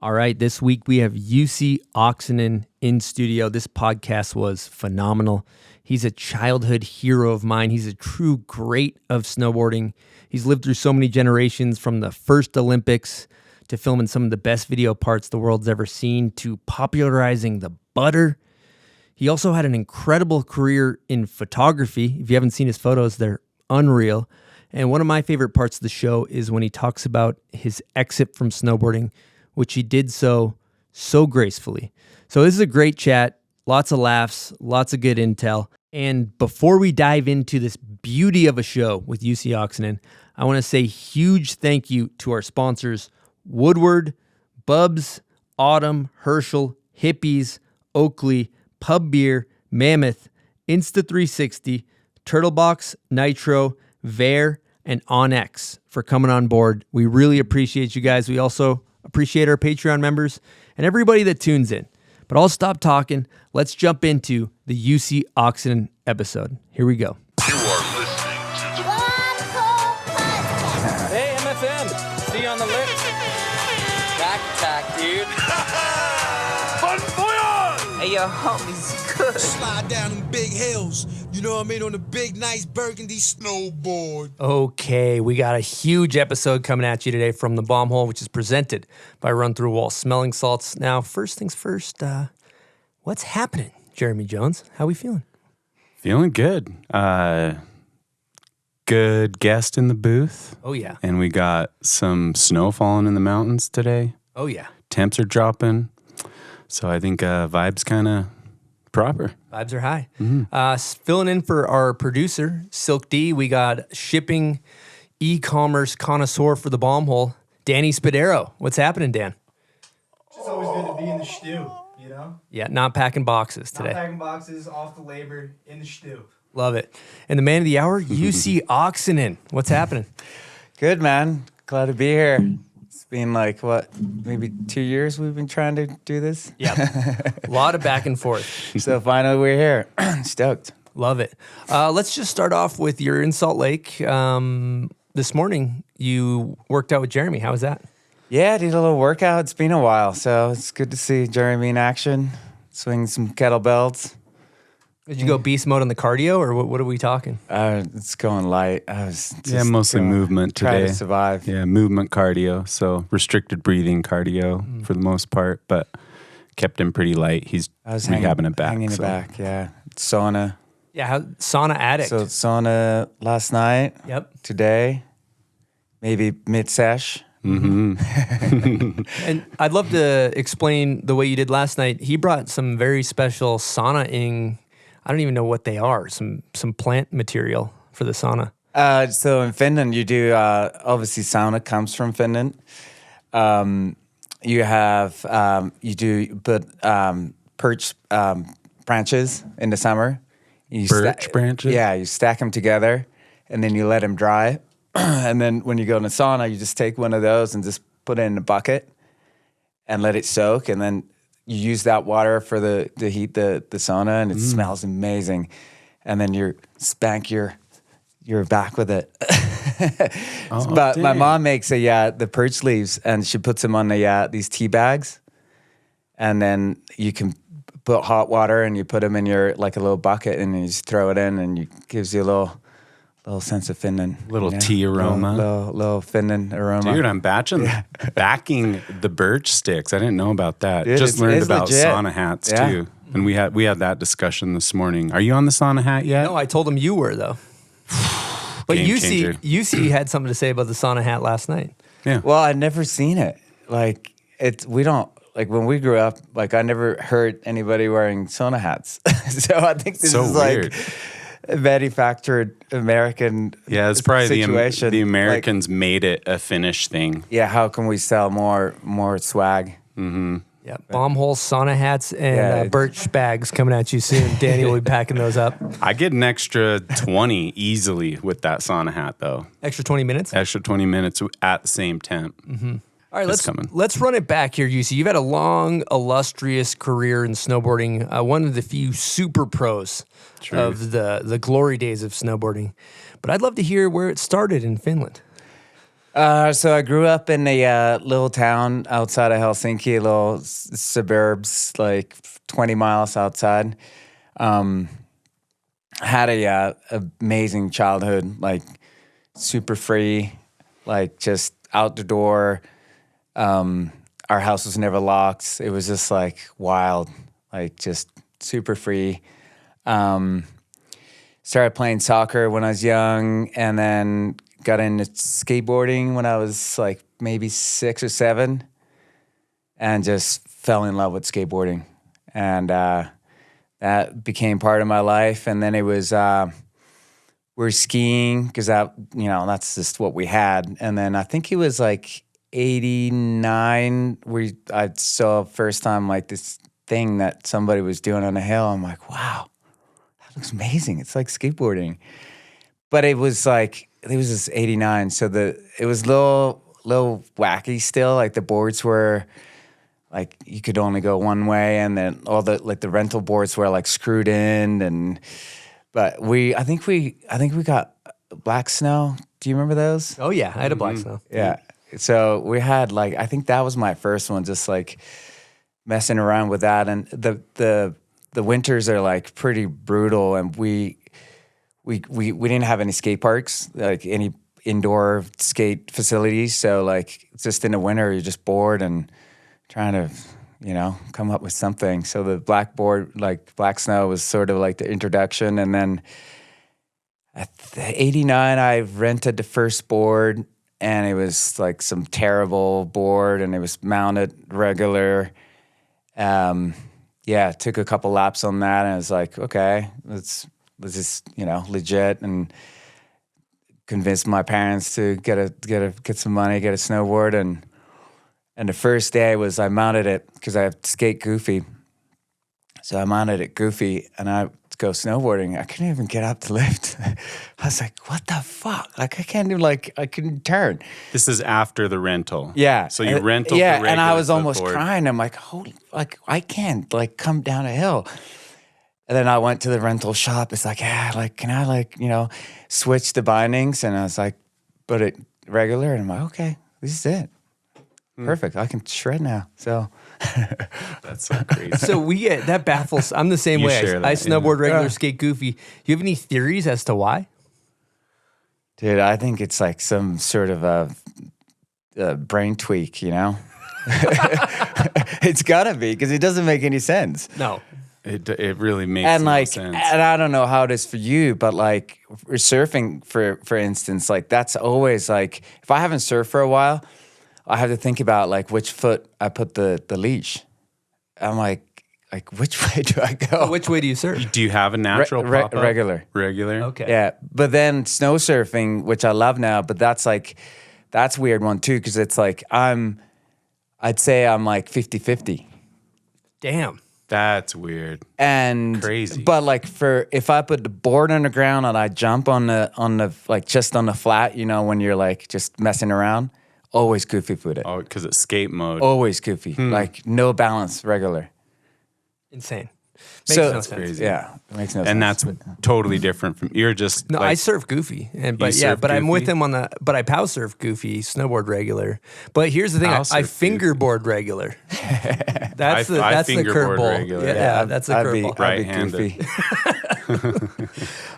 All right, this week we have Jussi Oksanen in studio. This podcast was phenomenal. He's a childhood hero of mine. He's a true great of snowboarding. He's lived through so many generations, from the first Olympics to filming some of the best video parts the world's ever seen to popularizing the butter. He also had an incredible career in photography. If you haven't seen his photos, they're unreal. And one of my favorite parts of the show is when he talks about his exit from snowboarding, which he did so gracefully. So this is a great chat, lots of laughs, lots of good intel. And before we dive into this beauty of a show with Jussi Oksanen, I want to say huge thank you to our sponsors, Woodward, Bubs, Autumn, Herschel, Hippies, Oakley, Pub Beer, Mammoth, Insta360, Turtlebox, Nitro, Vaer, and OnX for coming on board. We really appreciate you guys. We also appreciate our Patreon members and everybody that tunes in. But I'll stop talking. Let's jump into the Jussi Oksanen episode. Here we go. You are listening to Hey, MFM. See you on the lips. Back attack, dude. Bon Voyage! Hey, yo, homies, good. Slide down them big hills, you know what I mean, on the big, nice burgundy snowboard. Okay, we got a huge episode coming at you today from the Bomb Hole, which is presented by Run Through Wall Smelling Salts. Now, first things first, what's happening, Jeremy Jones? How we feeling? Feeling good. Good guest in the booth. Oh, yeah. And we got some snow falling in the mountains today. Oh, yeah. Temps are dropping. So I think vibe's kind of proper. Vibes are high. Filling in for our producer, Silk D, we got shipping e-commerce connoisseur for the Bomb Hole, Danny Spadero. What's happening, Dan? It's always good to be in the stew, you know? Yeah, not packing boxes today. Not packing boxes, off the labor, in the stew. Love it. And the man of the hour, Jussi Oksanen. What's happening? Good, man. Glad to be here. It's been like, maybe 2 years we've been trying to do this? Yeah, a lot of back and forth. So finally we're here. Stoked. Love it. Let's just start off with you're in Salt Lake. This morning, you worked out with Jeremy. How was that? Yeah, did a little workout. It's been a while, so it's good to see Jeremy in action, swing some kettlebells. Did you go beast mode on the cardio, or what are we talking? It's going light. I was just mostly movement today. Trying to survive. Yeah, movement cardio. So restricted breathing cardio for the most part, but kept him pretty light. He's rehabbing it back. Hanging it back, yeah. Sauna. Yeah, sauna addict. So sauna last night. Yep. Today, maybe mid-sesh. Mm-hmm. And I'd love to explain the way you did last night. He brought some very special sauna-ing, I don't even know what they are, some plant material for the sauna. So in Finland, you do, obviously sauna comes from Finland. You have, perch branches in the summer. Birch branches? Yeah, you stack them together and then you let them dry. And then when you go in the sauna, you just take one of those and just put it in a bucket and let it soak. And then you use that water for the heat the sauna, and it smells amazing. And then you spank your back with it. But my mom makes the perch leaves, and she puts them on these tea bags. And then you can put hot water and you put them in a little bucket, and you just throw it in, and it gives you a little sense of Finland. Little tea aroma. Little Finland aroma. Dude, I'm backing the birch sticks. I didn't know about that. Dude, Just learned it's about legit. sauna hats too. And we had that discussion this morning. Are you on the sauna hat yet? No, I told him you were, though. But Game changer. Jussi had something to say about the sauna hat last night. Yeah. Well, I'd never seen it. We don't, when we grew up, I never heard anybody wearing sauna hats. So I think this So is weird. A manufactured American Yeah, it's probably situation. the Americans made it a Finnish thing. Yeah, how can we sell more swag? Mm-hmm. Yeah, bomb hole sauna hats and birch bags coming at you soon. Danny will be packing those up. I get an extra 20 easily with that sauna hat, though. Extra 20 minutes? Extra 20 minutes at the same temp. Mm-hmm. All right, It's let's run it back here, Jussi. You've had a long, illustrious career in snowboarding. One of the few super pros of the glory days of snowboarding. But I'd love to hear where it started in Finland. So I grew up in a little town outside of Helsinki, little suburbs, like 20 miles outside. Had a amazing childhood, like super free, like just out the door. Our house was never locked. It was just like wild, like just super free. Started playing soccer when I was young, and then got into skateboarding when I was like maybe 6 or 7, and just fell in love with skateboarding. And that became part of my life. And then it was we're skiing because that's just what we had. And then I think it was like 89. I saw first time like this thing that somebody was doing on a hill. I'm like, wow, that looks amazing. It's like skateboarding. But it was just 89. So it was a little wacky still. Like the boards were like you could only go one way, and then all the rental boards were like screwed in. But I think we got black snow. Do you remember those? Oh yeah, I had a black snow. Yeah. So we had like, I think that was my first one, just like messing around with that. And the winters are like pretty brutal, and we didn't have any skate parks, like any indoor skate facilities. So like just in the winter, you're just bored and trying to, come up with something. So the black snow was sort of like the introduction. And then at 89, I rented the first board, and it was like some terrible board, and it was mounted regular. Took a couple laps on that, and I was like, okay, let's just, legit, and convinced my parents to get some money, get a snowboard. And the first day I mounted it because I skate goofy. So I mounted it goofy, and I go snowboarding. I couldn't even get up the lift. I was like, what the fuck? Like I couldn't turn. This is after the rental. Yeah. So you rental. Yeah, the and I was regular almost footboard. crying. I'm like, holy, like I can't like come down a hill. And then I went to the rental shop. It's like, can I switch the bindings? And I was like, put it regular. And I'm like, okay, this is it. Perfect. I can shred now. So That's so crazy. So we get that baffles. I'm the same You way. share I that, snowboard yeah. regular, skate goofy. Do you have any theories as to why? dude, I think it's like some sort of a brain tweak, It's gotta be, because it doesn't make any sense. No. It really makes And no like, sense. and I don't know how it is for you, but like surfing, for instance, like that's always like, if I haven't surfed for a while, I have to think about like which foot I put the leash. I'm like which way do I go? Which way do you surf? Do you have a natural pop-up? regular? Regular? Okay. Yeah, but then snow surfing, which I love now, but that's a weird one too, because it's like I'd say I'm like 50-50. Damn. That's weird. And Crazy. But like if I put the board on the ground and I jump on the like just on the flat, when you're like just messing around, always goofy footed. Oh, because it's skate mode. Always goofy. Like no balance, regular. Insane. Makes no sense. crazy. Yeah, it makes no sense. And that's totally different from you're just No, like, I surf goofy, but surf I'm with goofy? him on but I pow surf goofy, snowboard regular. But here's the thing, Pow I surf fingerboard regular. That's the I the fingerboard curveball. regular. Yeah, that's a I'd be curveball. Right-handed. goofy.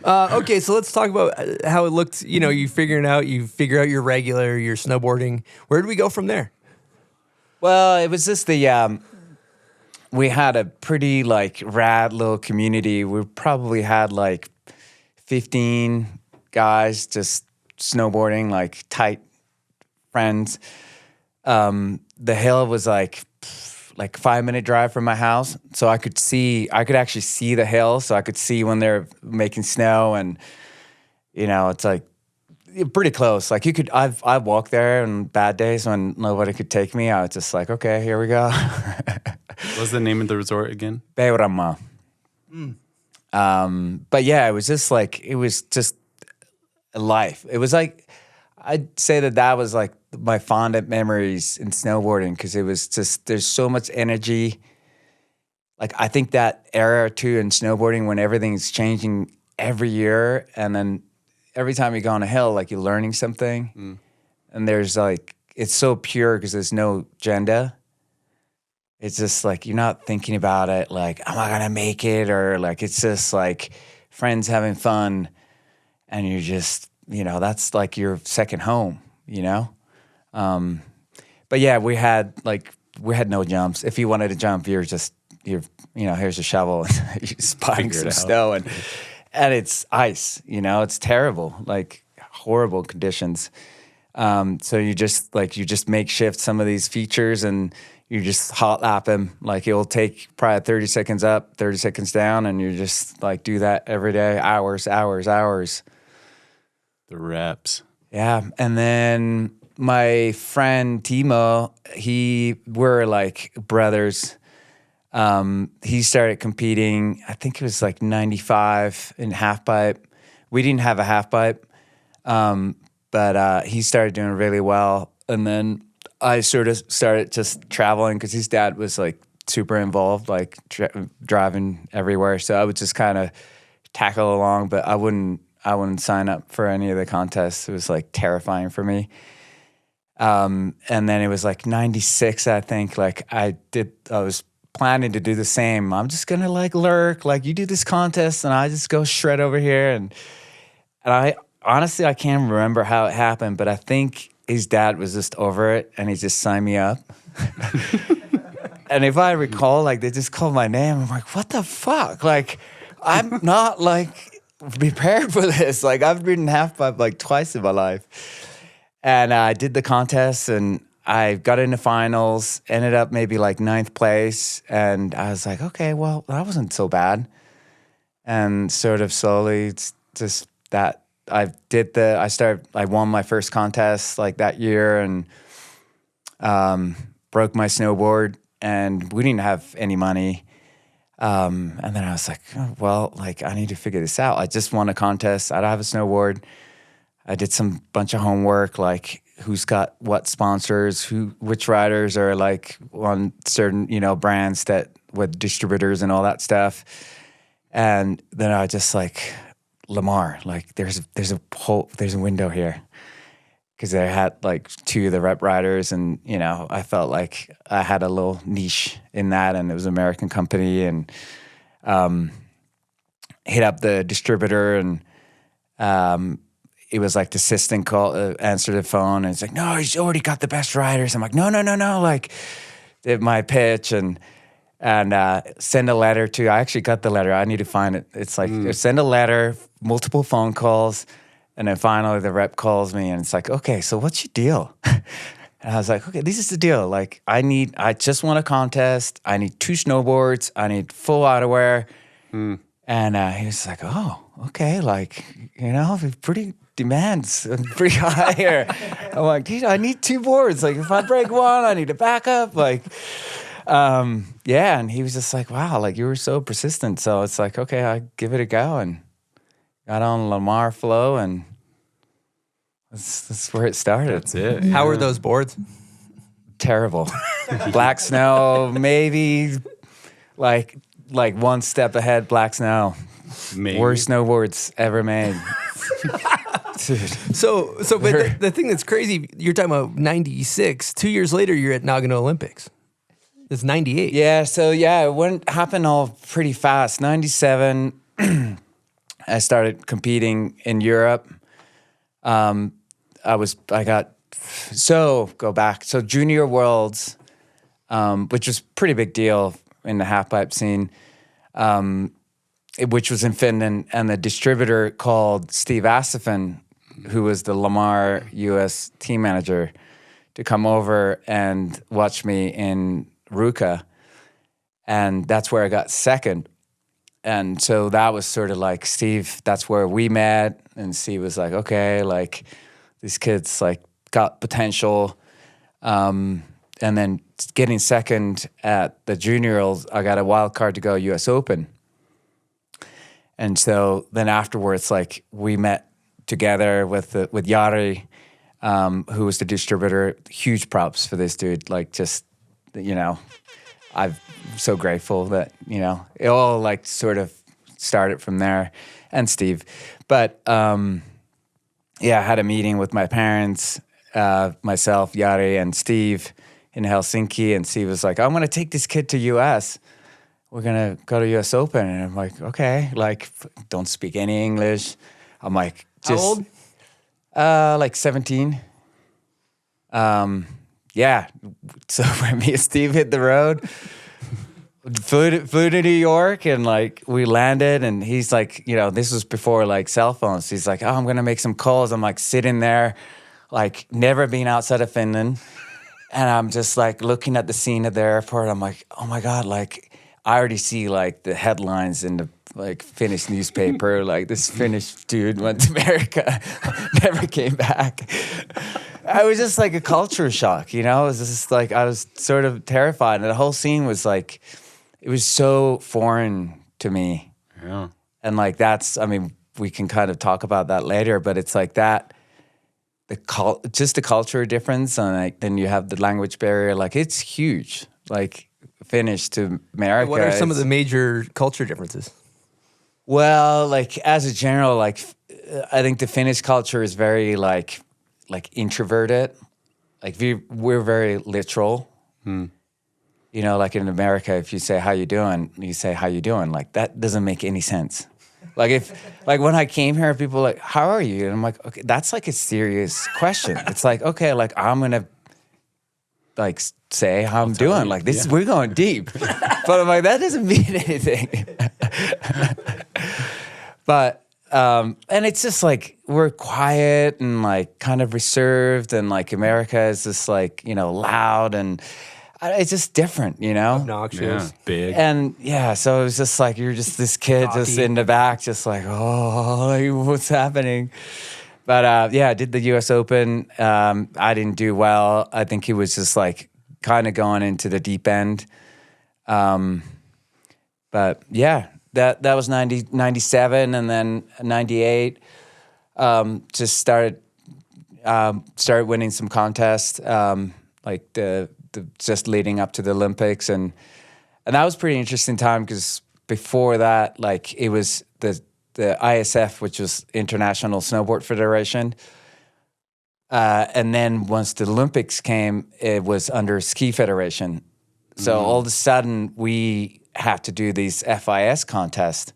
Okay, so let's talk about how it looked. You figure out your regular, your snowboarding. Where do we go from there? Well, it was just we had a pretty like rad little community. We probably had like 15 guys just snowboarding, like tight friends. The hill was like 5-minute drive from my house, so I could actually see the hill, so I could see when they're making snow, and it's like pretty close. Like I walked there on bad days when nobody could take me. I was just like, okay, here we go. What was the name of the resort again? Peurama. But yeah, it was just a life. It was like, I'd say that was like my fondest memories in snowboarding, because it was just, there's so much energy. Like I think that era too in snowboarding, when everything's changing every year, and then every time you go on a hill, like you're learning something. and there's like, it's so pure because there's no agenda. It's just like, you're not thinking about it like, am I gonna make it? Or like, it's just like friends having fun, and you're just, you know, that's like your second home, you know? But yeah, we had no jumps. If you wanted to jump, you're here's a shovel, and you're just buying some snow, and it's ice, you know, it's terrible, like horrible conditions. So you just makeshift some of these features, and you just hot lap them. Like it'll take probably 30 seconds up, 30 seconds down, and you just like do that every day, hours. The reps. Yeah, and then my friend Timo, we're like brothers. He started competing, I think it was like 95 in half pipe. We didn't have a half pipe, but he started doing really well. And then I sort of started just traveling because his dad was like super involved, like driving everywhere. So I would just kind of tackle along, but I wouldn't sign up for any of the contests. It was like terrifying for me. And then it was like 96, I think. Like I was planning to do the same. I'm just gonna like lurk, like you do this contest, and I just go shred over here. And I honestly, I can't remember how it happened, but I think his dad was just over it, and he just signed me up. And if I recall, like they just called my name. I'm like, what the fuck? Like I'm not like prepared for this. Like I've ridden half pipe like twice in my life. And I did the contest, and I got into finals, ended up maybe like 9th place. And I was like, okay, well, that wasn't so bad. And sort of slowly, it's just that I won my first contest like that year, and broke my snowboard, and we didn't have any money. And then I was like, oh, well, like I need to figure this out. I just won a contest. I don't have a snowboard. I did some bunch of homework, like who's got what sponsors, which riders are like on certain, you know, brands that with distributors and all that stuff. And then I just like Lamar, like there's a window here, because they had like 2 of the rep riders, and you know I felt like I had a little niche in that, and it was an American company, and hit up the distributor, and it was like the assistant answered the phone, and it's like, no, he's already got the best riders. I'm like, no, like did my pitch and send a letter to. I actually got the letter. I need to find it. It's like send a letter, multiple phone calls, and then finally the rep calls me, and it's like, okay, so what's your deal? And I was like, okay, this is the deal. Like I just won a contest. I need 2 snowboards. I need full outerwear. And he was like, oh, okay, like, you know, demands pretty high here. I'm like, dude, I need 2 boards. Like if I break one, I need a backup. Like, yeah. And he was just like, wow, like you were so persistent. So it's like, okay, I give it a go, and got on Lamar flow, and that's where it started. That's it. How were those boards? Terrible. Black snow, maybe like one step ahead, black snow. Maybe. Worst snowboards ever made. Dude. So, but the thing that's crazy, you're talking about 96. 2 years later, you're at Nagano Olympics. It's 98. Yeah, so yeah, it happened all pretty fast. 97, I started competing in Europe. So Junior Worlds, which was a pretty big deal in the half-pipe scene, which was in Finland, and the distributor called Steve Asifin, who was the Lamar US team manager, to come over and watch me in Ruka. And that's where I got second. And so that was sort of like Steve, that's where we met. And Steve was like, okay, like these kids like got potential. And then getting second at the juniors, I got a wild card to go US Open. And so then afterwards, like we met together with Jari, who was the distributor. Huge props for this dude. Like just, you know, I'm so grateful that, you know, it all like sort of started from there, and Steve. But yeah, I had a meeting with my parents, myself, Jari, and Steve in Helsinki, and Steve was like, I'm going to take this kid to US. We're going to go to US Open. And I'm like, okay, like, don't speak any English. I'm like, just... How old? Like 17. Yeah. So when me and Steve hit the road, flew to New York, and like we landed, and he's like, you know, this was before like cell phones. He's like, oh, I'm gonna make some calls. I'm like sitting there, like never been outside of Finland, and I'm just like looking at the scene at the airport. I'm like, oh my god, like I already see like the headlines in the like Finnish newspaper, like this Finnish dude went to America, never came back. I was just like a culture shock, you know? It was just like, I was sort of terrified. And the whole scene was like, it was so foreign to me. Yeah. And like, that's, I mean, we can kind of talk about that later, but it's like that, just the culture difference. And like, then you have the language barrier. Like, it's huge. Like, Finnish to America. What are some of the major culture differences? Well, like as a general, like I think the Finnish culture is very like introverted. Like we're very literal. You know, like in America, if you say how you doing, you say how you doing. Like that doesn't make any sense. Like when I came here, people were like, how are you? And I'm like, okay, that's like a serious question. It's like, okay, like I'm gonna like say how I'm doing. Like this, we're going deep. But I'm like, that doesn't mean anything. But, and it's just like, we're quiet and like kind of reserved, and like America is just like, you know, loud, and it's just different, you know? Obnoxious. Yeah, big. And yeah, so it was just like, you're just this kid just in the back, just like, oh, like, what's happening? But yeah, I did the US Open. I didn't do well. I think he was just like kind of going into the deep end. But yeah, that was 97, and then 98, just started winning some contests, like the just leading up to the Olympics, and that was a pretty interesting time, because before that, like it was the ISF, which was International Snowboard Federation. And then once the Olympics came, it was under Ski Federation. So all of a sudden, we had to do these FIS contests.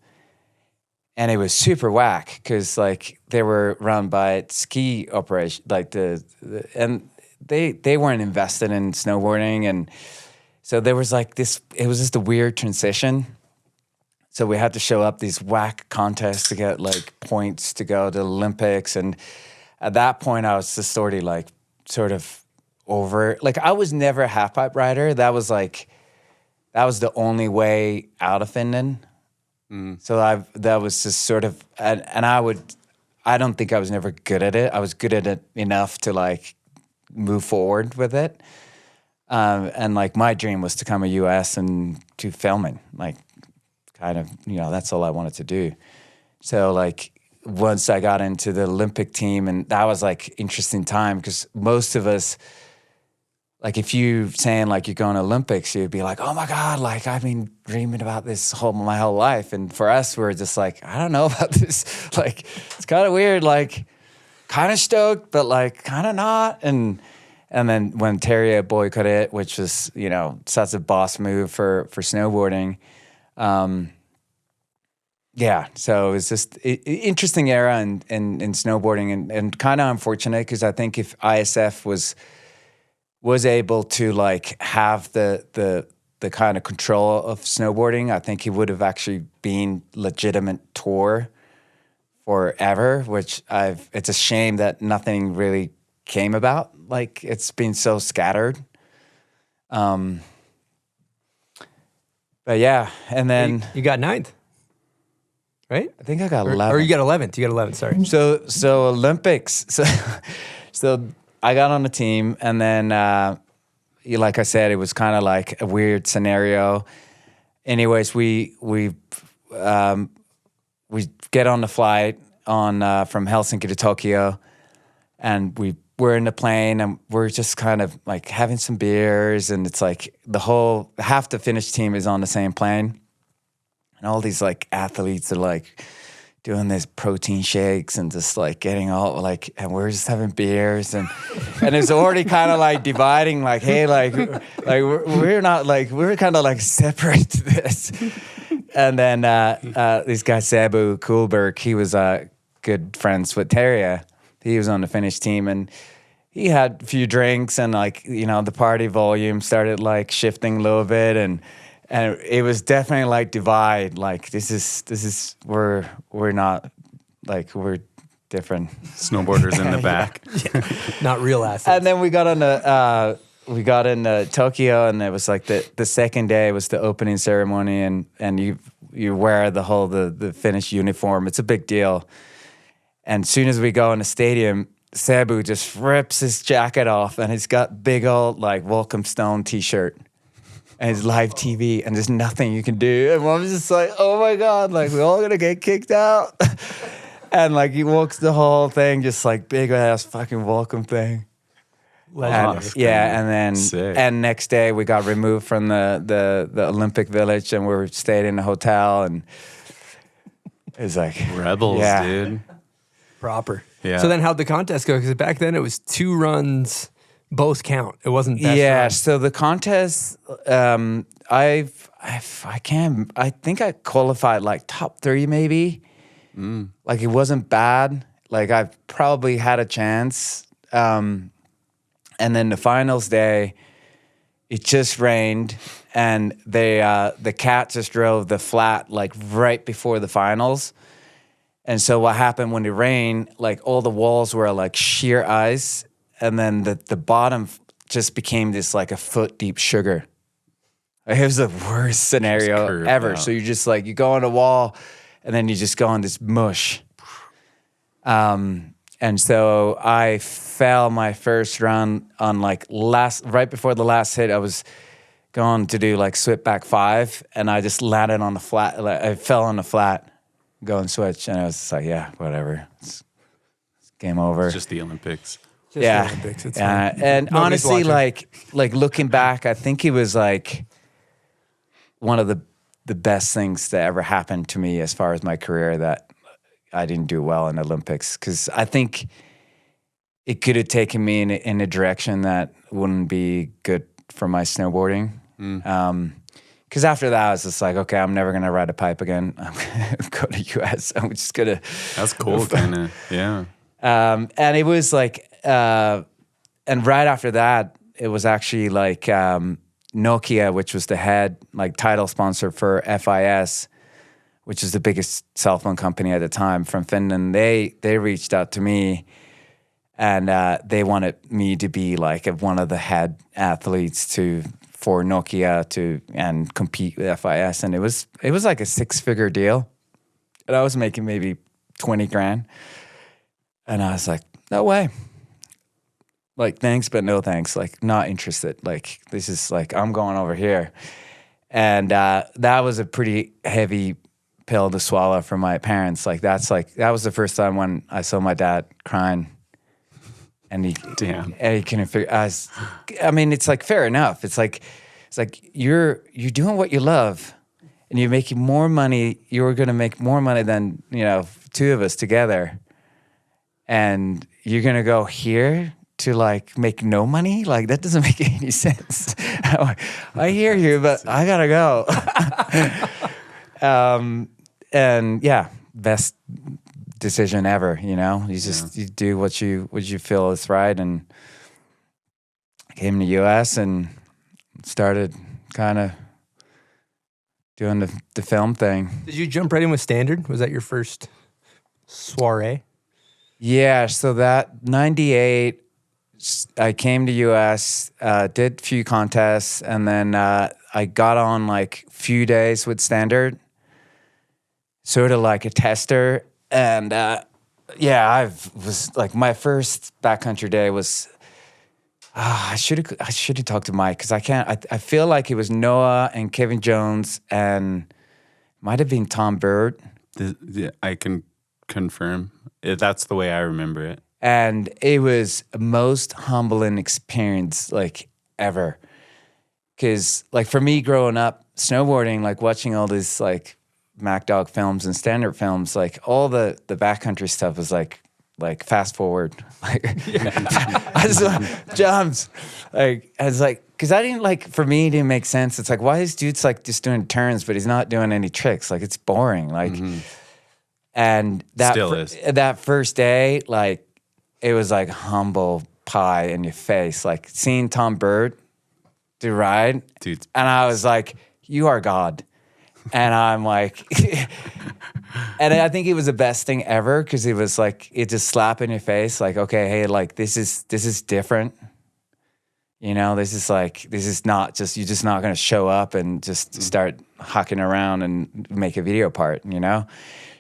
And it was super whack, because like they were run by ski operation, like and they weren't invested in snowboarding. And so there was like this, it was just a weird transition. So we had to show up these whack contests to get like points to go to the Olympics. And at that point, I was just sort of over. Like I was never a half pipe rider. That was the only way out of Finland. So that was just sort of, and I don't think I was never good at it. I was good at it enough to like move forward with it. And like my dream was to come to US and do filming, like kind of, you know, that's all I wanted to do. So like once I got into the Olympic team, and that was like interesting time, because most of us, like if you saying like you're going to Olympics, you'd be like, oh my God, like I've been dreaming about this my whole life. And for us, we're just like, I don't know about this. Like it's kind of weird, like kind of stoked, but like kind of not. And then when Terje boycotted it, which was, you know, such a boss move for snowboarding. Yeah, so it was just an interesting era in snowboarding, and kind of unfortunate, because I think if ISF was able to like have the kind of control of snowboarding, I think he would have actually been legitimate tour forever, which it's a shame that nothing really came about. Like it's been so scattered. But yeah, and then You got 9th, right? I think I got 11. Or you got 11th. You got 11th, sorry. So Olympics. So I got on the team, and then like I said, it was kind of like a weird scenario. Anyways, we get on the flight from Helsinki to Tokyo, and we're in the plane, and we're just kind of like having some beers, and it's like half the Finnish team is on the same plane, and all these like athletes are like doing this protein shakes and just like getting all like, and we're just having beers and it's already kind of like dividing, like, hey, like we're not like, we're kind of like separate to this. And then this guy, Sabu Kuhlberg, he was good friends with Terje. He was on the Finnish team and he had a few drinks and like, you know, the party volume started like shifting a little bit and it was definitely like divide. Like this is we're not like we're different. Snowboarders in the back. Not real athletes. And then we got in Tokyo, and it was like the second day was the opening ceremony, and you wear the Finnish uniform. It's a big deal. And as soon as we go in the stadium, Sabu just rips his jacket off, and he's got big old like Welcome Stone T-shirt. And it's live TV, and there's nothing you can do. And Mom's just like, oh my God, like we're all gonna get kicked out. And like he walks the whole thing, just like big ass fucking welcome thing. And, yeah, and then and next day we got removed from the Olympic Village, and we stayed in a hotel, and it was like rebels, dude. Proper. Yeah. So then how'd the contest go? Because back then it was 2 runs. Both count. It wasn't best run. So the contest, I think I qualified like top 3 maybe. Like it wasn't bad. Like I probably had a chance. And then the finals day, it just rained, and the cat just drove the flat like right before the finals. And so what happened when it rained? Like all the walls were like sheer ice. And then the bottom just became this like a foot deep sugar. It was the worst scenario ever. Out. So you just like, you go on a wall and then you just go on this mush. And so I fell my first run on like right before the last hit. I was going to do like switch back 5 and I just landed on the flat. Like, I fell on the flat, going switch. And I was just like, yeah, whatever. It's game over. It's just the Olympics. Yeah, and honestly, like looking back, I think it was like one of the best things that ever happened to me as far as my career that I didn't do well in the Olympics, because I think it could have taken me in a direction that wouldn't be good for my snowboarding. Because after that, I was just like, okay, I'm never gonna ride a pipe again. I'm gonna go to US. I'm just gonna. That's cool, kind of. Yeah. And it was like. And right after that, it was actually like Nokia, which was the head like title sponsor for FIS, which is the biggest cell phone company at the time from Finland. They reached out to me, and they wanted me to be like one of the head athletes for Nokia and compete with FIS, and it was like a 6-figure deal, and I was making maybe 20 grand, and I was like, no way. Like, thanks, but no thanks. Like, not interested. Like, this is like, I'm going over here. And that was a pretty heavy pill to swallow for my parents. Like, that was the first time when I saw my dad crying. And he couldn't figure. I mean, it's like fair enough. It's like you're doing what you love, and you're making more money. You're gonna make more money than 2 of us together, and you're gonna go here to like make no money? Like, that doesn't make any sense. I hear you, but I gotta go. And yeah, best decision ever. You just you do what you feel is right. And I came to US and started kind of doing the film thing. Did you jump right in with standard? Was that your first soiree? Yeah. So that 98. I came to US, did a few contests, and then I got on like few days with standard, sort of like a tester. And I was like, my first backcountry day was, I should have talked to Mike, because I feel like it was Noah and Kevin Jones and might have been Tom Bird. I can confirm. That's the way I remember it. And it was the most humbling experience like ever. Because like for me growing up snowboarding, like watching all these like Mac Dog films and standard films, like all the backcountry stuff was like fast forward, like I just jumps, like I was like, because I didn't like, for me it didn't make sense. It's like, why is dude's like just doing turns, but he's not doing any tricks? Like it's boring, like. And that Still is. That first day, like it was like humble pie in your face, like seeing Tom Bird do ride, Dude. and I was like, you are God. And I'm like, and I think it was the best thing ever because it was like, it just slapped in your face, like, okay, hey, like this is different. You know, this is not just, you're just not going to show up and just start hucking around and make a video part, you know?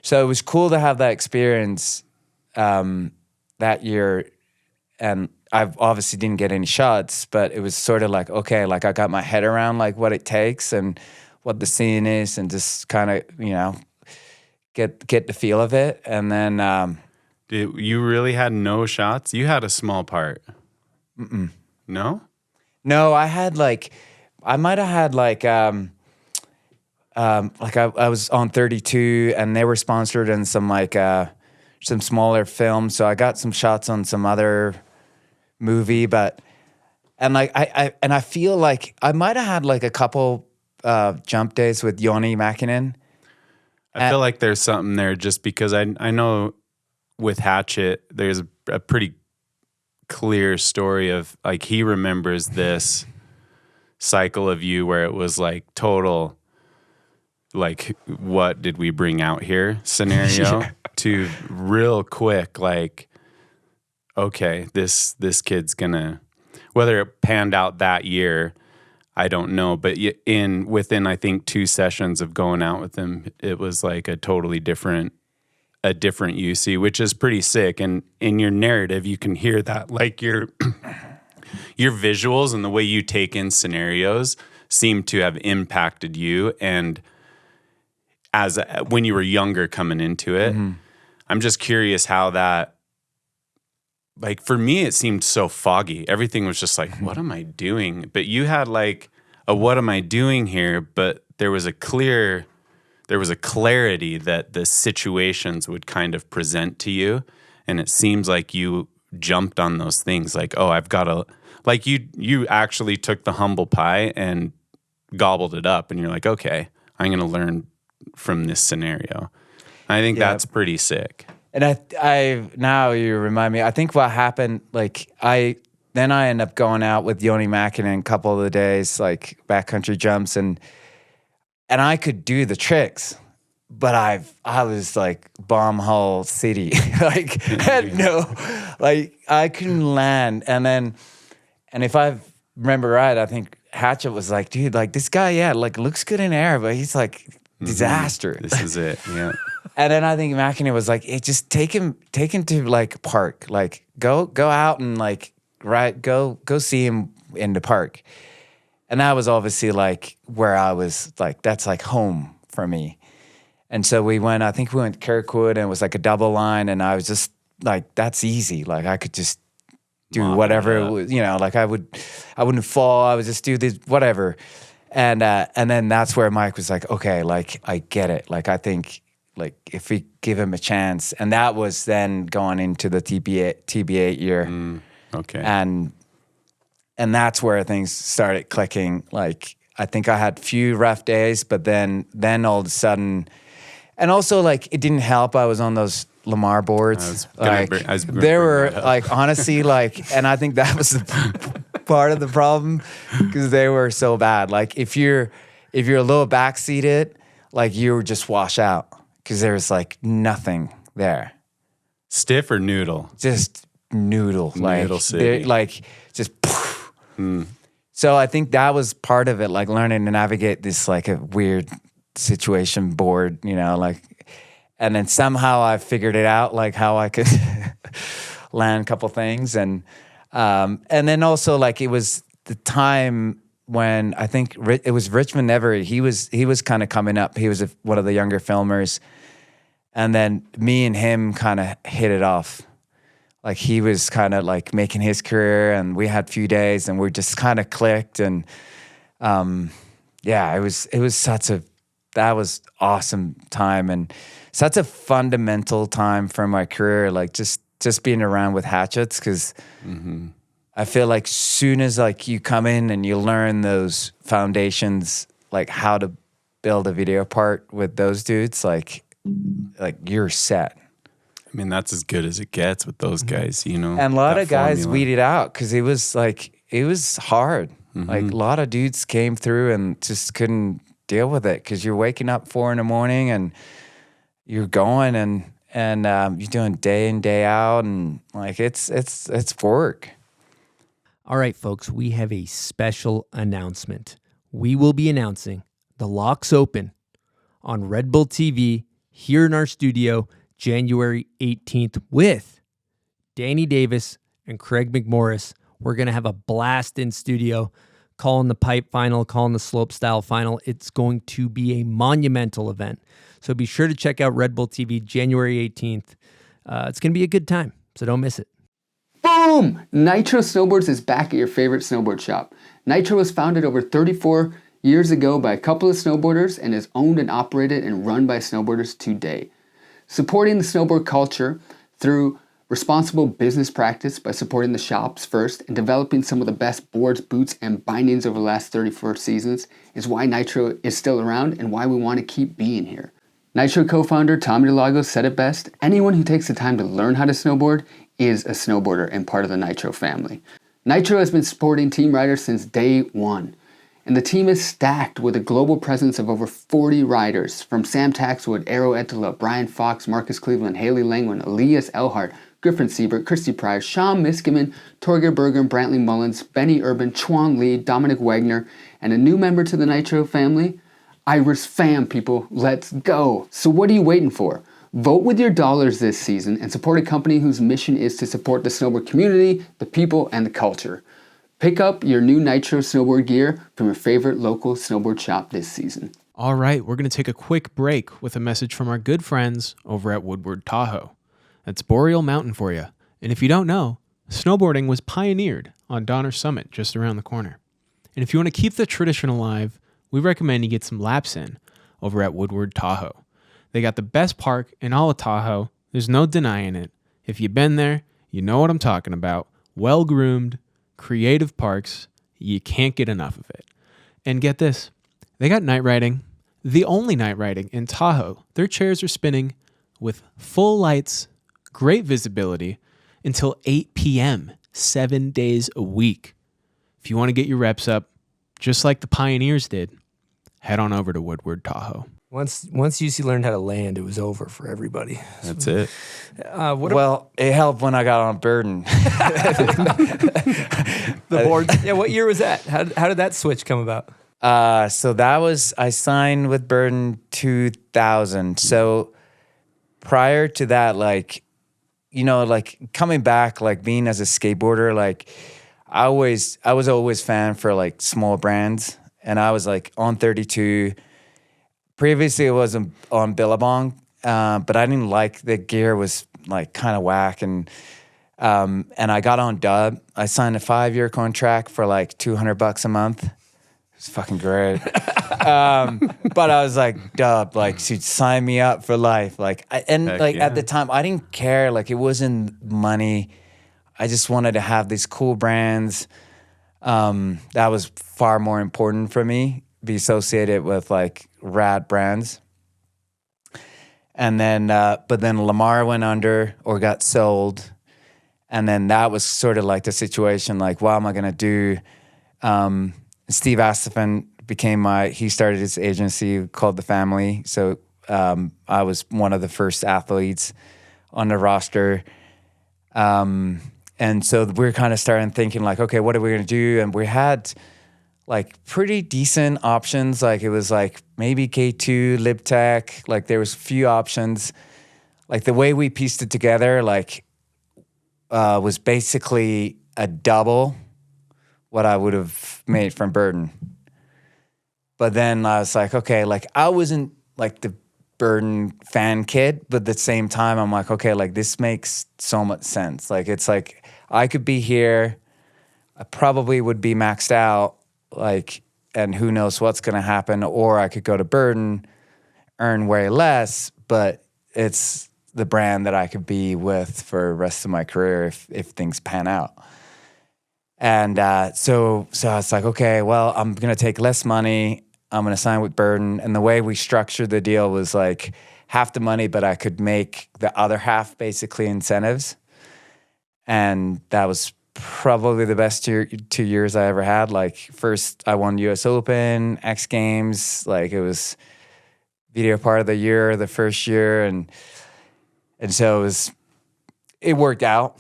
So it was cool to have that experience that year. And I obviously didn't get any shots, but it was sort of like, okay, like I got my head around like what it takes and what the scene is and just kind of, you know, get the feel of it. And then... You really had no shots? You had a small part. Mm-mm. No? No, I had like, I might have had like I was on 32 and they were sponsored in some like some smaller films, so I got some shots on some other movie, but and like I feel like I might have had like a couple jump days with Joni Mäkinen. I feel like there's something there just because I know with Hatchet there's a pretty clear story of like he remembers this cycle of you where it was like total like what did we bring out here scenario to real quick like okay this kid's gonna, whether it panned out that year I don't know, but within I think 2 sessions of going out with him it was like a totally different UC, which is pretty sick. And in your narrative, you can hear that, like your visuals and the way you take in scenarios seem to have impacted you. And when you were younger coming into it, I'm just curious how that, like for me, it seemed so foggy. Everything was just like, what am I doing? But you had like what am I doing here? But there was a clarity that the situations would kind of present to you. And it seems like you jumped on those things like, oh, I've got to, like you actually took the humble pie and gobbled it up. And you're like, okay, I'm going to learn from this scenario. I think that's pretty sick. And I now you remind me, I think what happened, like I ended up going out with Joni Mäkinen a couple of the days, like backcountry jumps and I could do the tricks, but I was like bomb hull city, like had I couldn't land. And if I remember right, I think Hatchet was like, dude, like this guy, like looks good in air, but he's like disaster. This is it, yeah. And then I think Mäkinen was like, hey, just take him to like park, like go out and like go see him in the park. And that was obviously like where I was like, that's like home for me. And so we went to Kirkwood and it was like a double line. And I was just like, that's easy. Like I could just do whatever it was, you know, like I wouldn't fall. I would just do this, whatever. And then that's where Mike was like, okay, like I get it. Like I think like if we give him a chance, and that was then going into the TB8 year. Okay. And that's where things started clicking. Like, I think I had a few rough days, but then all of a sudden, and also like it didn't help. I was on those Lamar boards. They were like, honestly, like, and I think that was the part of the problem because they were so bad. Like if you're a little backseated, like you would just wash out because there's like nothing there. Stiff or noodle? Just noodle. Noodle city. Like just. So I think that was part of it, like learning to navigate this like a weird situation board, you know, like, and then somehow I figured it out, like how I could land a couple things. And then also like it was the time when I think it was Richmond Everett. He was kind of coming up. He was one of the younger filmers. And then me and him kind of hit it off. Like he was kind of like making his career and we had a few days and we just kind of clicked. And it was such a, that was awesome time and such a fundamental time for my career. Like just being around with hatchets, because I feel like soon as like you come in and you learn those foundations, like how to build a video part with those dudes, like you're set. I mean, that's as good as it gets with those guys, you know. And a lot that of guys formula. weeded out because it was hard. Like a lot of dudes came through and just couldn't deal with it because you're waking up 4 a.m. and you're going and you're doing day in, day out, and like it's work. All right, folks, we have a special announcement. We will be announcing the LAAX Open on Red Bull TV here in our studio January 18th with Danny Davis and Craig McMorris. We're going to have a blast in studio, calling the pipe final, calling the slopestyle final. It's going to be a monumental event. So be sure to check out Red Bull TV January 18th. It's going to be a good time, so don't miss it. Boom! Nitro Snowboards is back at your favorite snowboard shop. Nitro was founded over 34 years ago by a couple of snowboarders and is owned and operated and run by snowboarders today. Supporting the snowboard culture through responsible business practice by supporting the shops first and developing some of the best boards, boots, and bindings over the last 34 seasons is why Nitro is still around and why we want to keep being here. Nitro co-founder Tommy DeLago said it best: anyone who takes the time to learn how to snowboard is a snowboarder and part of the Nitro family. Nitro has been supporting team riders since day one, and the team is stacked with a global presence of over 40 riders, from Sam Taxwood, Aero Etala, Brian Fox, Marcus Cleveland, Haley Langwin, Elias Elhart, Griffin Siebert, Christy Price, Sean Miskimen, Torgeir Bergen, Brantley Mullins, Benny Urban, Chuan Lee, Dominic Wagner, and a new member to the Nitro family, Iris Pham, people. Let's go. So what are you waiting for? Vote with your dollars this season and support a company whose mission is to support the snowboard community, the people, and the culture. Pick up your new Nitro snowboard gear from your favorite local snowboard shop this season. All right, we're going to take a quick break with a message from our good friends over at Woodward Tahoe. That's Boreal Mountain for you. And if you don't know, snowboarding was pioneered on Donner Summit just around the corner. And if you want to keep the tradition alive, we recommend you get some laps in over at Woodward Tahoe. They got the best park in all of Tahoe. There's no denying it. If you've been there, you know what I'm talking about. Well-groomed, creative parks. You can't get enough of it. And get this, they got night riding, the only night riding in Tahoe. Their chairs are spinning with full lights, great visibility until 8 p.m., 7 days a week. If you want to get your reps up, just like the pioneers did, head on over to Woodward Tahoe. Once UC learned how to land, it was over for everybody. That's it. It helped when I got on Burton. The board. Yeah, what year was that? How did that switch come about? So that was, I signed with Burton 2000. So prior to that, like, you know, like coming back, like being as a skateboarder, like I was always fan for like small brands, and I was like on 32. Previously, it was on Billabong, but I didn't like the gear was like kind of whack, and I got on Dub. I signed a 5-year contract for like $200 a month. It was fucking great. But I was like, Dub, like she'd sign me up for life, like, at the time I didn't care, like it wasn't money. I just wanted to have these cool brands. That was far more important for me. Be associated with like rad brands. And then but then Lamar went under or got sold, and then that was sort of like the situation, like what am I gonna do? Steve Astafan he started his agency called The Family, so I was one of the first athletes on the roster, and so we're kind of starting thinking like, okay, what are we gonna do? And we had like pretty decent options. Like it was like maybe K2, LibTech, like there was a few options. Like the way we pieced it together, like was basically a double what I would have made from Burton. But then I was like, okay, like I wasn't like the Burton fan kid, but at the same time, I'm like, okay, like this makes so much sense. Like it's like I could be here, I probably would be maxed out, like, and who knows what's going to happen, or I could go to Burton, earn way less, but it's the brand that I could be with for the rest of my career if things pan out. And so I was like, okay, well, I'm going to take less money. I'm going to sign with Burton. And the way we structured the deal was like half the money, but I could make the other half basically incentives. And that was probably the best 2 years I ever had. Like first I won US Open, X Games, like it was video part of the year, the first year. And so it worked out.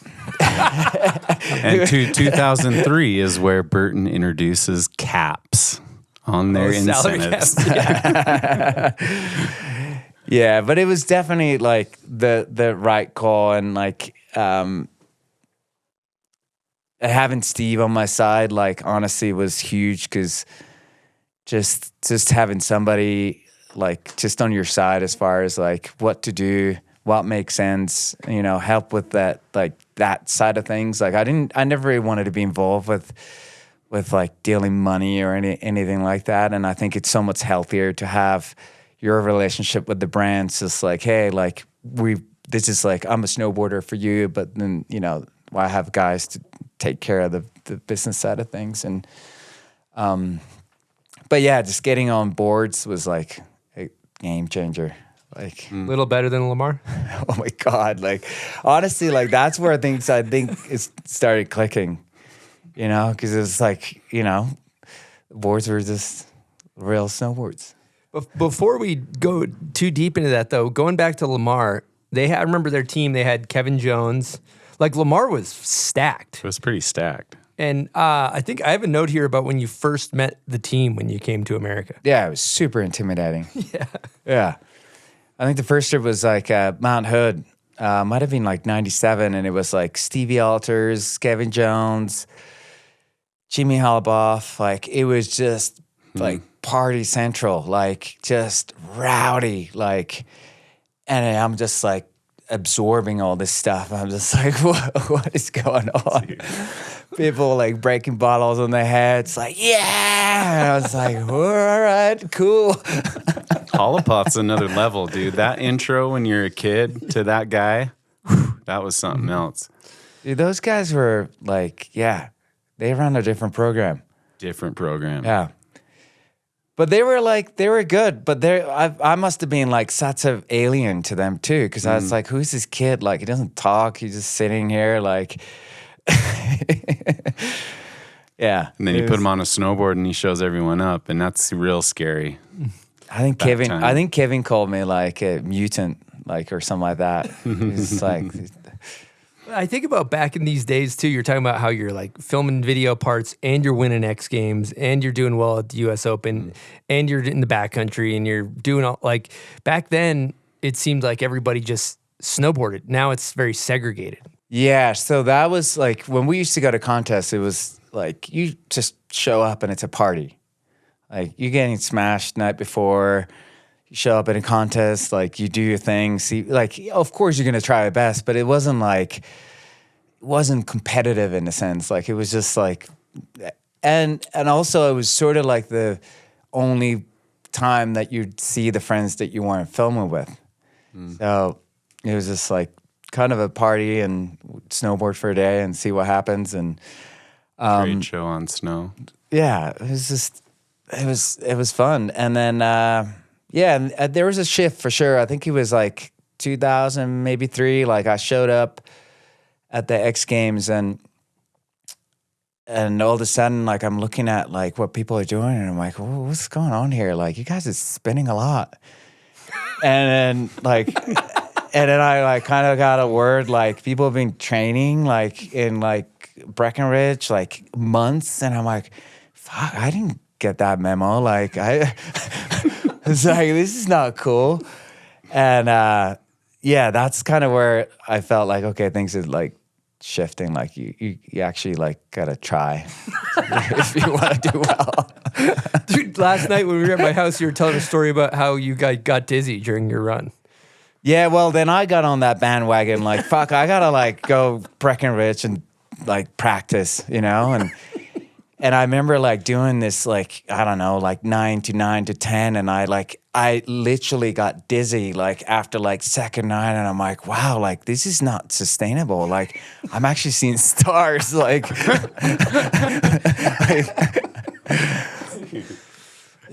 And 2003 is where Burton introduces caps on their incentives. Yeah, but it was definitely like the right call, and like having Steve on my side, like honestly, was huge because just having somebody like just on your side as far as like what to do, what makes sense, you know, help with that, like that side of things. Like I never really wanted to be involved with like dealing money or anything like that. And I think it's so much healthier to have your relationship with the brands just like, hey, like this is like, I'm a snowboarder for you, but then, you know, I have guys to take care of the business side of things. And, but yeah, just getting on boards was like a game changer. Like a little better than Lamar. Oh my God. Like honestly, like that's where I think it started clicking, you know, because it was like, you know, boards were just real snowboards. Before we go too deep into that though, going back to Lamar, I remember their team, they had Kevin Jones. Like Lamar was stacked. It was pretty stacked. And I think I have a note here about when you first met the team when you came to America. Yeah, it was super intimidating. Yeah. Yeah. I think the first trip was like Mount Hood. Might have been like 97, and it was like Stevie Alters, Kevin Jones, Jimmy Halaboff. Like it was just like party central, like just rowdy. Like, and I'm just like absorbing all this stuff. I'm just like, what is going on? People like breaking bottles on their heads, like, yeah. And I was like, all right, cool. Holopuff's another level, dude. That intro when you're a kid to that guy, that was something else. Dude, those guys were like, yeah, they ran a different program. Yeah. But they were good. But I must have been like such an alien to them too, because I was like, who's this kid? Like, he doesn't talk. He's just sitting here, like, yeah. And then you put him on a snowboard and he shows everyone up, and that's real scary. I think Kevin called me like a mutant, like, or something like that. He's like. I think about back in these days too. You're talking about how you're like filming video parts and you're winning X Games and you're doing well at the US Open and you're in the backcountry and you're doing all, like back then it seemed like everybody just snowboarded. Now it's very segregated. Yeah, so that was like when we used to go to contests, it was like you just show up and it's a party. Like you're getting smashed night before. You show up at a contest, like you do your thing. See, like of course you're gonna try your best, but it wasn't competitive in a sense. Like it was just like, and also it was sort of like the only time that you'd see the friends that you weren't filming with. So it was just like kind of a party and snowboard for a day and see what happens. And great show on snow. Yeah, it was just it was fun. And then. Yeah, and there was a shift for sure. I think it was like 2000, maybe 3. Like I showed up at the X Games and all of a sudden, like I'm looking at like what people are doing, and I'm like, what's going on here? Like you guys are spinning a lot. And then I like kind of got a word like people have been training like in like Breckenridge like months, and I'm like, fuck, I didn't get that memo. Like it's like, this is not cool. And yeah, that's kind of where I felt like, okay, things are like shifting. Like you actually like gotta try if you want to do well. Dude, last night when we were at my house, you were telling a story about how you guys got dizzy during your run. Yeah, well, then I got on that bandwagon. Like, fuck, I gotta like go Breckenridge and like practice, you know? And I remember like doing this, like, I don't know, like 9 to 10. And I literally got dizzy like after like second 9. And I'm like, wow, like this is not sustainable. Like I'm actually seeing stars. Like,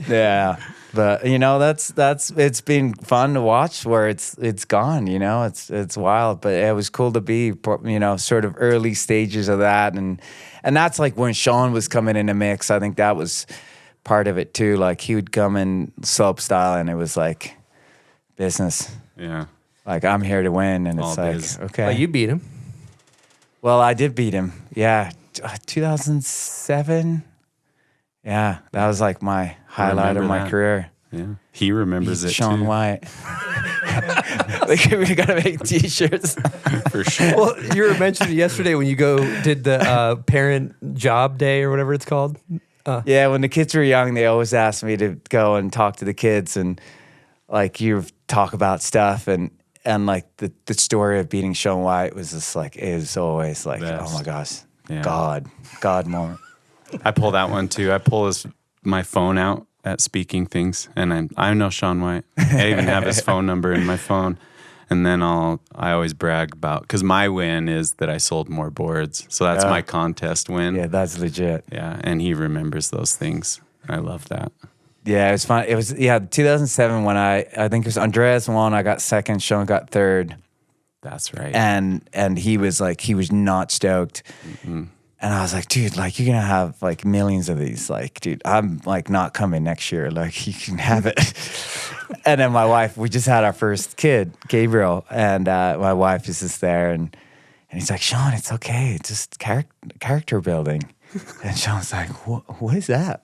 yeah. But you know, that's it's been fun to watch where it's gone, you know, it's wild, but it was cool to be, you know, sort of early stages of that. And that's like when Sean was coming in the mix. I think that was part of it too. Like he would come in slope style and it was like business. Yeah. Like I'm here to win. And All it's like, biz. okay. Well, you beat him. Well, I did beat him. Yeah. 2007. Yeah. That was like my highlight of my that. career. Yeah. He remembers it Sean too. White. We gotta make t-shirts. For sure. Well, you were mentioning yesterday when you did the parent job day or whatever it's called. Yeah, when the kids were young, they always asked me to go and talk to the kids and like you talk about stuff and like the story of beating Sean White was just like, it was always like, Best. oh my gosh, Yeah. God moment. I pull that one too. I pull my phone out at speaking things, and I know Sean White. I even have his phone number in my phone. And then I always brag about, because my win is that I sold more boards. So that's my contest win. Yeah, that's legit. Yeah, and he remembers those things. I love that. Yeah, it was fun. It was 2007 when I think it was Andreas won. I got second. Sean got third. That's right. And he was not stoked. Mm-hmm. And I was like, dude, like you're gonna have like millions of these. Like, dude, I'm like not coming next year. Like you can have it. And then my wife, we just had our first kid, Gabriel, and my wife is just there, and he's like, Sean, it's okay. It's just character building. And Sean's like, what is that?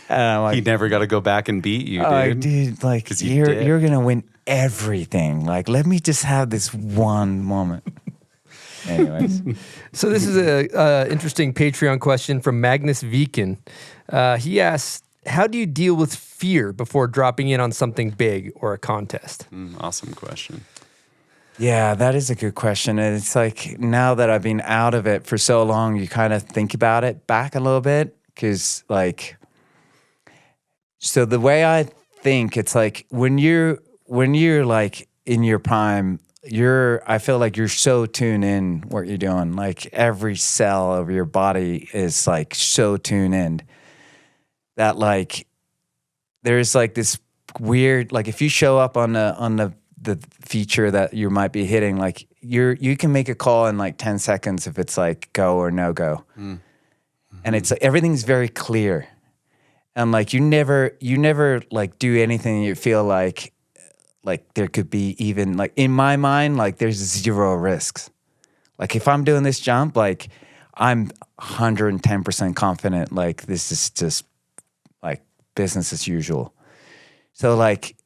And I'm like, He never got to go back and beat you, dude. like, dude, like 'Cause you did. you're gonna win everything. Like, let me just have this one moment. Anyways, So this is a interesting Patreon question from Magnus Viken. He asks, how do you deal with fear before dropping in on something big or a contest? Awesome question. yeah, that is a good question. And it's like now that I've been out of it for so long, you kind of think about it back a little bit because, like, so the way I think, it's like when you're like in your prime. I feel like you're so tuned in what you're doing. Like every cell of your body is like so tuned in that like there's like this weird, like if you show up on the feature that you might be hitting, like you can make a call in like 10 seconds if it's like go or no go. Mm-hmm. And it's like everything's very clear. And like you never like do anything you feel like there could be even, like, in my mind, like, there's 0 risks. Like, if I'm doing this jump, like, I'm 110% confident, like, this is just, like, business as usual. So, like,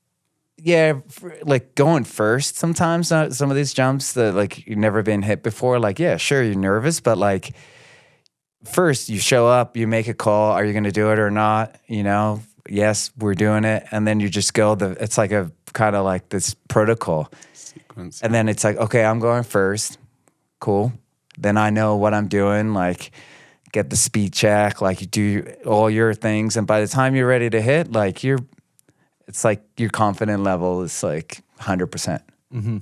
yeah, like, going first sometimes, some of these jumps that, like, you've never been hit before, like, yeah, sure, you're nervous, but, like, first, you show up, you make a call, are you going to do it or not, you know? Yes, we're doing it. And then you just go, it's like a kind of like this protocol sequence. And then it's like, okay, I'm going first. Cool. Then I know what I'm doing, like get the speed check, like you do all your things. And by the time you're ready to hit, like it's like your confidence level is like 100%. Mm-hmm.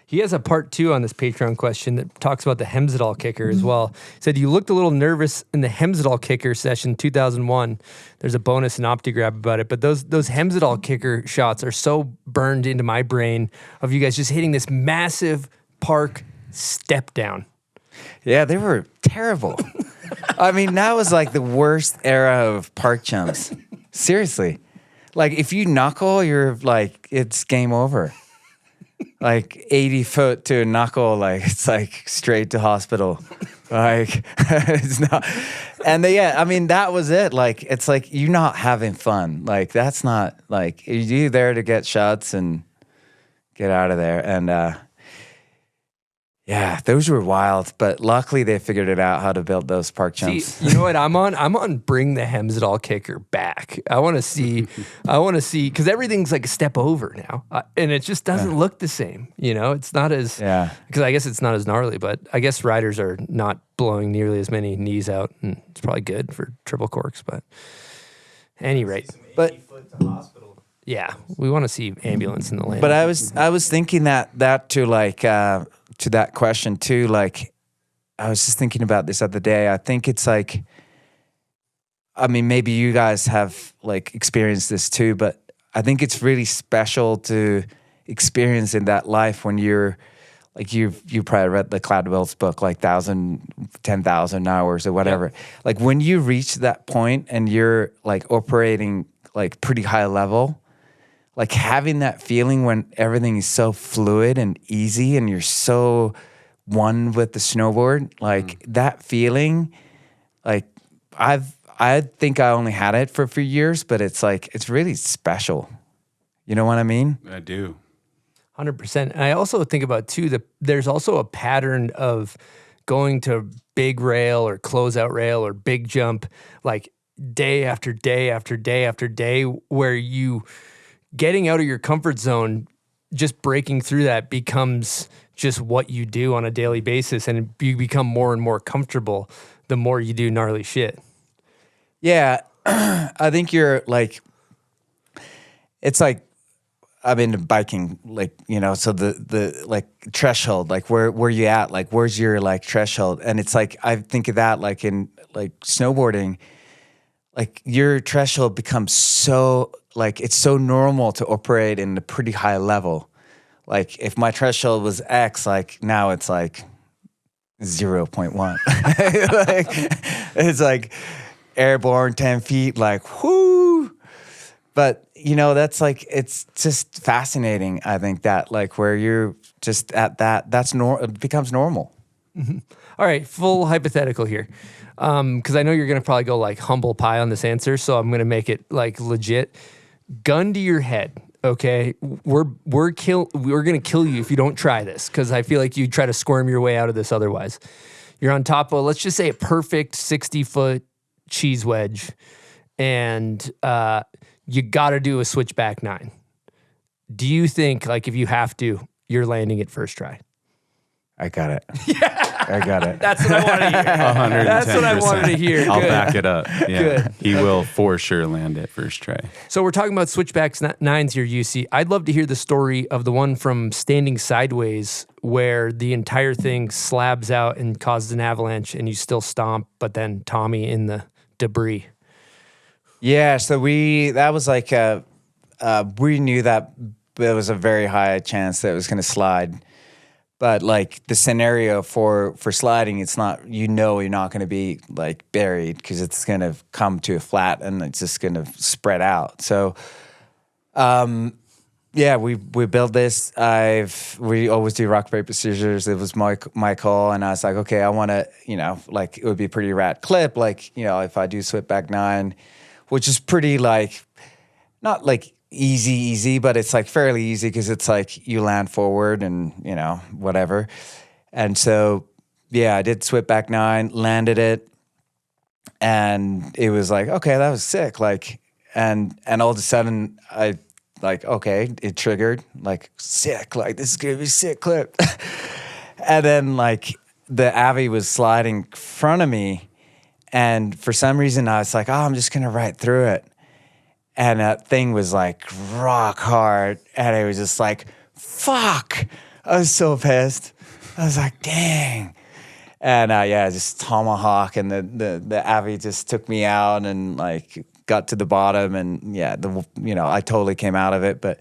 He has a part 2 on this Patreon question that talks about the Hemsdal kicker as well. He said, you looked a little nervous in the Hemsdal kicker session 2001. There's a bonus in OptiGrab about it, but those Hemsdal kicker shots are so burned into my brain of you guys just hitting this massive park step down. Yeah, they were terrible. I mean, that was like the worst era of park jumps. Seriously. Like if you knuckle, you're like, it's game over. Like 80 foot to a knuckle, like it's like straight to hospital. Like it's not. And I mean, that was it. Like it's like you're not having fun. Like that's not like you're there to get shots and get out of there. And Yeah, those were wild, but luckily they figured it out how to build those park jumps. See, you know what I'm on? I'm on bring the Hemsdall kicker back. I want to see, because everything's like a step over now, and it just doesn't look the same. You know, it's not as, because I guess it's not as gnarly, but I guess riders are not blowing nearly as many knees out, and it's probably good for triple corks, but at any rate. But yeah, we want to see ambulance in the land. But I was thinking that to like, to that question too, like I was just thinking about this other day. I think it's like, I mean, maybe you guys have like experienced this too, but I think it's really special to experience in that life when you're like, you probably read the Cladwell's book, like 10,000 hours or whatever. Yeah. Like when you reach that point and you're like operating like pretty high level, like having that feeling when everything is so fluid and easy and you're so one with the snowboard, like that feeling, like I think I only had it for a few years, but it's like, it's really special. You know what I mean? I do. 100%. And I also think about too, there's also a pattern of going to big rail or closeout rail or big jump, like day after day after day after day, where you getting out of your comfort zone, just breaking through that becomes just what you do on a daily basis, and you become more and more comfortable the more you do gnarly shit. Yeah, I think you're like, it's like, I've been biking, like, you know, so the like threshold, like where you at, like where's your like threshold, and it's like I think of that like in like snowboarding, like your threshold becomes so like it's so normal to operate in a pretty high level. Like if my threshold was X, like now it's like 0.1. Like, it's like airborne 10 feet, like whoo. But you know, that's like, it's just fascinating. I think that like where you're just at that's it becomes normal. Mm-hmm. All right, full hypothetical here. Because I know you're going to probably go like humble pie on this answer, so I'm going to make it like legit. Gun to your head, okay? We're going to kill you if you don't try this, because I feel like you try to squirm your way out of this otherwise. You're on top of, let's just say, a perfect 60-foot cheese wedge, and you got to do a switchback 9. Do you think, like, if you have to, you're landing it first try? I got it. Yeah. I got it. That's what I wanted to hear. 110%. That's what I wanted to hear. I'll Good. back it up. Yeah. Good. He will for sure land it first try. So we're talking about switchbacks 9s here, UC. I'd love to hear the story of the one from standing sideways where the entire thing slabs out and causes an avalanche and you still stomp, but then Tommy in the debris. Yeah, so that was like we knew that there was a very high chance that it was going to slide. But like the scenario for sliding, it's not, you know, you're not going to be like buried because it's going to come to a flat and it's just going to spread out. So, yeah, we built this. We always do rock, paper, scissors. It was my call, and I was like, okay, I want to, you know, like it would be a pretty rad clip, like, you know, if I do switchback 9, which is pretty like, not like easy, but it's like fairly easy because it's like you land forward and, you know, whatever. And so, yeah, I did switchback 9, landed it, and it was like, okay, that was sick. Like, and all of a sudden I like, okay, it triggered, like sick, like this is gonna be a sick clip. And then like the Avi was sliding in front of me, and for some reason I was like, oh, I'm just gonna ride through it. And that thing was like rock hard. And it was just like, fuck. I was so pissed. I was like, dang. And yeah, just tomahawk. And the Avi just took me out and like got to the bottom. And yeah, I totally came out of it. But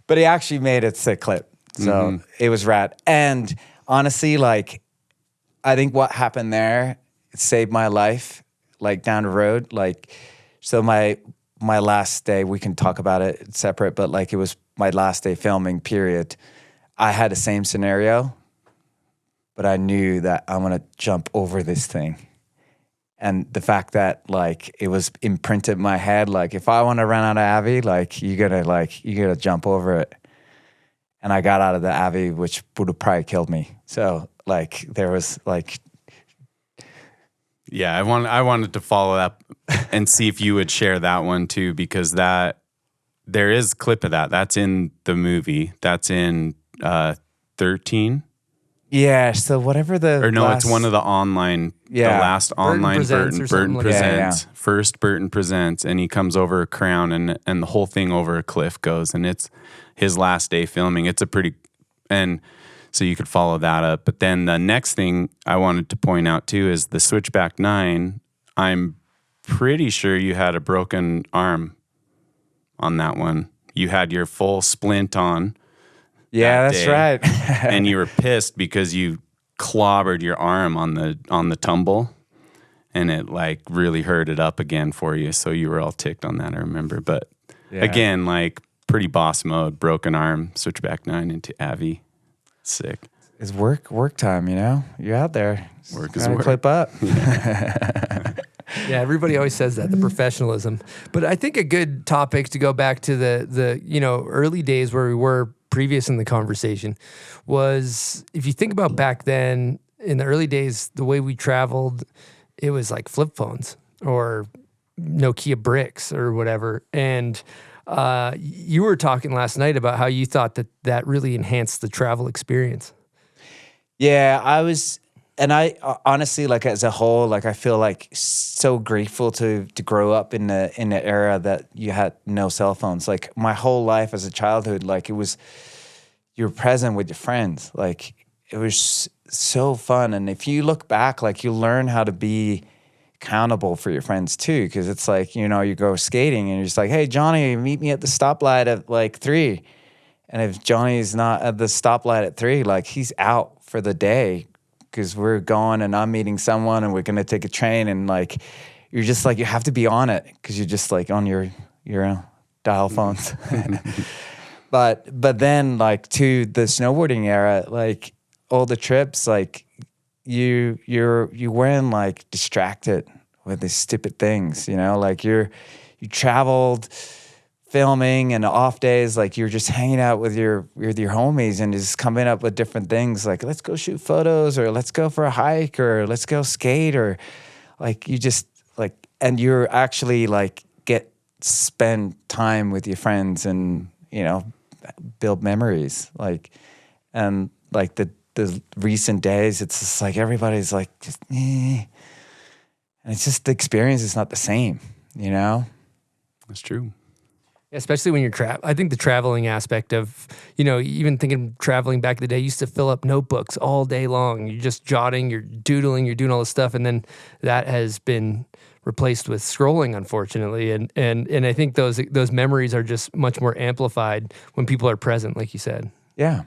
he actually made a sick clip. So it was rad. And honestly, like, I think what happened there, it saved my life, like down the road. Like, so my last day, we can talk about it separate, but like it was my last day filming, period. I had the same scenario, but I knew that I'm going to jump over this thing. And the fact that like it was imprinted in my head, like if I want to run out of Avi, like you gotta jump over it. And I got out of the Avi, which would have probably killed me. So Like there was like, Yeah, I wanted to follow up and see if you would share that one too, because there is a clip of that. That's in the movie. That's in 13. yeah. So whatever It's one of the online, the last Burton online Presents or something Burton like that. Presents. First Burton Presents, and he comes over a crown and the whole thing over a cliff goes, and it's his last day filming. It's and so you could follow that up. But then the next thing I wanted to point out too is the Switchback 9. I'm pretty sure you had a broken arm on that one. You had your full splint on. Yeah, that that's day, right. and you were pissed because you clobbered your arm on the tumble, and it like really hurt it up again for you. So you were all ticked on that, I remember. But again, like pretty boss mode, broken arm, Switchback 9 into Avi. Sick. It's work time, you know? You're out there. Work is Gotta work. clip up. Yeah, everybody always says that, the professionalism. But I think a good topic to go back to the early days where we were previous in the conversation was, if you think about back then, in the early days, the way we traveled, it was like flip phones or Nokia bricks or whatever. And you were talking last night about how you thought that really enhanced the travel experience. Yeah, I honestly, like as a whole, like I feel like so grateful to grow up in the era that you had no cell phones. Like my whole life as a childhood, like you were present with your friends. Like it was so fun. And if you look back, like you learn how to be accountable for your friends too, because it's like, you go skating and you're just like, hey Johnny, meet me at the stoplight at like 3. And if Johnny's not at the stoplight at 3, like he's out for the day because we're going and I'm meeting someone and we're gonna take a train, and like you're just like, you have to be on it because you're just like on your dial phones. But then like to the snowboarding era, like all the trips, like you weren't like distracted with these stupid things, like you traveled filming, and off days, like you're just hanging out with your homies and just coming up with different things, like let's go shoot photos, or let's go for a hike, or let's go skate, or like you just like, and you're actually like spend time with your friends and build memories, like, and like the recent days, it's just like everybody's like just and it's just the experience is not the same, That's true. Especially when you're I think the traveling aspect of, even thinking traveling back in the day, you used to fill up notebooks all day long. You're just jotting, you're doodling, you're doing all this stuff. And then that has been replaced with scrolling, unfortunately. And I think those memories are just much more amplified when people are present, like you said. Yeah.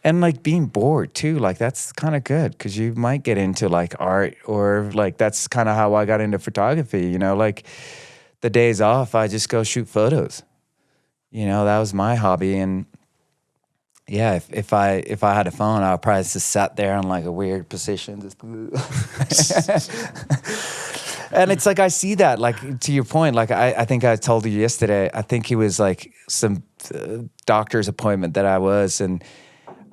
And like being bored too, like that's kind of good because you might get into like art, or like that's kind of how I got into photography, like the days off, I just go shoot photos. That was my hobby. And yeah, if I had a phone, I would probably just sat there in like a weird position. And it's like, I see that, like to your point, like I think I told you yesterday, I think it was like some doctor's appointment that I was, and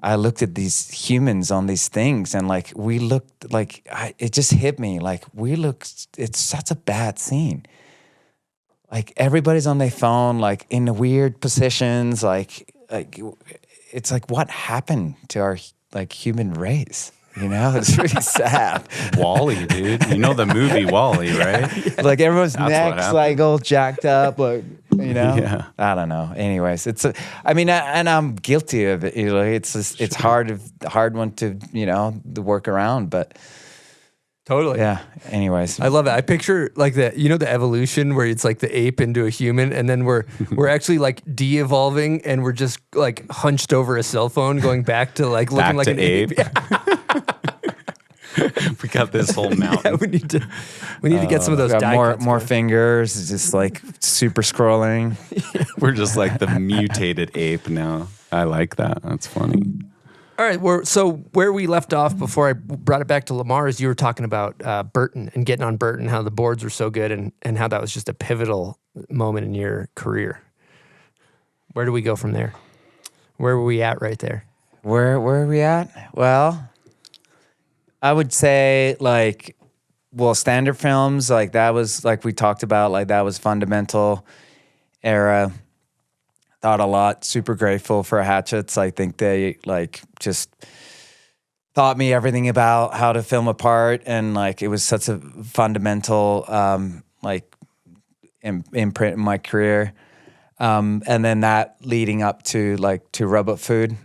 I looked at these humans on these things, and like we looked like, it just hit me, like it's such a bad scene. Like everybody's on their phone, like in weird positions, like it's like, what happened to our like human race? It's really sad. Wall-E, dude. You know the movie Wall-E, right? Yeah. Like everyone's That's necks like all jacked up, like Yeah. I don't know. Anyways, and I'm guilty of it. It's hard one to to work around, but. Totally. Yeah. Anyways, I love it. I picture like the evolution where it's like the ape into a human, and then we're actually like de-evolving, and we're just like hunched over a cell phone, going back to like looking like an ape. We got this whole mountain. Yeah, we need to get some of those die cuts more going. fingers, just like super scrolling. We're just like the mutated ape now. I like that. That's funny. All right, so where we left off before I brought it back to Lamar is you were talking about Burton and getting on Burton, how the boards were so good, and how that was just a pivotal moment in your career. Where do we go from there? Where were we at right there? Where are we at? Well, I would say like, well, standard films, like that was like we talked about, like that was fundamental era. Thought a lot, super grateful for Hatchets. I think they like just taught me everything about how to film a part, and like it was such a fundamental like imprint in my career. And then that leading up to Robot Food,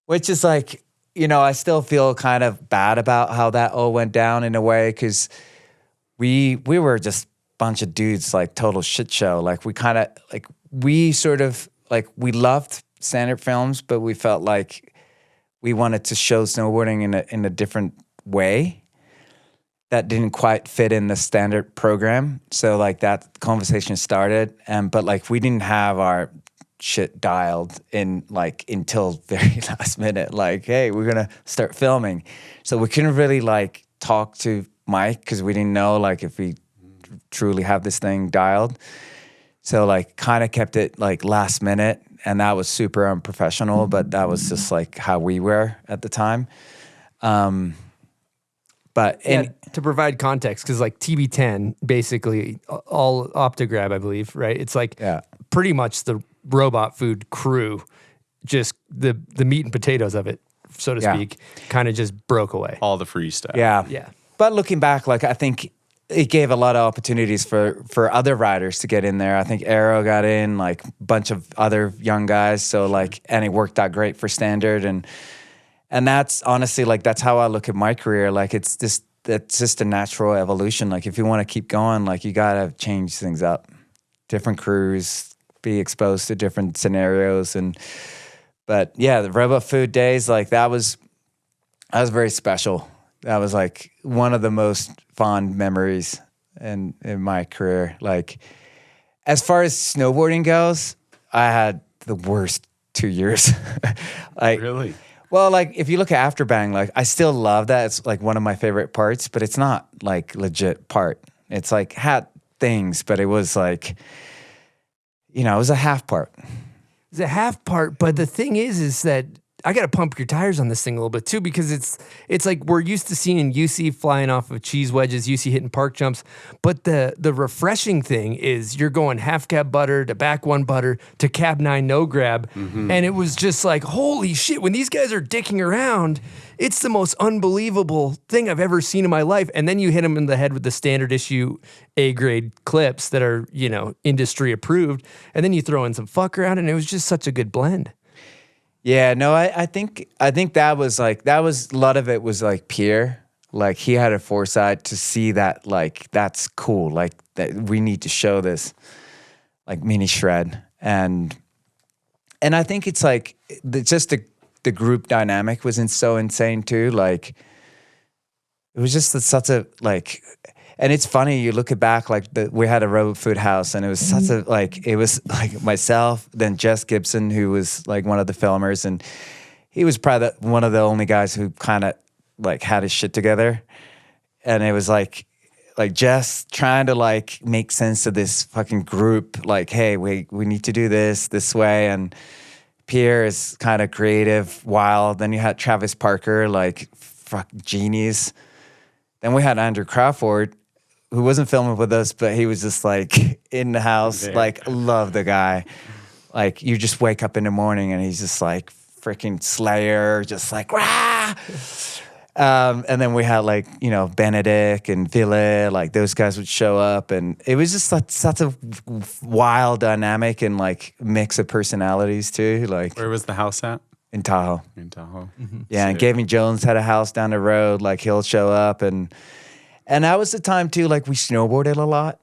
which is like, you know, I still feel kind of bad about how that all went down in a way, because we were just a bunch of dudes, like total shit show. Like we sort of like, we loved standard films, but we felt like we wanted to show snowboarding in a different way that didn't quite fit in the standard program. So like that conversation started, but like we didn't have our shit dialed in like until very last minute. Like, hey, we're gonna start filming, so we couldn't really like talk to Mike because we didn't know like if we truly have this thing dialed. So like kind of kept it like last minute, and that was super unprofessional, but that was just like how we were at the time. But to provide context, because like TB10, basically all Optograb, I believe, right? It's like pretty much the Robot Food crew, just the meat and potatoes of it, so to speak, kind of just broke away. All the freestyle. Yeah. But looking back, like I think it gave a lot of opportunities for other riders to get in there. I think Arrow got in, like a bunch of other young guys. So like, and it worked out great for standard. And that's honestly, like, that's how I look at my career. Like it's just a natural evolution. Like if you want to keep going, like you got to change things up, different crews, be exposed to different scenarios. But yeah, the Robot Food days, like that was very special. That was like one of the most fond memories in my career. Like as far as snowboarding goes, I had the worst 2 years. Like Really? Well, like if you look at Afterbang, like I still love that. It's like one of my favorite parts, but it's not like legit part. It's like had things, but it was like, you know, it was a half part. It's a half part, but the thing is that I got to pump your tires on this thing a little bit too, because it's like we're used to seeing UC flying off of cheese wedges, UC hitting park jumps, but the refreshing thing is you're going half cab butter to back one butter to cab 9 no grab, and it was just like, holy shit, when these guys are dicking around, it's the most unbelievable thing I've ever seen in my life. And then you hit them in the head with the standard issue A grade clips that are, you know, industry approved, and then you throw in some fuck around, and it was just such a good blend. Yeah, no, I think that was a lot of it was like Pierre. Like he had a foresight to see that, like, that's cool. Like that we need to show this like mini shred. And I think it's like the group dynamic was so insane too. Like it was just such a like, and it's funny, you look back, like we had a Robot Food house, and it was such a, like, it was like myself, then Jess Gibson, who was like one of the filmers, and he was probably one of the only guys who kind of like had his shit together. And it was like Jess trying to like make sense of this fucking group, like, hey, we need to do this way. And Pierre is kind of creative, wild. Then you had Travis Parker, like fuck genius. Then we had Andrew Crawford, who wasn't filming with us, but he was just like in the house, there. like love the guy. Like you just wake up in the morning and he's just like freaking Slayer, just like rah. And then we had like, you know, Benedict and Ville, like those guys would show up, and it was just like such a wild dynamic and like mix of personalities too. Like Where was the house at? in Tahoe. In Tahoe. Yeah, and Gavin Jones had a house down the road. Like he'll show up, and that was the time too. Like we snowboarded a lot.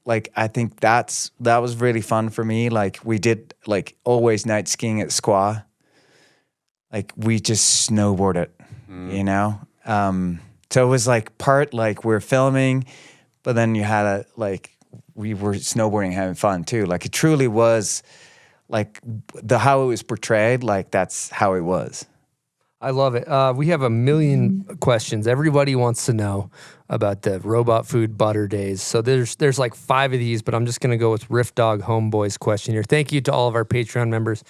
Like I think that was really fun for me. Like we did like always night skiing at Squaw. Like we just snowboarded, you know. So it was like part like we're filming, but then you had we were snowboarding, having fun too. Like it truly was. Like how it was portrayed, like that's how it was. I love it. We have a million questions. Everybody wants to know about the robot food butter days. So there's like 5 of these, but I'm just going to go with Riff Dog Homeboy's question here. Thank you to all of our Patreon members.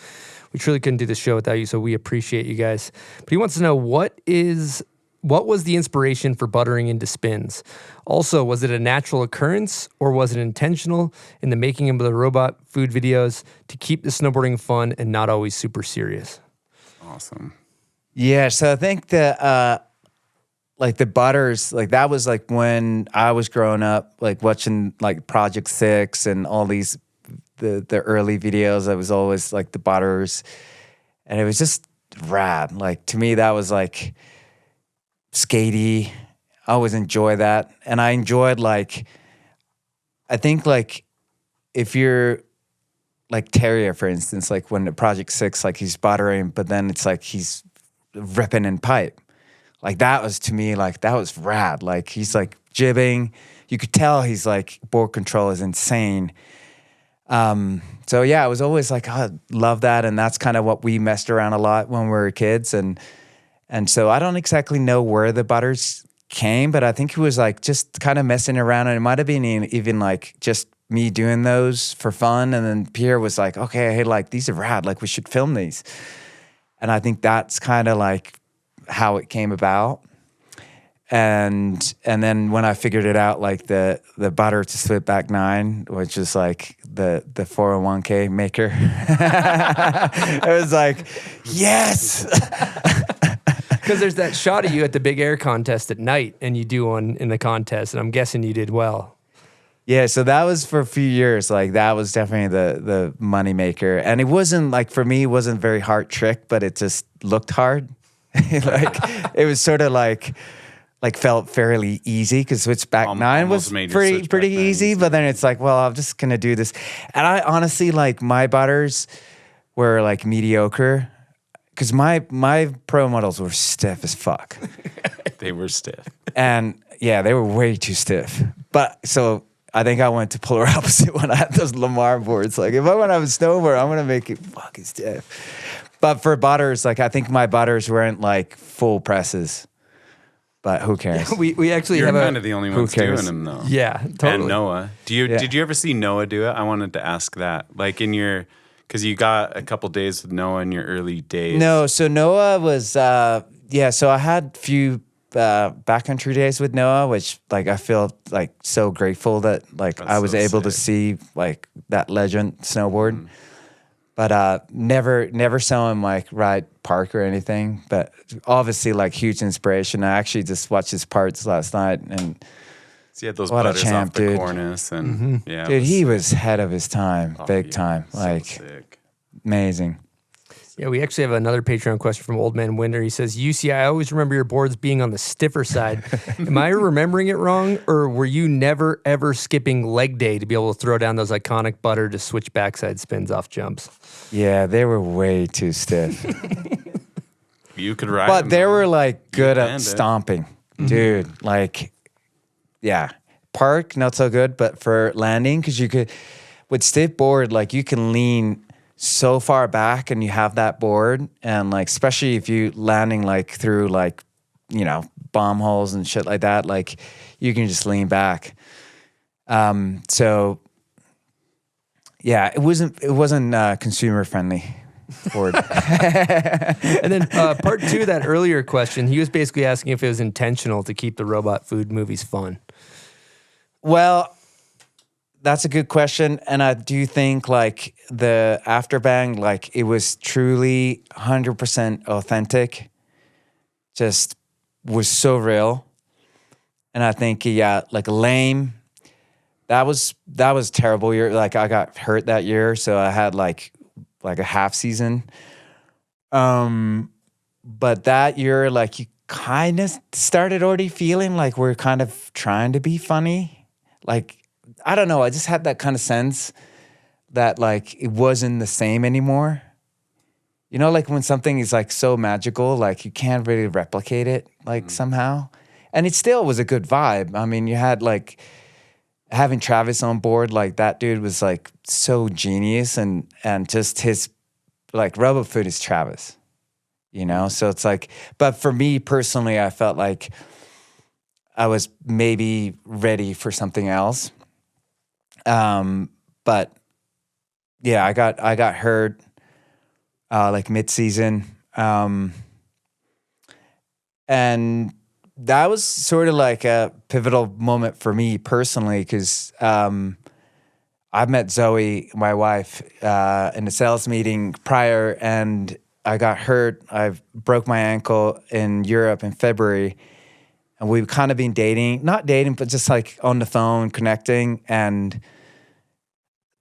We truly couldn't do this show without you, so we appreciate you guys. But he wants to know what was the inspiration for buttering into spins? Also, was it a natural occurrence or was it intentional in the making of the robot food videos to keep the snowboarding fun and not always super serious? Awesome. Yeah, so I think that like the butters, like that was like when I was growing up, like watching like Project 6 and all these the early videos. I was always like the butters, and it was just rad. Like to me, that was like skatey. I always enjoy that, and I enjoyed like I think like if you're like Terrier, for instance, like when the Project 6, like he's buttering, but then it's like he's ripping in pipe. Like that was, to me, like that was rad. Like he's like jibbing. You could tell he's like, board control is insane. So yeah, I was always like, oh, I love that. And that's kind of what we messed around a lot when we were kids. And so I don't exactly know where the butters came, but I think it was like just kind of messing around. And it might have been even like just me doing those for fun. And then Pierre was like, okay, hey, like these are rad. Like we should film these. And I think that's kind of like how it came about. And then when I figured it out, like the butter to split back 9, which is like the 401k maker, it was like, yes. Because there's that shot of you at the big air contest at night, and you do one in the contest, and I'm guessing you did well. Yeah, so that was for a few years. Like that was definitely the money maker, and it wasn't like, for me, it wasn't a very hard trick, but it just looked hard. Like it was sort of like felt fairly easy because switch back 9 was pretty easy. But then it's like, well, I'm just gonna do this, and I honestly like my butters were like mediocre because my pro models were stiff as fuck. They were stiff, and yeah, they were way too stiff. But so I think I went to polar opposite when I had those Lamar boards. Like if I want to have a snowboard, I'm gonna make it fucking stiff. But for butters, like I think my butters weren't like full presses. But who cares? We actually You're have kind of the only ones doing them though. Yeah, totally. And Noah, did you ever see Noah do it? I wanted to ask that. Like because you got a couple days with Noah in your early days. No, so Noah was so I had a few backcountry days with Noah, which like I feel like so grateful that like I was able to see like that legend snowboard. Mm. But never saw him like ride park or anything. But obviously like huge inspiration. I actually just watched his parts last night, and so he had those butters off the cornice, and yeah, dude, he was ahead of his time, big time. Like sick. Amazing. Yeah, we actually have another Patreon question from Old Man Winder. He says, UC, I always remember your boards being on the stiffer side. Am I remembering it wrong, or were you never, ever skipping leg day to be able to throw down those iconic butter to switch backside spins off jumps? Yeah, they were way too stiff. You could ride but them, they were like good at stomping. Dude, like, yeah. Park, not so good, but for landing, because you could, with stiff board, like you can lean so far back and you have that board, and like especially if you landing like through like, you know, bomb holes and shit like that, like you can just lean back. So yeah, it wasn't consumer friendly board. And then part 2 of that earlier question, he was basically asking if it was intentional to keep the robot food movies fun. Well, that's a good question, and I do think like the afterbang, like it was truly 100% authentic. Just was so real, and I think like lame. That was terrible year. Like I got hurt that year, so I had like a half season. But that year, like you kind of started already feeling like we're kind of trying to be funny, like. I don't know. I just had that kind of sense that like it wasn't the same anymore. You know, like when something is like so magical, like you can't really replicate it like somehow. And it still was a good vibe. I mean, you had like having Travis on board, like that dude was like so genius, and just his like rubber foot is Travis. you know? So it's like, but for me personally, I felt like I was maybe ready for something else. But yeah, I got hurt like mid-season. And that was sort of like a pivotal moment for me personally, because I met Zoe, my wife, in a sales meeting prior, and I got hurt. I broke my ankle in Europe in February, and we've kind of been not dating, but just like on the phone, connecting. And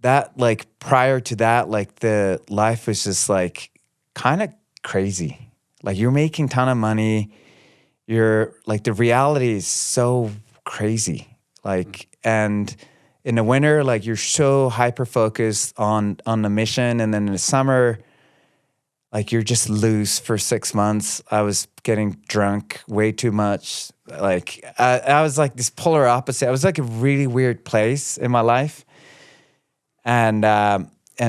that, like, prior to that, like, the life was just like kind of crazy. Like, you're making a ton of money. You're like, the reality is so crazy. Like, and in the winter, like, you're so hyper focused on the mission. And then in the summer, like, you're just loose for 6 months. I was getting drunk way too much. Like, I was like this polar opposite. I was like a really weird place in my life. And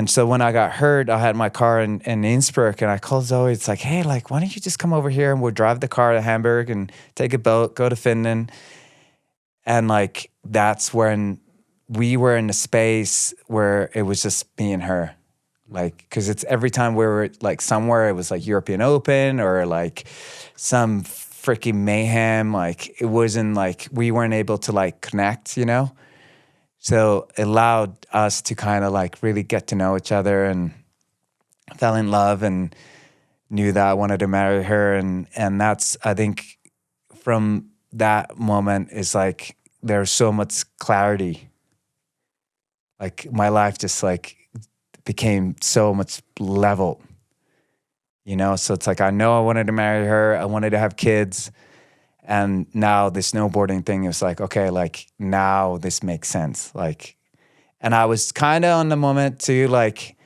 so when I got hurt, I had my car in Innsbruck, and I called Zoe. It's like, hey, like, why don't you just come over here and we'll drive the car to Hamburg and take a boat, go to Finland. And like, that's when we were in a space where it was just me and her. Like, because it's every time we were like somewhere, it was like European Open or like some freaking mayhem. Like, it wasn't like we weren't able to like connect, you know? So it allowed us to kind of like really get to know each other, and fell in love and knew that I wanted to marry her. And that's, I think from that moment is like, there's so much clarity. Like, my life just like became so much level, you know? So it's like, I know I wanted to marry her. I wanted to have kids. And now the snowboarding thing is like, okay, like, now this makes sense. Like, and I was kind of on the moment too, like,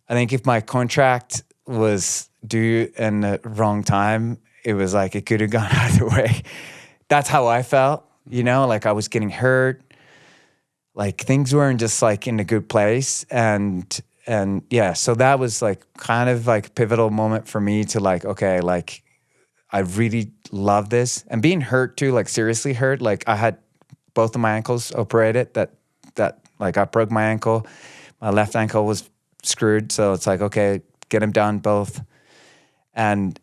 I think if my contract was due in the wrong time, it was like, it could have gone either way. That's how I felt, you know, like, I was getting hurt. Like, things weren't just like in a good place. And yeah, so that was like kind of like a pivotal moment for me to like, okay, like, I really love this. And being hurt too, like seriously hurt. Like, I had both of my ankles operated. That like, I broke my ankle. My left ankle was screwed. So it's like, okay, get them done both. And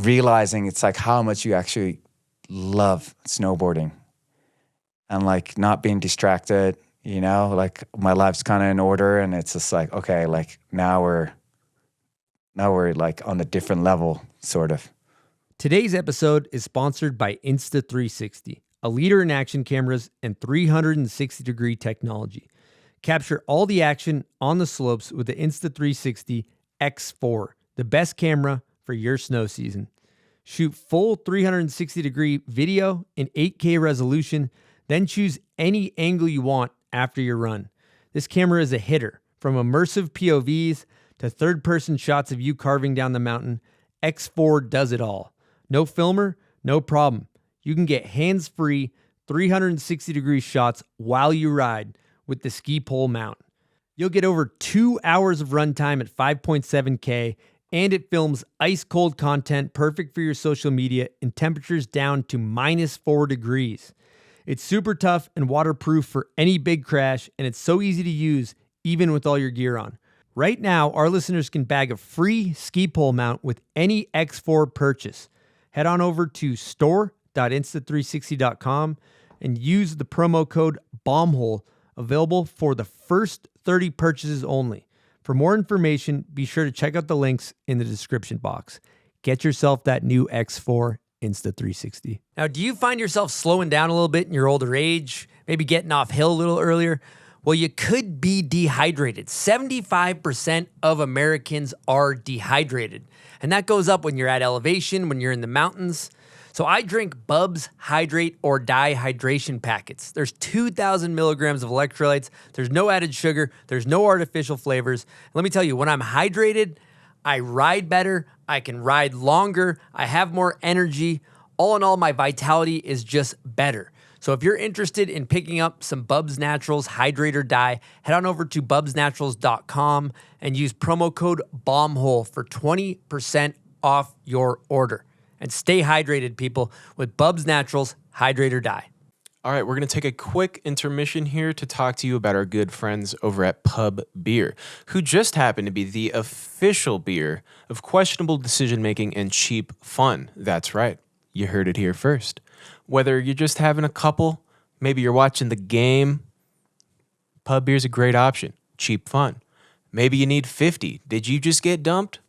realizing it's like how much you actually love snowboarding. And like, not being distracted, you know, like, my life's kind of in order, and it's just like, okay, like, now we're like on a different level, sort of. Today's episode is sponsored by Insta360, a leader in action cameras and 360-degree technology. Capture all the action on the slopes with the Insta360 X4, the best camera for your snow season. Shoot full 360-degree video in 8K resolution, then choose any angle you want after your run. This camera is a hitter. From immersive POVs to third-person shots of you carving down the mountain, X4 does it all. No filmer, no problem. You can get hands-free 360-degree shots while you ride with the ski pole mount. You'll get over 2 hours of runtime at 5.7K, and it films ice-cold content perfect for your social media in temperatures down to -4 degrees. It's super tough and waterproof for any big crash, and it's so easy to use even with all your gear on. Right now, our listeners can bag a free ski pole mount with any X4 purchase. Head on over to store.insta360.com and use the promo code BOMBHOLE, available for the first 30 purchases only. For more information, be sure to check out the links in the description box. Get yourself that new X4 Insta360. Now, do you find yourself slowing down a little bit in your older age? Maybe getting off hill a little earlier? Well, you could be dehydrated. 75% of Americans are dehydrated. And that goes up when you're at elevation, when you're in the mountains. So I drink Bubs Hydrate or Die hydration packets. There's 2,000 milligrams of electrolytes. There's no added sugar. There's no artificial flavors. Let me tell you, when I'm hydrated, I ride better. I can ride longer. I have more energy. All in all, my vitality is just better. So if you're interested in picking up some Bubs Naturals Hydrate or Die, head on over to bubsnaturals.com and use promo code BOMBHOLE for 20% off your order. And stay hydrated, people, with Bubs Naturals Hydrate or Die. All right, we're going to take a quick intermission here to talk to you about our good friends over at Pub Beer, who just happen to be the official beer of questionable decision-making and cheap fun. That's right. You heard it here first. Whether you're just having a couple, maybe you're watching the game, Pub Beer's a great option. Cheap fun. Maybe you need 50. Did you just get dumped?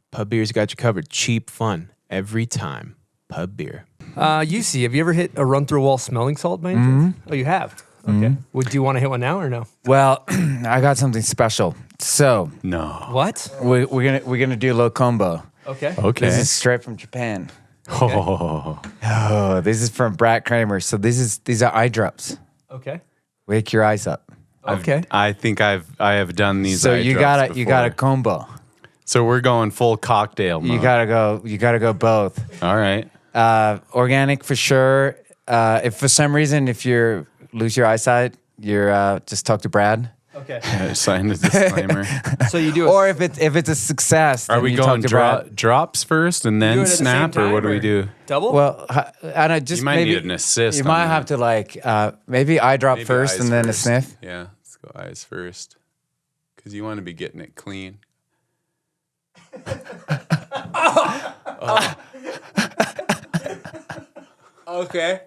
Pub Beer's got you covered. Cheap fun every time. Pub Beer. UC, have you ever hit a run-through-wall smelling salt by any chance? Oh, you have? Okay. Do you want to hit one now or no? Well, I got something special. So No. What? we're gonna do a little combo. Okay. Okay. This is straight from Japan. Oh. Oh, this is from Brad Kramer. So these are eye drops. Okay. Wake your eyes up. Okay. I think I have done these. So eye you drops got a before. combo. So we're going full cocktail mode. You gotta go both. All right. Organic for sure. If for some reason if you lose your eyesight, you're just talk to Brad. Okay. Sign the disclaimer. So you do Or if it's a success, Are then we you going talk to Brad. drops first and Do it then at the same snap, or time, what do we or- do? double? Well, I don't just You might maybe need an assist You on might that. have to like maybe eye drop Maybe first eyes and then first. a sniff. Yeah, let's go eyes first. Because you want to be getting it clean. Okay.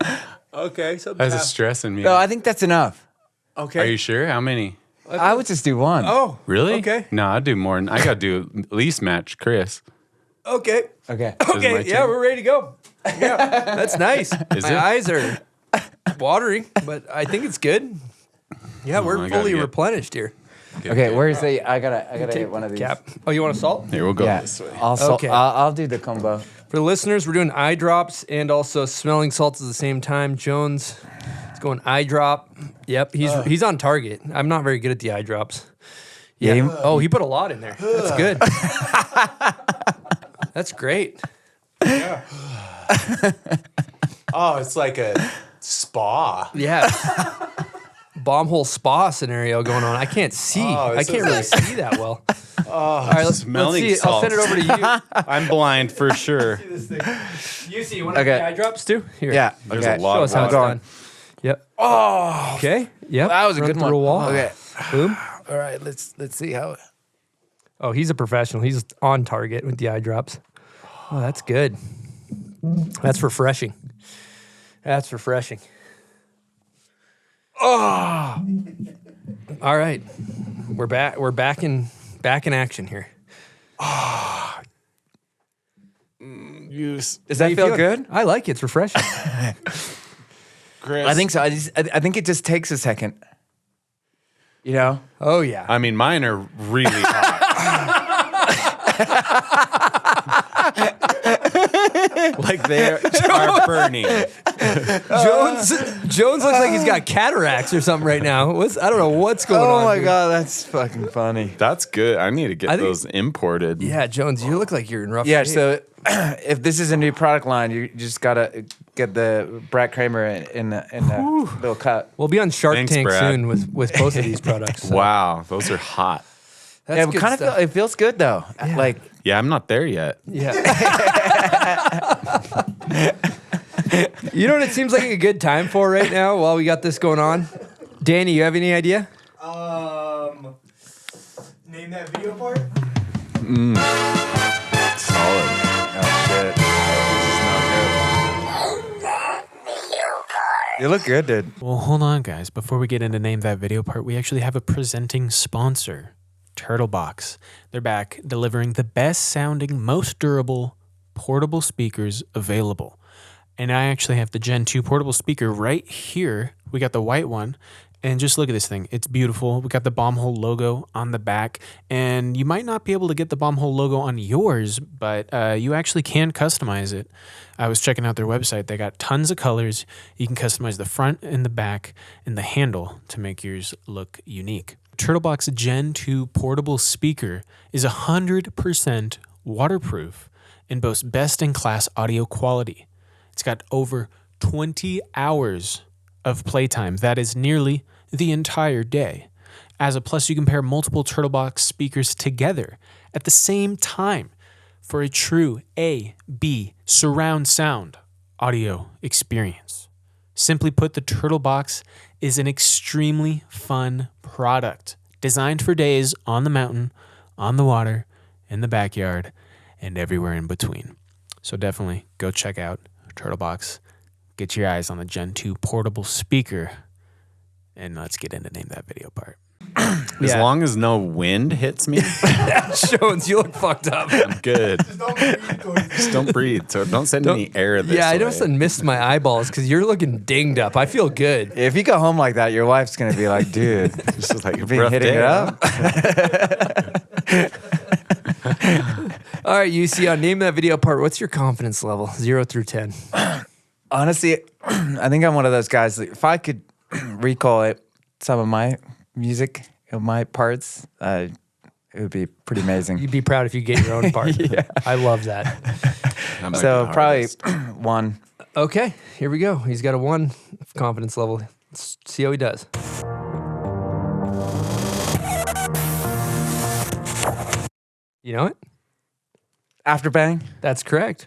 Okay. So That's stressing me. No, I think that's enough. okay. Are you sure? How many? I would just do one. Oh. Really? Okay. No, I'd do more. I got to do at least match Chris. Okay. Okay. Is it my Okay. Yeah, turn? we're ready to go. Yeah, that's nice. Is My it? eyes are watering, but I think it's good. Yeah, we're I gotta fully get- replenished here. Okay, where's the? I gotta Take get one of these. Cap. Oh, you want a salt? Here, we'll go Yeah. this way. Also, Okay. I'll do the combo. For the listeners, we're doing eye drops and also smelling salts at the same time. Jones is going eye drop. Yep, he's on target. I'm not very good at the eye drops. Yeah. Yeah, you- Oh, he put a lot in there. That's good. That's great. Oh, it's like a spa. Yeah. Bomb hole spa scenario going on. I can't see. I this can't is really see that well. All right, let's smelling see. I'll send it salts. over to you. I'm blind for sure. You see, you want to Okay. the eye drops too? Here. Yeah. There's okay. a lot Show of us how it's going. done. Yep. Oh. Okay. Yep. That was a Run good through one. a wall. Okay. Boom. All right. Let's see how. Oh, he's a professional. He's on target with the eye drops. Oh, that's good. That's refreshing. That's refreshing. Oh. All right. We're back. We're back in action here. Use Does that feel good? I like it. It's refreshing. Chris. I think so. I think it just takes a second. You know. Oh yeah. I mean, mine are really hot. Like they are burning. Jones looks like he's got cataracts or something right now. I don't know what's going on. Oh my dude. god, that's fucking funny. That's good. I need to get I think- those imported. Yeah, Jones, you look like you're in rough Yeah. shape. So if this is a new product line, you just gotta get the Brad Kramer in the little cut. We'll be on Shark Thanks, Tank Brad. soon with both of these products. So Wow, those are hot. that's Yeah, good it kind stuff. of it feels good though. Like Yeah, I'm not there yet. Yeah. You know what it seems like a good time for right now while we got this going on? Danny, you have any idea? Name that video part. Solid. oh shit, you look good, dude. Well, hold on, guys. Before we get into name that video part, we actually have a presenting sponsor, Turtlebox. They're back delivering the best sounding, most durable portable speakers available. And I actually have the Gen 2 portable speaker right here. We got the white one. And just look at this thing. It's beautiful. We got the Bomb Hole logo on the back. And you might not be able to get the Bomb Hole logo on yours, but you actually can customize it. I was checking out their website. They got tons of colors. You can customize the front and the back and the handle to make yours look unique. Turtlebox Gen 2 portable speaker is 100% waterproof and boasts best-in-class audio quality. It's got over 20 hours of playtime. That is nearly the entire day. As a plus, you can pair multiple Turtlebox speakers together at the same time for a true A/B surround sound audio experience. Simply put, the Turtlebox is an extremely fun product designed for days on the mountain, on the water, in the backyard, and everywhere in between. So definitely go check out Turtlebox. Get your eyes on the Gen 2 portable speaker, and let's get into Name That Video part. As long as no wind hits me, Jones, you look fucked up. I'm good. Just don't breathe towards Just don't breathe. So don't send any air this I way. must have missed my eyeballs because you're looking dinged up. I feel good. If you go home like that, your wife's gonna be like, dude, It's just like a you've been rough hitting day, it huh? up. All right, UC, on Name That Video part, what's your confidence level? 0 through 10. Honestly, I think I'm one of those guys that if I could recall it, some of my music, my parts, it would be pretty amazing. You'd be proud if you get your own part. I love that. I'm like So an probably artist. 1. Okay, here we go. He's got a 1 confidence level. Let's see how he does. You know it? Afterbang? That's correct.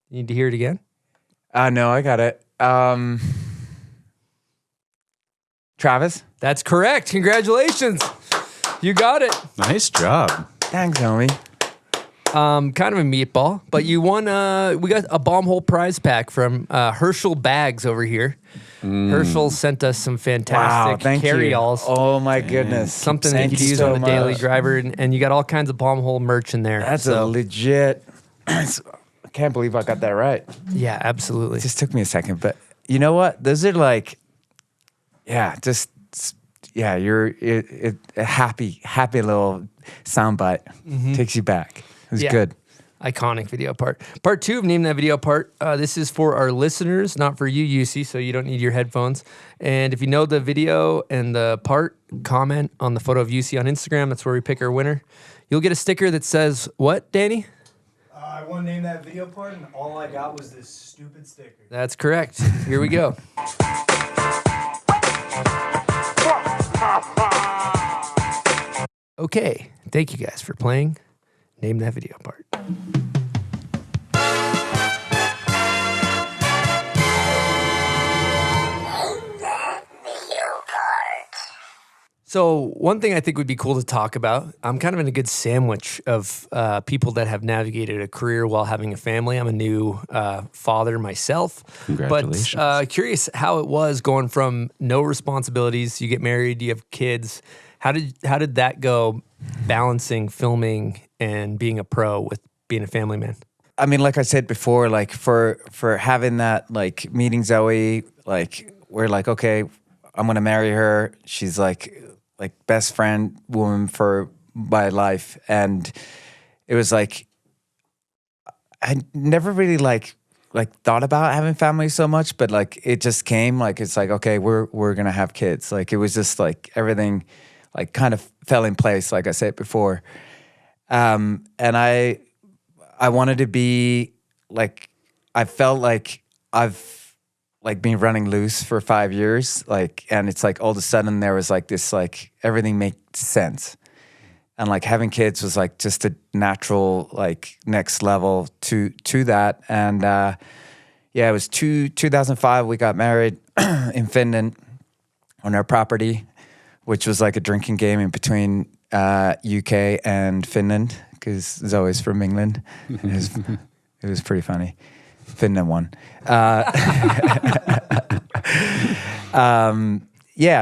You need to hear it again? No, I got it. Travis? That's correct. Congratulations. You got it. Nice job. Thanks, homie. Kind of a meatball, but you won. We got a bomb hole prize pack from Herschel Bags over here. Herschel sent us some Wow, fantastic thank carry-alls. you. Oh my goodness. Something that Thank you could use so on the daily much. driver, and you got all kinds of bomb hole merch in there. That's a legit. I can't believe I got that right. Yeah, absolutely. It just took me a second, but you know what? Those are like, you're a happy little soundbite. Takes you back. It was Yeah. good. Iconic video part. Part 2 of Name That Video part. This is for our listeners, not for you, UC, so you don't need your headphones. And if you know the video and the part, comment on the photo of UC on Instagram. That's where we pick our winner. You'll get a sticker that says, what, Danny? I want to name that video part, and all I got was this stupid sticker. That's correct. Here we go. Okay. Thank you guys for playing Name That Video part. So one thing I think would be cool to talk about, I'm kind of in a good sandwich of people that have navigated a career while having a family. I'm a new father myself. Congratulations. But curious how it was going from no responsibilities, you get married, you have kids. How did that go, balancing filming and being a pro with being a family man? I mean, like I said before, like for having that, like meeting Zoe, like we're like, okay, I'm gonna marry her. She's like best friend woman for my life, and it was like I never really like thought about having family so much, but like it just came. Like it's like, okay, we're gonna have kids. Like it was just like everything like kind of fell in place, like I said before. And I wanted to be like, I felt like I've like been running loose for 5 years, like, and it's like all of a sudden there was like this, like everything makes sense. And like having kids was like just a natural, like next level to that. And it was 2005, we got married in Finland on our property, which was like a drinking game in between UK and Finland, because Zoe's from England. It was pretty funny. Finland won.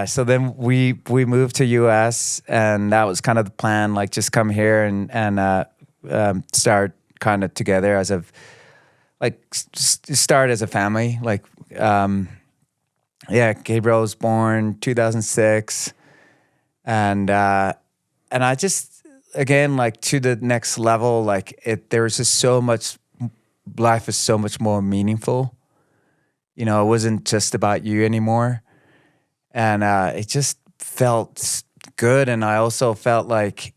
So then we moved to US, and that was kind of the plan, like just come here and start kind of together as a, like start as a family. Like, Gabriel was born 2006. And I just, again, like to the next level, like there was just so much, life is so much more meaningful. You know, it wasn't just about you anymore. And it just felt good. And I also felt like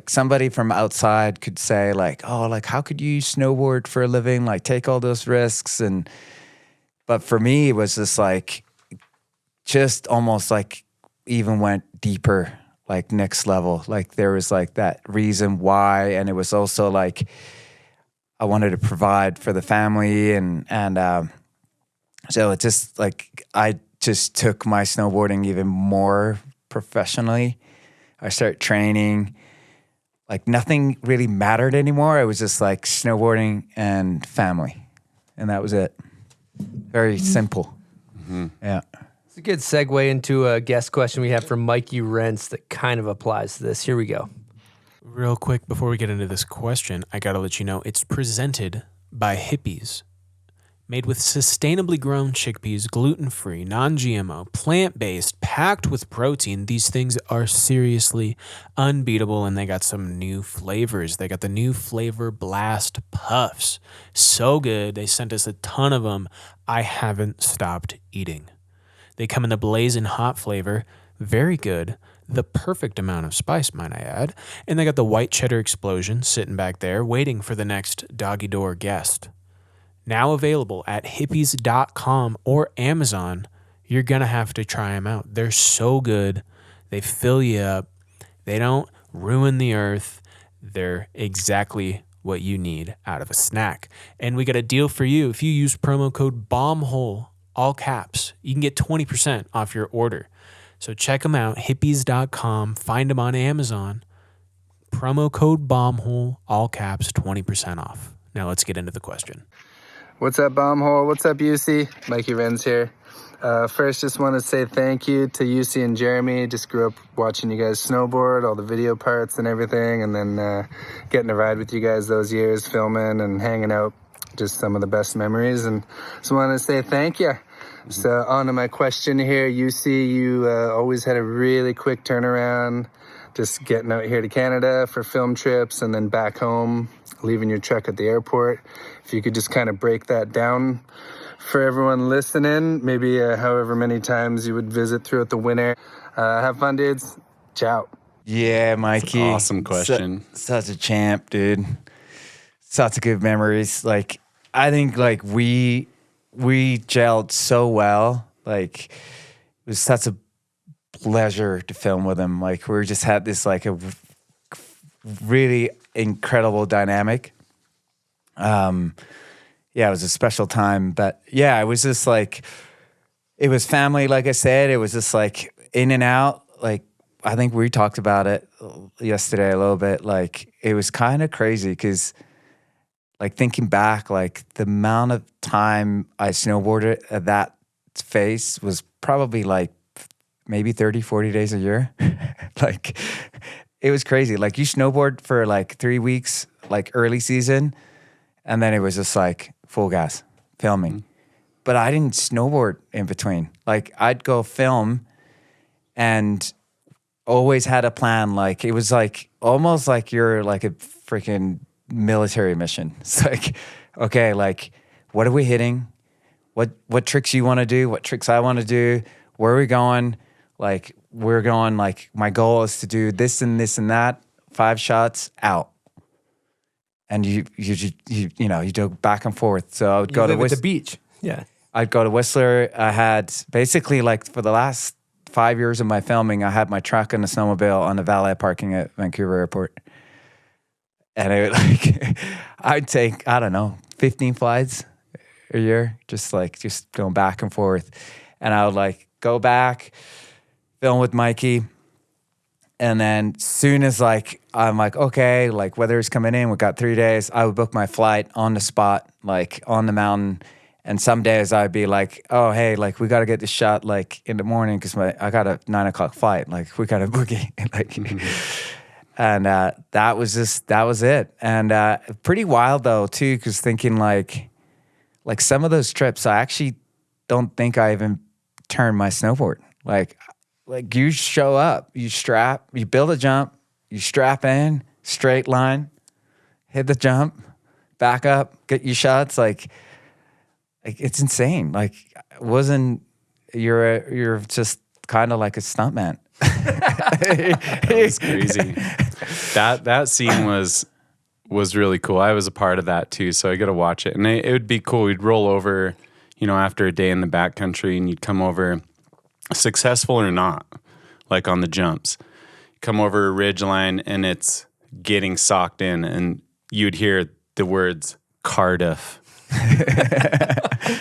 somebody from outside could say like, oh, like how could you snowboard for a living? Like take all those risks. But for me, it was just like, just almost like even went deeper. like next level. Like there was like that reason why, and it was also like I wanted to provide for the family, and so it just like I just took my snowboarding even more professionally. I started training. Like nothing really mattered anymore. It was just like snowboarding and family, and that was it. Very simple. Yeah. It's a good segue into a guest question we have from Mikey Rents that kind of applies to this. Here we go. Real quick, before we get into this question, I got to let you know it's presented by Hippies. Made with sustainably grown chickpeas, gluten-free, non-GMO, plant-based, packed with protein. These things are seriously unbeatable, and they got some new flavors. They got the new flavor Blast Puffs. So good. They sent us a ton of them. I haven't stopped eating. They come in the blazing hot flavor. Very good. The perfect amount of spice, might I add. And they got the white cheddar explosion sitting back there, waiting for the next doggy door guest. Now available at hippies.com or Amazon. You're going to have to try them out. They're so good. They fill you up. They don't ruin the earth. They're exactly what you need out of a snack. And we got a deal for you. If you use promo code BOMBHOLE, all caps, you can get 20% off your order. So check them out, hippies.com. Find them on Amazon. Promo code BOMBHOLE, all caps, 20% off. Now let's get into the question. What's up, Bombhole? What's up, UC? Mikey Renz here. First, just want to say thank you to UC and Jeremy. Just grew up watching you guys snowboard, all the video parts and everything, and then getting to ride with you guys those years, filming and hanging out. Just some of the best memories, and just want to say thank you. So on to my question here. UC, you always had a really quick turnaround, just getting out here to Canada for film trips and then back home, leaving your truck at the airport. If you could just kind of break that down for everyone listening, maybe however many times you would visit throughout the winter. Have fun, dudes. Ciao. Yeah, Mikey. Awesome question. Such a champ, dude. Such a good memories. Like, I think like we gelled so well. Like, it was such a pleasure to film with him. Like, we just had this like a really incredible dynamic. Yeah, it was a special time, but yeah, it was just like, it was family. Like I said, it was just like in and out. Like, I think we talked about it yesterday a little bit. Like, it was kind of crazy because like thinking back, like the amount of time I snowboarded at that phase was probably like maybe 30, 40 days a year. Like, it was crazy. Like, you snowboard for like 3 weeks, like early season, and then it was just like full gas filming. But I didn't snowboard in between. Like, I'd go film and always had a plan. Like, it was like almost like you're like a freaking military mission. It's like, okay, like, what are we hitting? What tricks you want to do? What tricks I want to do? Where are we going? Like, we're going, like, my goal is to do this and this and that, 5 shots out. And you go back and forth. So I would go to the beach. Yeah. I'd go to Whistler. I had basically, like, for the last 5 years of my filming, I had my truck and a snowmobile on the valet parking at Vancouver Airport. And I would, like, I'd take, I don't know, 15 flights a year, just going back and forth. And I would, like, go back, film with Mikey. And then soon as, like, I'm like, okay, like, weather's coming in, we got 3 days, I would book my flight on the spot, like, on the mountain. And some days I'd be like, oh, hey, like, we got to get this shot, like, in the morning because I got a 9 o'clock flight. Like, we got a boogie. Like, and that was it. And pretty wild, though, too, because thinking, like some of those trips, I actually don't think I even turned my snowboard. Like you show up, you build a jump, you strap in, straight line, hit the jump, back up, get your shots. Like it's insane. Like, you're just kind of like a stuntman. That was crazy. That scene was really cool. I was a part of that too, so I got to watch it. And it would be cool. We'd roll over, after a day in the backcountry, and you'd come over, successful or not, like on the jumps. come over a ridge line and it's getting socked in, and you'd hear the words Cardiff.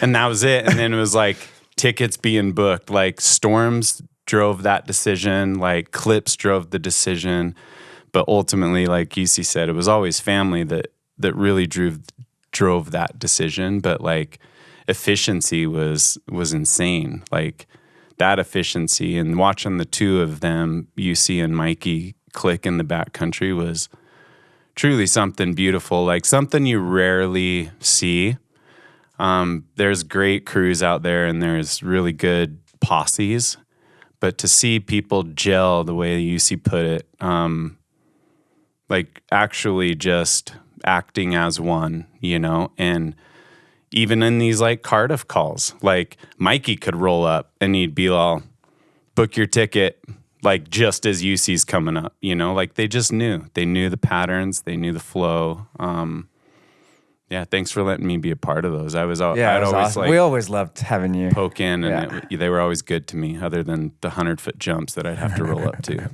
And that was it. And then it was like tickets being booked. Like Storms drove that decision, like Clips drove the decision. But ultimately, like UC said, it was always family that really drove that decision. But like efficiency was insane. Like that efficiency, and watching the two of them, UC and Mikey, click in the backcountry was truly something beautiful, like something you rarely see. There's great crews out there and there's really good posses, but to see people gel the way UC put it, like actually just acting as one, you know, and even in these like Cardiff calls, like Mikey could roll up and he'd be all, book your ticket, like just as UC's coming up, you know, like they just knew. They knew the patterns, they knew the flow. Yeah, thanks for letting me be a part of those. I'd always awesome. like, we always loved having you poke in, and they were always good to me, other than the 100-foot jumps that I'd have to roll up to.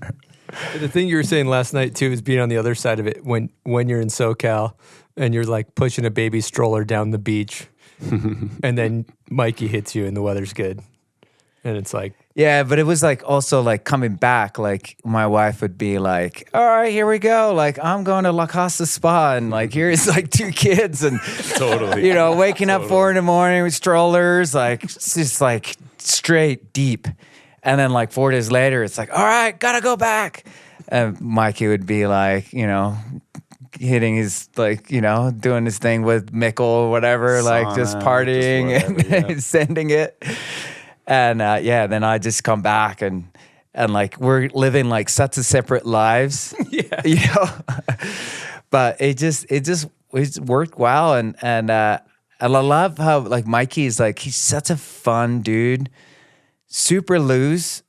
The thing you were saying last night too is being on the other side of it when you're in SoCal and you're like pushing a baby stroller down the beach, and then Mikey hits you and the weather's good, and it's like. Yeah, but it was like also like coming back, like my wife would be like, all right, here we go. Like I'm going to La Costa Spa, and like here's like 2 kids and totally, you know, waking up 4 a.m. with strollers, like it's just like straight deep. And then like 4 days later, it's like, all right, gotta go back. And Mikey would be like, you know, hitting his, like, you know, doing his thing with Mickle or whatever, Saunas, like just partying and sending it. And then I just come back and like we're living like such a separate lives, you know. But it worked well, and I love how like Mikey's like he's such a fun dude, super loose,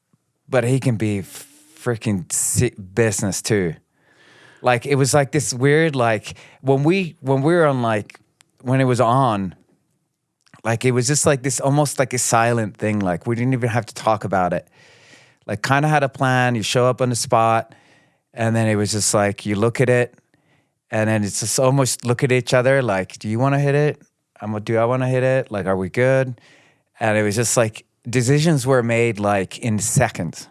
but he can be freaking business too. Like it was like this weird like when we were on like when it was on. Like, it was just like this, almost like a silent thing. Like, we didn't even have to talk about it. Like, kind of had a plan. You show up on the spot. And then it was just like, you look at it. And then it's just almost look at each other. Like, do you want to hit it? Do I want to hit it? Like, are we good? And it was just like, decisions were made like in seconds.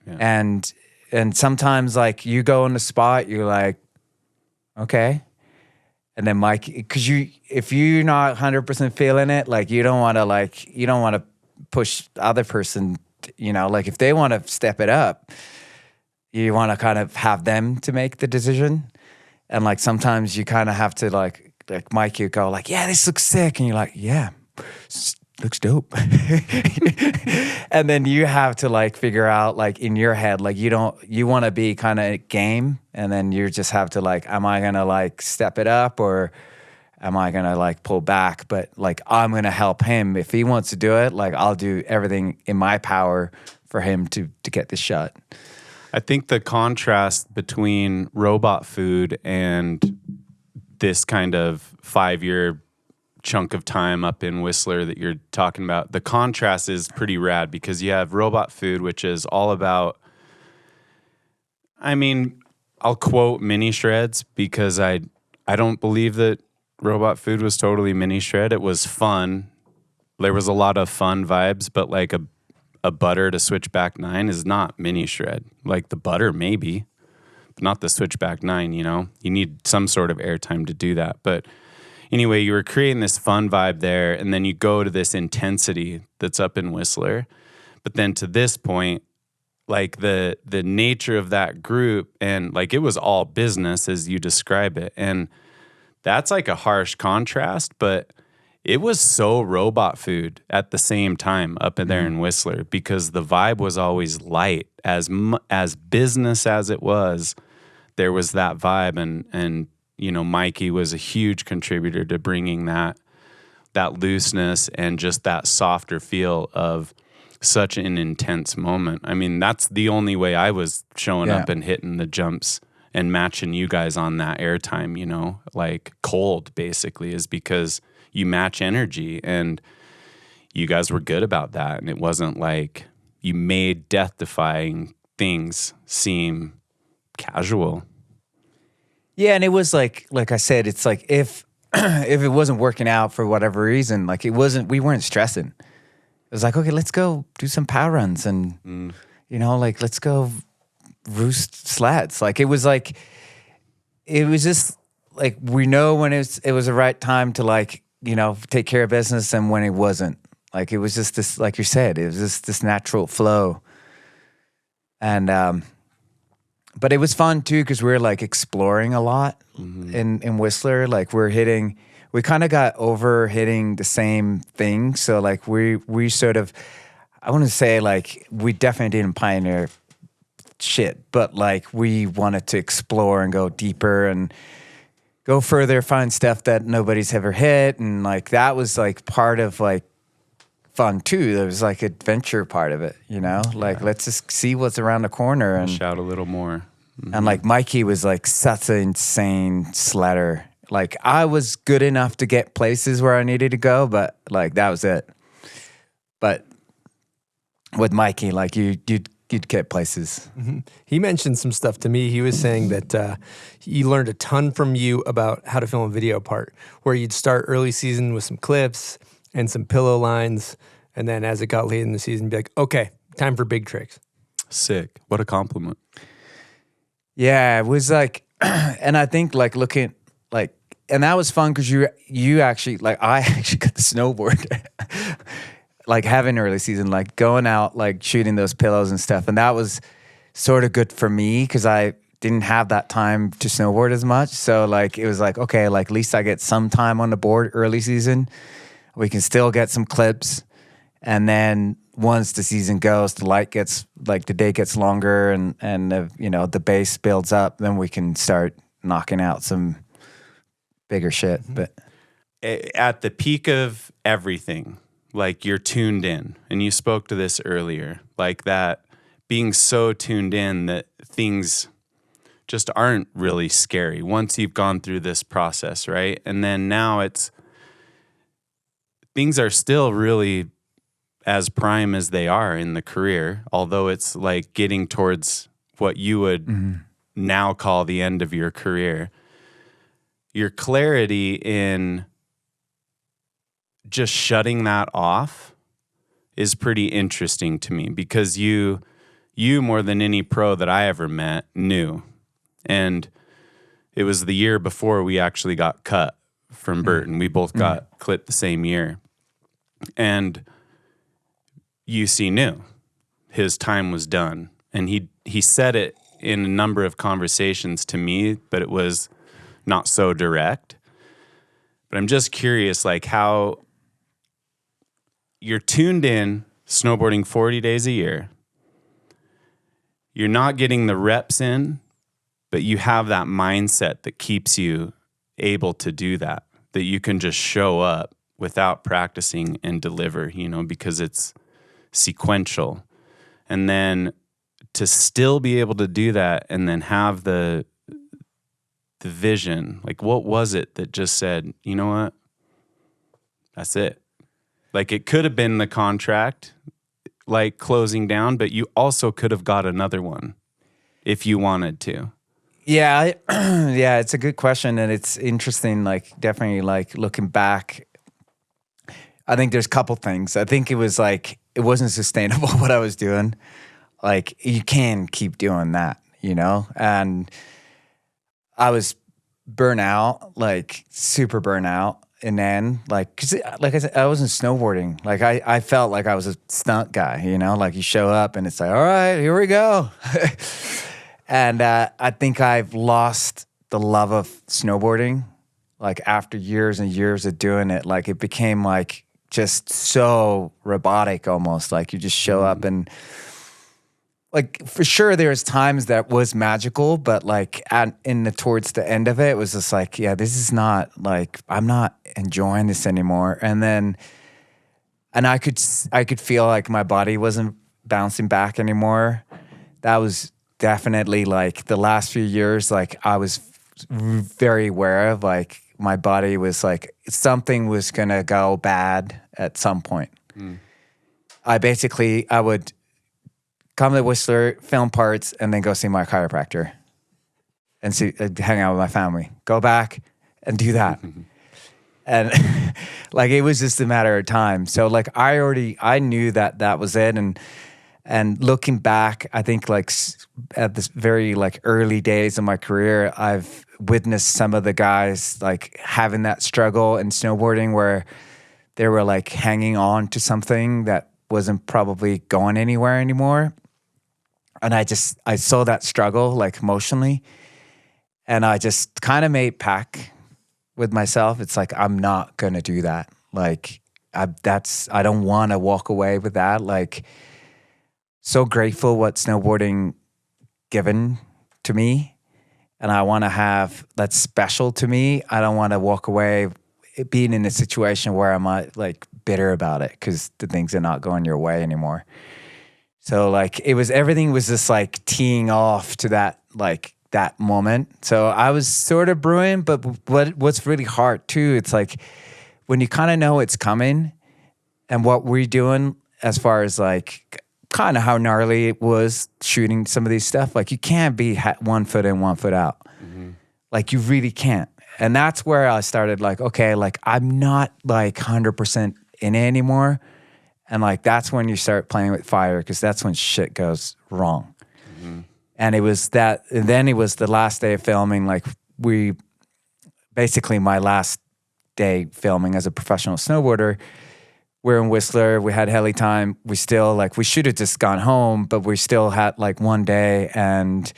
Yeah. And sometimes like you go on the spot, you're like, okay. And then Mike, because if you're not 100% feeling it, like you don't want to push the other person, you know, like if they want to step it up, you want to kind of have them to make the decision. And like sometimes you kind of have to like Mike, you go like, yeah, this looks sick. And you're like, yeah, looks dope. And then you have to like figure out like in your head, like you want to be kind of game. And then you just have to like, am I going to like step it up or am I going to like pull back? But like, I'm going to help him. If he wants to do it, like I'll do everything in my power for him to get this shot. I think the contrast between robot food and this kind of 5-year chunk of time up in Whistler that you're talking about, the contrast is pretty rad because you have robot food, which is all about, I mean, I'll quote mini shreds because I don't believe that robot food was totally mini shred. It was fun. There was a lot of fun vibes, but like a butter to switchback 9 is not mini shred. Like the butter maybe, but not the switchback 9, you know? You need some sort of airtime to do that. But anyway, you were creating this fun vibe there, and then you go to this intensity that's up in Whistler. But then to this point, like the nature of that group, and like it was all business as you describe it. And that's like a harsh contrast, but it was so robot food at the same time up in there in Whistler because the vibe was always light. As business as it was, there was that vibe, and you know, Mikey was a huge contributor to bringing that looseness and just that softer feel of such an intense moment. I mean, that's the only way I was showing up and hitting the jumps and matching you guys on that airtime, you know, like cold basically, is because you match energy, and you guys were good about that. And it wasn't like you made death-defying things seem casual. Yeah, and it was like I said, it's like if if it wasn't working out for whatever reason, like we weren't stressing. It was like, okay, let's go do some power runs and you know, like let's go roost sleds. Like it was just like we know when it was the right time to like, you know, take care of business and when it wasn't. Like it was just this, like you said, it was just this natural flow. And but it was fun too because we were like exploring a lot in Whistler. Like we kind of got over hitting the same thing. So like we sort of, I want to say like we definitely didn't pioneer shit, but like we wanted to explore and go deeper and go further, find stuff that nobody's ever hit. And like that was like part of like fun too. There was like adventure part of it, you know, like let's just see what's around the corner and shout a little more. And like Mikey was like such an insane sledder. Like I was good enough to get places where I needed to go, but like that was it. But with Mikey, like you'd get places. Mm-hmm. He mentioned some stuff to me. He was saying that he learned a ton from you about how to film a video part, where you'd start early season with some clips and some pillow lines, and then as it got late in the season, be like, okay, time for big tricks. Sick. What a compliment. Yeah, it was like, and I think like looking like, and that was fun because you actually, like I actually got the snowboard. Like having early season, like going out, like shooting those pillows and stuff. And that was sort of good for me because I didn't have that time to snowboard as much. So like, it was like, okay, like at least I get some time on the board early season. We can still get some clips. And then once the season goes, the day gets longer and you know, the base builds up, then we can start knocking out some bigger shit. But at the peak of everything, like you're tuned in, and you spoke to this earlier, like that being so tuned in that things just aren't really scary once you've gone through this process, right? And then now things are still really as prime as they are in the career, although it's like getting towards what you would now call the end of your career. Your clarity in just shutting that off is pretty interesting to me because you more than any pro that I ever met knew. And it was the year before we actually got cut from Burton. We both got clipped the same year. And UC knew his time was done. And he said it in a number of conversations to me, but it was not so direct. But I'm just curious, like how you're tuned in, snowboarding 40 days a year. You're not getting the reps in, but you have that mindset that keeps you able to do that you can just show up without practicing and deliver, you know, because it's sequential. And then to still be able to do that and then have the vision, like what was it that just said, you know what, that's it. Like it could have been the contract, like closing down, but you also could have got another one if you wanted to. Yeah, yeah, it's a good question, and it's interesting. Like definitely, like looking back, I think there's a couple things. I think it was like it wasn't sustainable what I was doing. Like you can keep doing that, you know. And I was burnt out, like super burnt out. And then, like, cause like I said, I wasn't snowboarding. Like, I felt like I was a stunt guy, you know? Like, you show up and it's like, all right, here we go. And I think I've lost the love of snowboarding. Like, after years and years of doing it, like, it became, like, just so robotic almost. Like, you just show up and... Like, for sure, there's times that was magical, but like towards the end of it, it was just like, yeah, this is not like, I'm not enjoying this anymore. And I could feel like my body wasn't bouncing back anymore. That was definitely like the last few years, like I was very aware of like my body was like, something was going to go bad at some point. I would come to Whistler, film parts, and then go see my chiropractor and hang out with my family. Go back and do that. And like, it was just a matter of time. So like, I knew that was it. And looking back, I think like at this very like early days of my career, I've witnessed some of the guys like having that struggle in snowboarding where they were like hanging on to something that wasn't probably going anywhere anymore. And I saw that struggle like emotionally. And I just kind of made pact with myself. It's like, I'm not going to do that. Like, I don't want to walk away with that. Like, so grateful what snowboarding given to me. And I want to have that's special to me. I don't want to walk away being in a situation where I'm like bitter about it because the things are not going your way anymore. So like everything was just like teeing off to that moment. So I was sort of brewing, but what's really hard too, it's like when you kind of know it's coming and what we're doing as far as like kind of how gnarly it was shooting some of these stuff, like you can't be 1 foot in, 1 foot out. Mm-hmm. Like you really can't. And that's where I started like, okay, like I'm not like 100% in it anymore. And like, that's when you start playing with fire because that's when shit goes wrong. Mm-hmm. And it was that, and then it was the last day of filming. Like basically my last day filming as a professional snowboarder. We're in Whistler, we had heli time. We still like, we should have just gone home, but we still had like one day and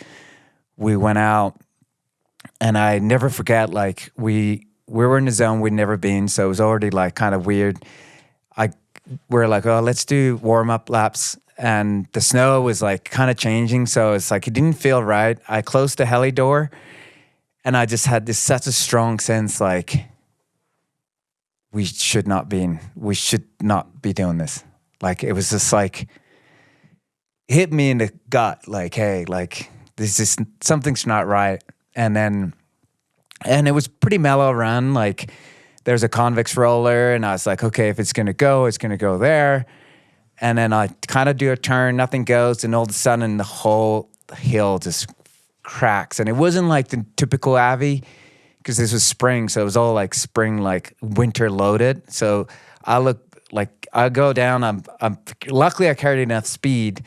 we went out. And I never forget, like we were in a zone we'd never been. So it was already like kind of weird. We're like, oh, let's do warm-up laps. And the snow was like kind of changing. So it's like, it didn't feel right. I closed the heli door and I just had such a strong sense like, we should not be doing this. Like, it was just like, hit me in the gut. Like, hey, like this is, something's not right. And it was pretty mellow run. Like, there's a convex roller, and I was like, okay, if it's gonna go, it's gonna go there. And then I kind of do a turn, nothing goes, and all of a sudden the whole hill just cracks. And it wasn't like the typical Avi, because this was spring, so it was all like spring, like winter loaded. So I look like I go down. I'm luckily I carried enough speed,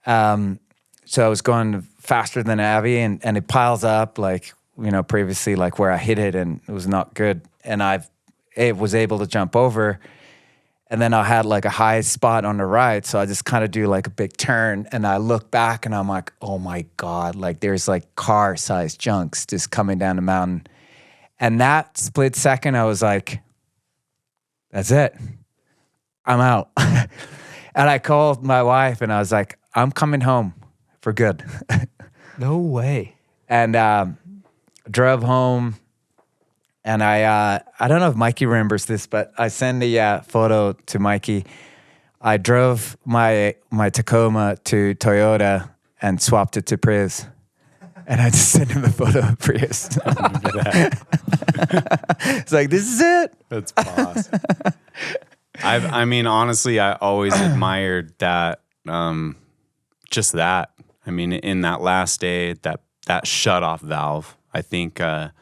so I was going faster than Avi, and it piles up like, you know, previously like where I hit it and it was not good. And it was able to jump over, and then I had like a high spot on the right. So I just kind of do like a big turn, and I look back and I'm like, oh my God, like there's like car-sized junks just coming down the mountain. And that split second, I was like, that's it. I'm out. And I called my wife and I was like, I'm coming home for good. No way. And drove home. And I don't know if Mikey remembers this, but I sent the photo to Mikey. I drove my Tacoma to Toyota and swapped it to Prius. And I just sent him a photo of Prius. It's like, this is it. That's boss. I mean, honestly, I always admired that, just that. I mean, in that last day, that shut-off valve, I think the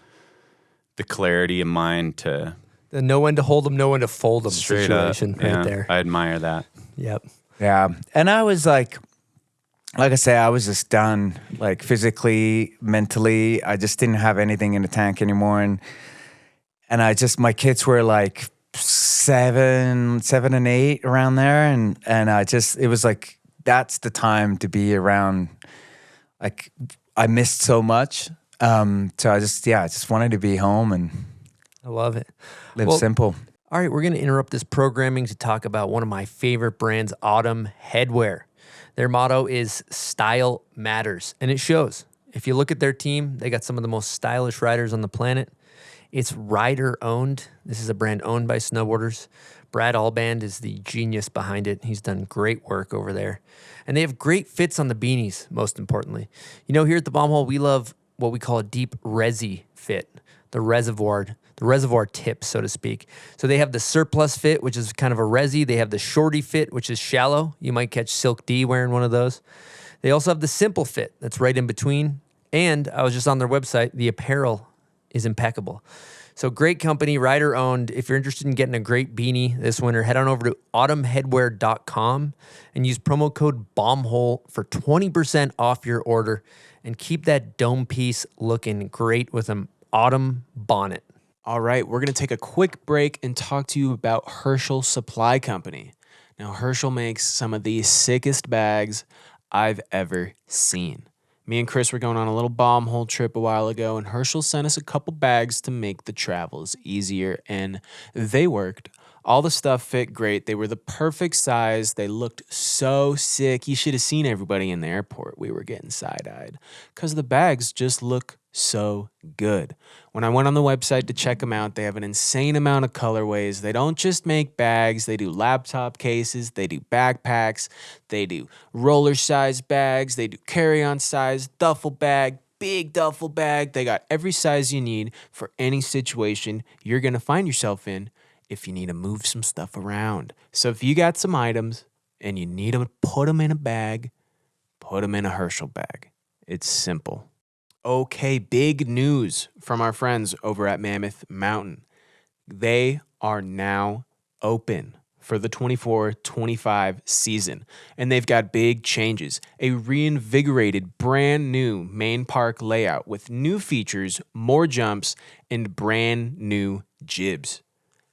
clarity of mind to... The know when to hold them, know when to fold them situation up, right there. I admire that. Yep. Yeah. And I was like I say, I was just done, like physically, mentally. I just didn't have anything in the tank anymore. And my kids were like 7 and 8 around there. And it was like, that's the time to be around. Like, I missed so much. So I just wanted to be home and I love it. Live simple. All right, we're going to interrupt this programming to talk about one of my favorite brands, Autumn Headwear. Their motto is Style Matters, and it shows. If you look at their team, they got some of the most stylish riders on the planet. It's rider-owned. This is a brand owned by snowboarders. Brad Alband is the genius behind it. He's done great work over there. And they have great fits on the beanies, most importantly. You know, here at the Bomb Hole, we love what we call a deep resi fit. the reservoir tip, so to speak. So they have the surplus fit, which is kind of a resi. They have the shorty fit, which is shallow. You might catch Silk D wearing one of those. They also have the simple fit that's right in between. And I was just on their website. The apparel is impeccable. So great company, rider owned. If you're interested in getting a great beanie this winter, head on over to autumnheadwear.com and use promo code BOMBHOLE for 20% off your order, and keep that dome piece looking great with an autumn bonnet. All right, we're going to take a quick break and talk to you about Herschel Supply Company. Now, Herschel makes some of the sickest bags I've ever seen. Me and Chris were going on a little bomb hole trip a while ago, and Herschel sent us a couple bags to make the travels easier, and they worked. All the stuff fit great. They were the perfect size. They looked so sick. You should have seen everybody in the airport. We were getting side-eyed because the bags just look so good. When I went on the website to check them out, they have an insane amount of colorways. They don't just make bags. They do laptop cases. They do backpacks. They do roller-sized bags. They do carry-on size, duffel bag, big duffel bag. They got every size you need for any situation you're going to find yourself in if you need to move some stuff around. So if you got some items and you need to put them in a bag, put them in a Herschel bag. It's simple. Okay, big news from our friends over at Mammoth Mountain. They are now open for the 24-25 season, and they've got big changes. A reinvigorated, brand new main park layout with new features, more jumps, and brand new jibs.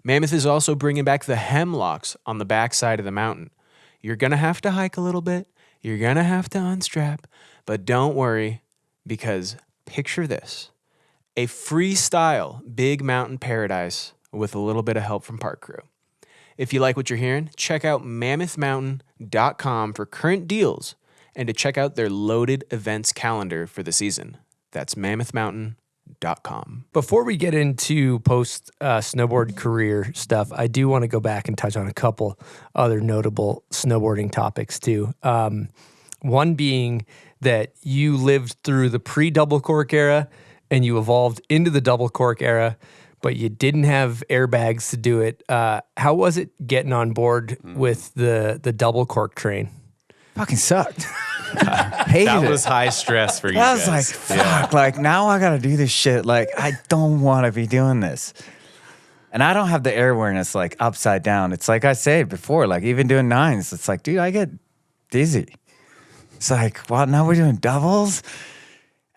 Mammoth is also bringing back the hemlocks on the backside of the mountain. You're going to have to hike a little bit. You're going to have to unstrap, but don't worry, because picture this, a freestyle big mountain paradise with a little bit of help from park crew. If you like what you're hearing, check out mammothmountain.com for current deals and to check out their loaded events calendar for the season. That's mammothmountain.com. Before we get into post snowboard career stuff, I do want to go back and touch on a couple other notable snowboarding topics too. One being that you lived through the pre-double cork era and you evolved into the double cork era, but you didn't have airbags to do it. How was it getting on board with the double cork train? Fucking sucked. Hated That it. was high stress for you I guys. was like, fuck, like now I gotta do this shit. Like, I don't wanna be doing this. And I don't have the airworthiness like upside down. It's like I said before, like even doing nines, it's like, dude, I get dizzy. It's like, well, now we're doing doubles?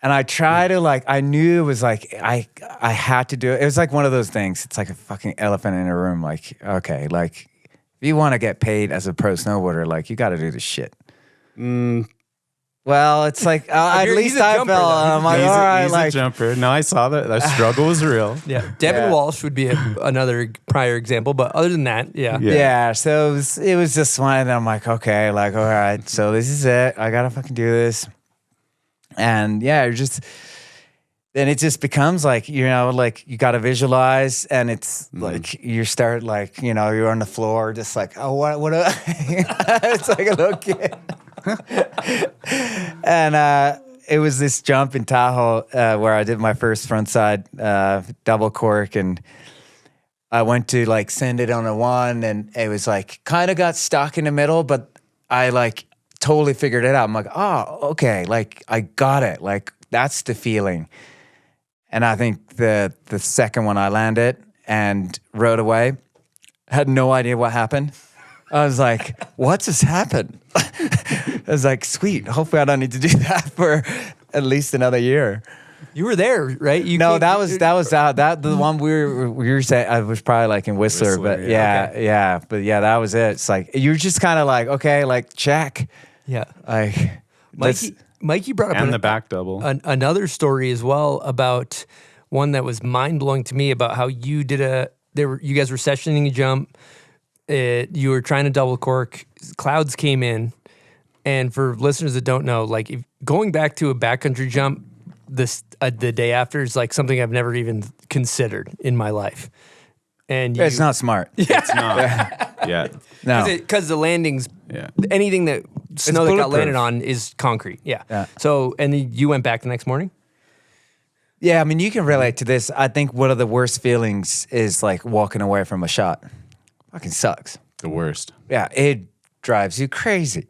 And I try to like, I knew it was like, I had to do it. It was like one of those things. It's like a fucking elephant in a room. Like, okay, like if you want to get paid as a pro snowboarder, like you got to do this shit. Well, it's like, at least I felt, I'm like, all right, he's like. a jumper. No, I saw that. That struggle was real. Yeah, Devin Walsh would be another prior example, but other than that, Yeah, so it was just one, and I'm like, okay, like, all right, so this is it. I gotta fucking do this. And yeah, then it just becomes like, you know, like you gotta visualize, and it's like you start like, you know, you're on the floor, just like, oh, what it's like a little kid. And it was this jump in Tahoe where I did my first frontside double cork, and I went to like send it on a one, and it was like kind of got stuck in the middle, but I like totally figured it out. I'm like, oh, okay, like I got it. Like that's the feeling. And I think the second one I landed and rode away, had no idea what happened. I was like, what just happened? I was like, sweet. Hopefully I don't need to do that for at least another year. You were there, right? That was the one we were saying. I was probably like in Whistler, but that was it. It's like you're just kind of like, okay, like check. Yeah. Like Mikey brought up the back double. Another story as well about one that was mind blowing to me about how you did you guys were sessioning a jump. You were trying to double cork. Clouds came in, and for listeners that don't know, like going back to a backcountry jump the day after is like something I've never even considered in my life. And it's not smart. Yeah. It's not. Yeah. No. Because the landings, anything that snow that got landed on is concrete. Yeah. So, and then you went back the next morning? Yeah, I mean, you can relate to this. I think one of the worst feelings is like walking away from a shot. Fucking sucks. The worst. Yeah, it drives you crazy.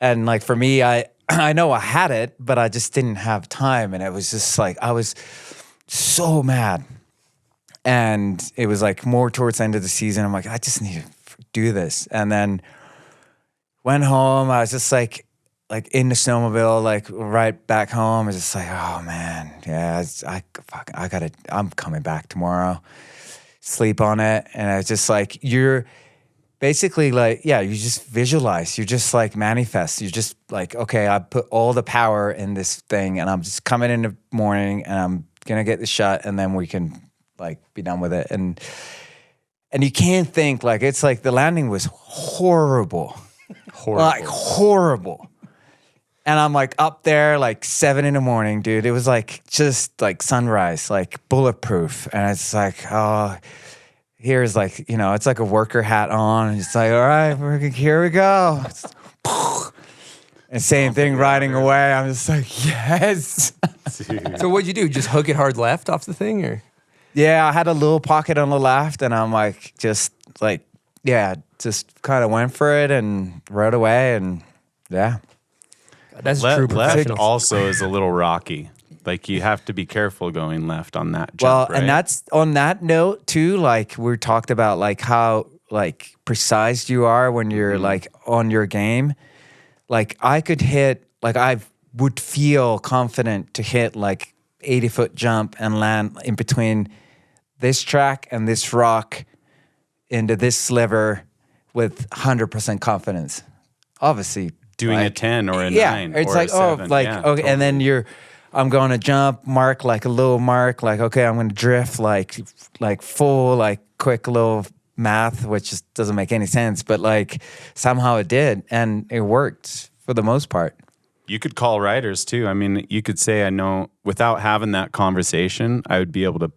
And like for me, I know I had it, but I just didn't have time. And it was just like, I was so mad. And it was like more towards the end of the season. I'm like, I just need to do this. And then went home. I was just like in the snowmobile, like right back home. I was just like, oh man, yeah, I'm coming back tomorrow. Sleep on it. And I was just like, you're basically like, yeah, you just visualize. You just like manifest. You're just like, okay, I put all the power in this thing and I'm just coming in the morning and I'm going to get the shot and then we can like be done with it. And you can't think like, it's like the landing was horrible. Like horrible. And I'm like up there like 7 a.m, dude. It was like just like sunrise, like bulletproof. And it's like, oh, here's like, you know, it's like a worker hat on. And it's like, all right, here we go. And same thing riding away. I'm just like, yes. So what'd you do? Just hook it hard left off the thing or? Yeah, I had a little pocket on the left and I'm like, just like, yeah, just kind of went for it and rode away and yeah. That's true left professionals. also is a little rocky. Like you have to be careful going left on that jump, Well, right? and that's on that note too, like we talked about like how like precise you are when you're like on your game. Like I could hit, like I would feel confident to hit like 80-foot jump and land in between this track and this rock into this sliver with 100% confidence. Obviously, doing like, a 10 or a 9 it's or like, a 7. like, yeah, okay, totally. and then I'm going to jump, mark like a little mark, like, okay, I'm going to drift like full, like quick little math, which just doesn't make any sense, but like somehow it did, and it worked for the most part. You could call riders too. I mean, you could say, I know, without having that conversation, I would be able to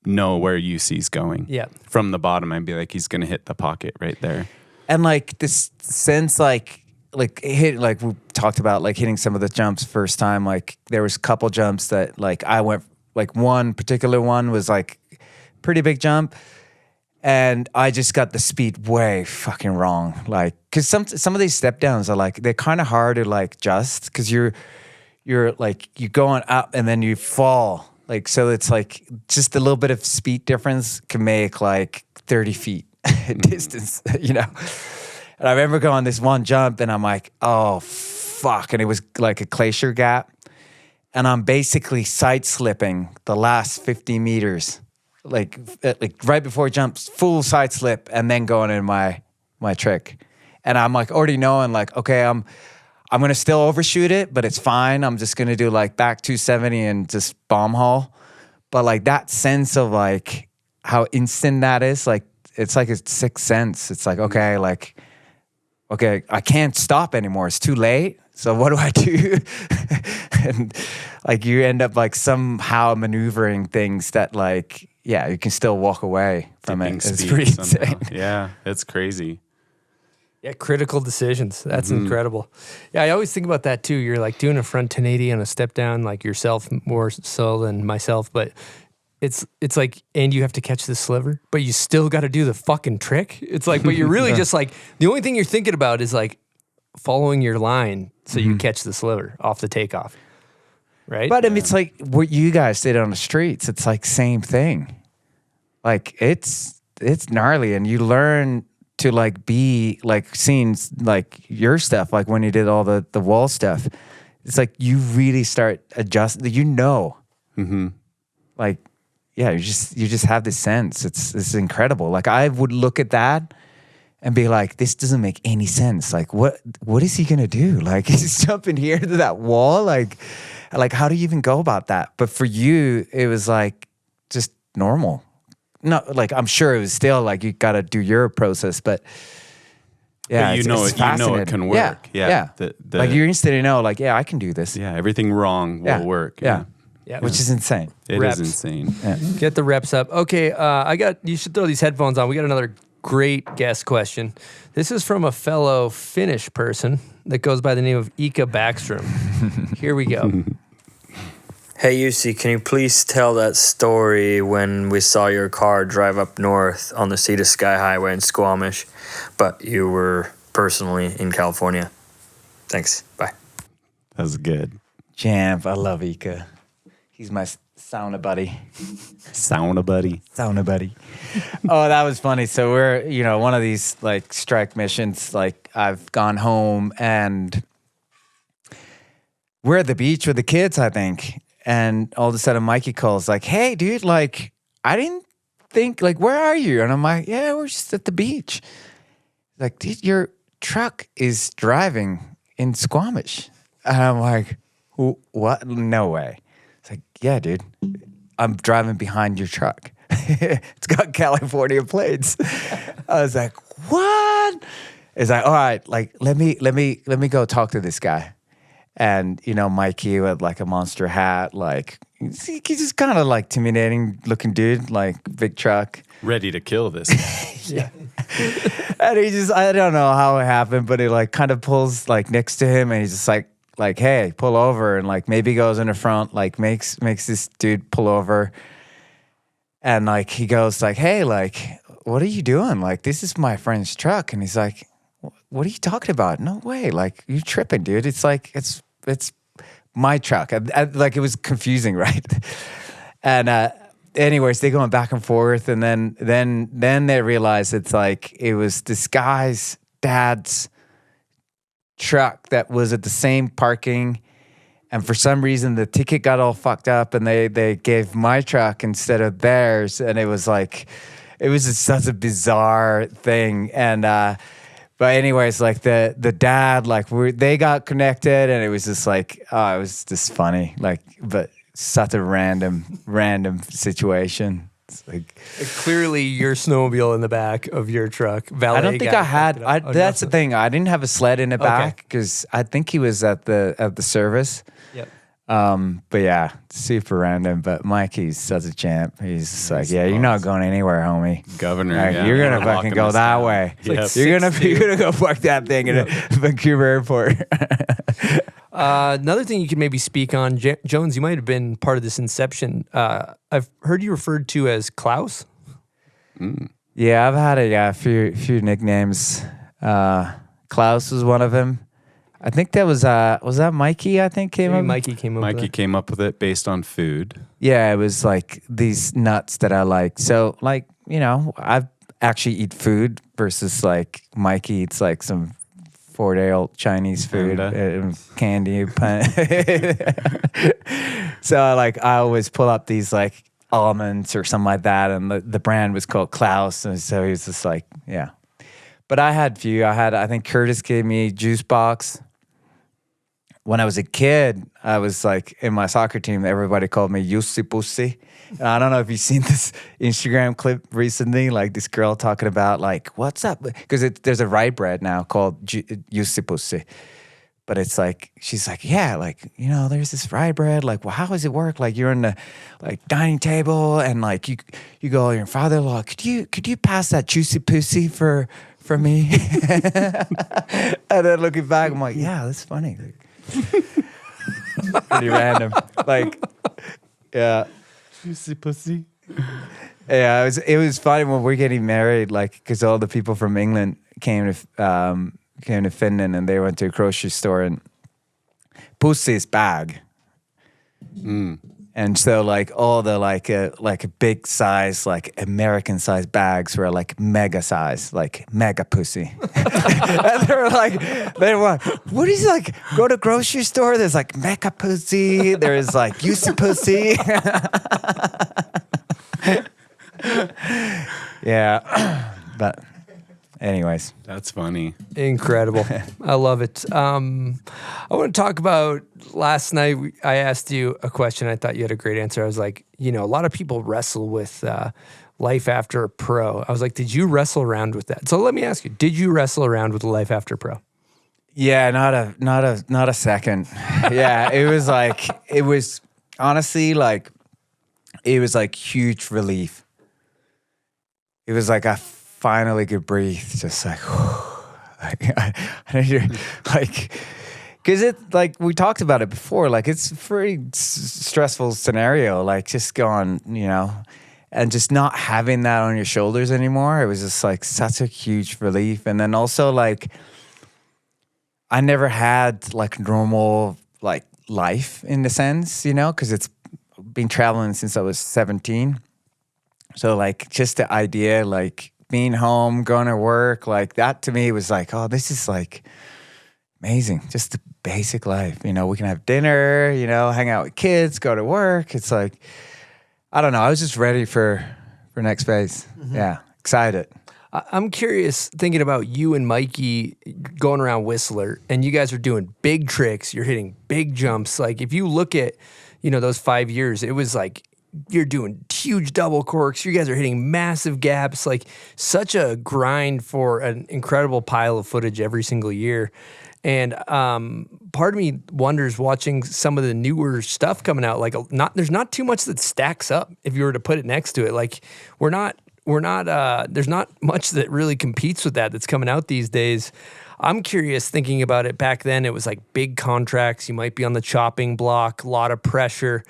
know where UC's going. Yeah. From the bottom, I'd be like, he's going to hit the pocket right there. And like this sense, like hit, like we talked about, like hitting some of the jumps first time. Like there was a couple jumps that like I went, like one particular one was like pretty big jump, and I just got the speed way fucking wrong. Like, cause some of these step downs are like they're kind of hard to like adjust because you're like you're going up and then you fall. Like so, it's like just a little bit of speed difference can make like 30 feet distance, you know. And I remember going this one jump and I'm like, oh, fuck. And it was like a glacier gap. And I'm basically side slipping the last 50 meters, like right before jumps, full side slip, and then going in my trick. And I'm like already knowing like, okay, I'm going to still overshoot it, but it's fine. I'm just going to do like back 270 and just bomb haul. But like that sense of like how instant that is, like, it's like a sixth sense. It's like, okay, I can't stop anymore. It's too late. So what do I do? And like you end up like somehow maneuvering things that like, yeah, you can still walk away from it. It's pretty insane. Yeah, it's crazy. Yeah, critical decisions. That's incredible. Yeah, I always think about that too. You're like doing a front 1080 on a step down, like yourself more so than myself, but it's like, and you have to catch the sliver, but you still got to do the fucking trick. It's like, but you're really just like, the only thing you're thinking about is like following your line so you catch the sliver off the takeoff, right? But I mean, it's like what you guys did on the streets. It's like same thing. Like it's gnarly, and you learn to like be like seeing like your stuff, like when you did all the wall stuff. It's like you really start adjusting. You know, like. Yeah, you just have this sense. It's incredible. Like I would look at that and be like, this doesn't make any sense. Like what is he gonna do? Like he's jumping here to that wall. Like how do you even go about that? But for you, it was like just normal. No, like I'm sure it was still like you gotta do your process, but yeah, but you know it can work. Yeah. Like you instantly know, like, yeah, I can do this. Yeah, everything wrong will work. Yeah. Which is insane. It is insane. Yeah. Get the reps up. Okay, you should throw these headphones on. We got another great guest question. This is from a fellow Finnish person that goes by the name of Ika Backstrom. Here we go. Hey UC, can you please tell that story when we saw your car drive up north on the Sea to Sky Highway in Squamish, but you were personally in California? Thanks. Bye. That was good. Champ, I love Ika. He's my sauna buddy. Sauna buddy. Sauna buddy. Oh, that was funny. So we're, one of these like strike missions, like I've gone home and we're at the beach with the kids, I think. And all of a sudden Mikey calls like, hey, dude, like, I didn't think, like, where are you? And I'm like, yeah, we're just at the beach. Like, dude, your truck is driving in Squamish. And I'm like, what? No way. It's like, yeah, dude, I'm driving behind your truck. It's got California plates. I was like, what? It's like, all right, like, let me go talk to this guy. And, Mikey with like a monster hat, like, he's just kind of like intimidating looking dude, like big truck. Ready to kill this guy. Yeah. And he just, I don't know how it happened, but he like kind of pulls like next to him and he's just like, hey, pull over. And like maybe goes in the front, like makes this dude pull over. And like he goes like, hey, like, what are you doing? Like, this is my friend's truck. And he's like, what are you talking about? No way. Like, you're tripping, dude. It's like, it's my truck. Like, it was confusing, right? And anyways, they going back and forth. And then they realized it's like, it was this guy's dad's truck that was at the same parking. And for some reason, the ticket got all fucked up and they gave my truck instead of theirs. And it was like, it was just such a bizarre thing. And, but anyways, like the dad, like they got connected and it was just like, oh, it was just funny. Like, but such a random situation. It's like clearly your snowmobile in the back of your truck. Valet I don't think I had, that's the thing. I didn't have a sled in the back because I think he was at the service. Yep. But yeah, super random. But Mikey's such a champ. He's just like, yeah, you're not going anywhere, homie. Governor, like, yeah. you're gonna fucking go that way. Yep. You're gonna go park that thing in Vancouver Airport. Another thing you could maybe speak on, Jones, you might have been part of this inception. I've heard you referred to as Klaus. Yeah, I've had a few nicknames. Klaus was one of them. I think that was that Mikey, I think came up? Mikey came up with it based on food. Yeah, it was like these nuts that I like. So like, I actually eat food versus like Mikey eats like some 4-day-old Chinese food, candy. So I always pull up these like almonds or something like that. And the brand was called Klaus. And so he was just like, yeah. But I had few. I think Curtis gave me Juice Box. When I was a kid, I was like in my soccer team, everybody called me Jussi Pussy. And I don't know if you've seen this Instagram clip recently, like this girl talking about like, what's up? Because there's a rye bread now called Jussi Pussy. But it's like, she's like, yeah, like, there's this rye bread. Like, well, how does it work? Like, you're in the like dining table and like you go, your father-in-law, could you pass that Juicy Pussy for me? And then looking back, I'm like, yeah, that's funny. Pretty random. Like, yeah. Juicy pussy. Yeah, it was funny when we're getting married, like, because all the people from England came to Finland and they went to a grocery store and pussy's bag. And so like all the like a big size, like American size bags were like mega size, like mega pussy. And they were what is like, go to grocery store, there's like mega pussy, there's like Jussi Pussy. Yeah. But anyways. That's funny. Incredible. I love it. I want to talk about last night. I asked you a question. I thought you had a great answer. I was like, a lot of people wrestle with life after pro. I was like, did you wrestle around with that? So let me ask you, did you wrestle around with life after pro? Yeah, not a second. Yeah, it was honestly like, it was like huge relief. It was like I finally could breathe, just like, Because it, like we talked about it before, like it's a pretty stressful scenario, like just going, you know, and just not having that on your shoulders anymore. It was just like such a huge relief. And then also like, I never had like normal like life in the sense, you know, because it's been traveling since I was 17. So like just the idea, like being home, going to work, like that to me was like, oh, this is like amazing. Just the basic life, you know, we can have dinner, you know, hang out with kids, go to work. It's like, I don't know. I was just ready for next phase. Yeah. Excited. I'm curious, thinking about you and Mikey going around Whistler, and you guys are doing big tricks. You're hitting big jumps. Like if you look at, you know, those 5 years, it was like you're doing huge double corks. You guys are hitting massive gaps. Like such a grind for an incredible pile of footage every single year. And part of me wonders, watching some of the newer stuff coming out, like there's not too much that stacks up if you were to put it next to it. Like there's not much that really competes with that's coming out these days. I'm curious, thinking about it back then, it was like big contracts. You might be on the chopping block, a lot of pressure.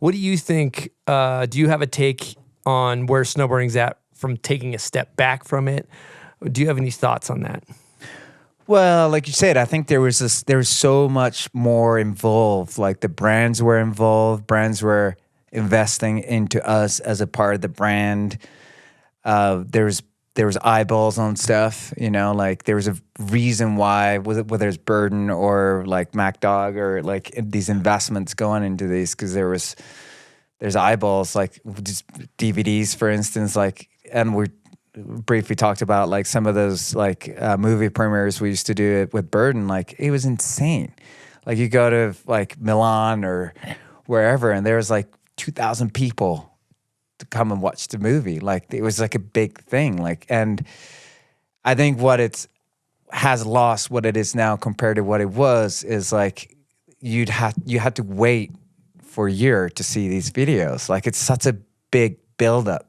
What do you think? Do you have a take on where snowboarding's at from taking a step back from it? Do you have any thoughts on that? Well, like you said, I think there was so much more involved. Like the brands were involved. Brands were investing into us as a part of the brand. There was eyeballs on stuff, you know, like there was a reason why, whether it's Burton or like MacDog or like these investments going into these, because there's eyeballs, like just DVDs, for instance, like, and we briefly talked about like some of those like movie premieres we used to do it with Burton. Like it was insane. Like you go to like Milan or wherever, and there was like 2,000 people to come and watch the movie. Like it was like a big thing. Like, and I think what has lost what it is now compared to what it was is like you had to wait for a year to see these videos. Like it's such a big buildup.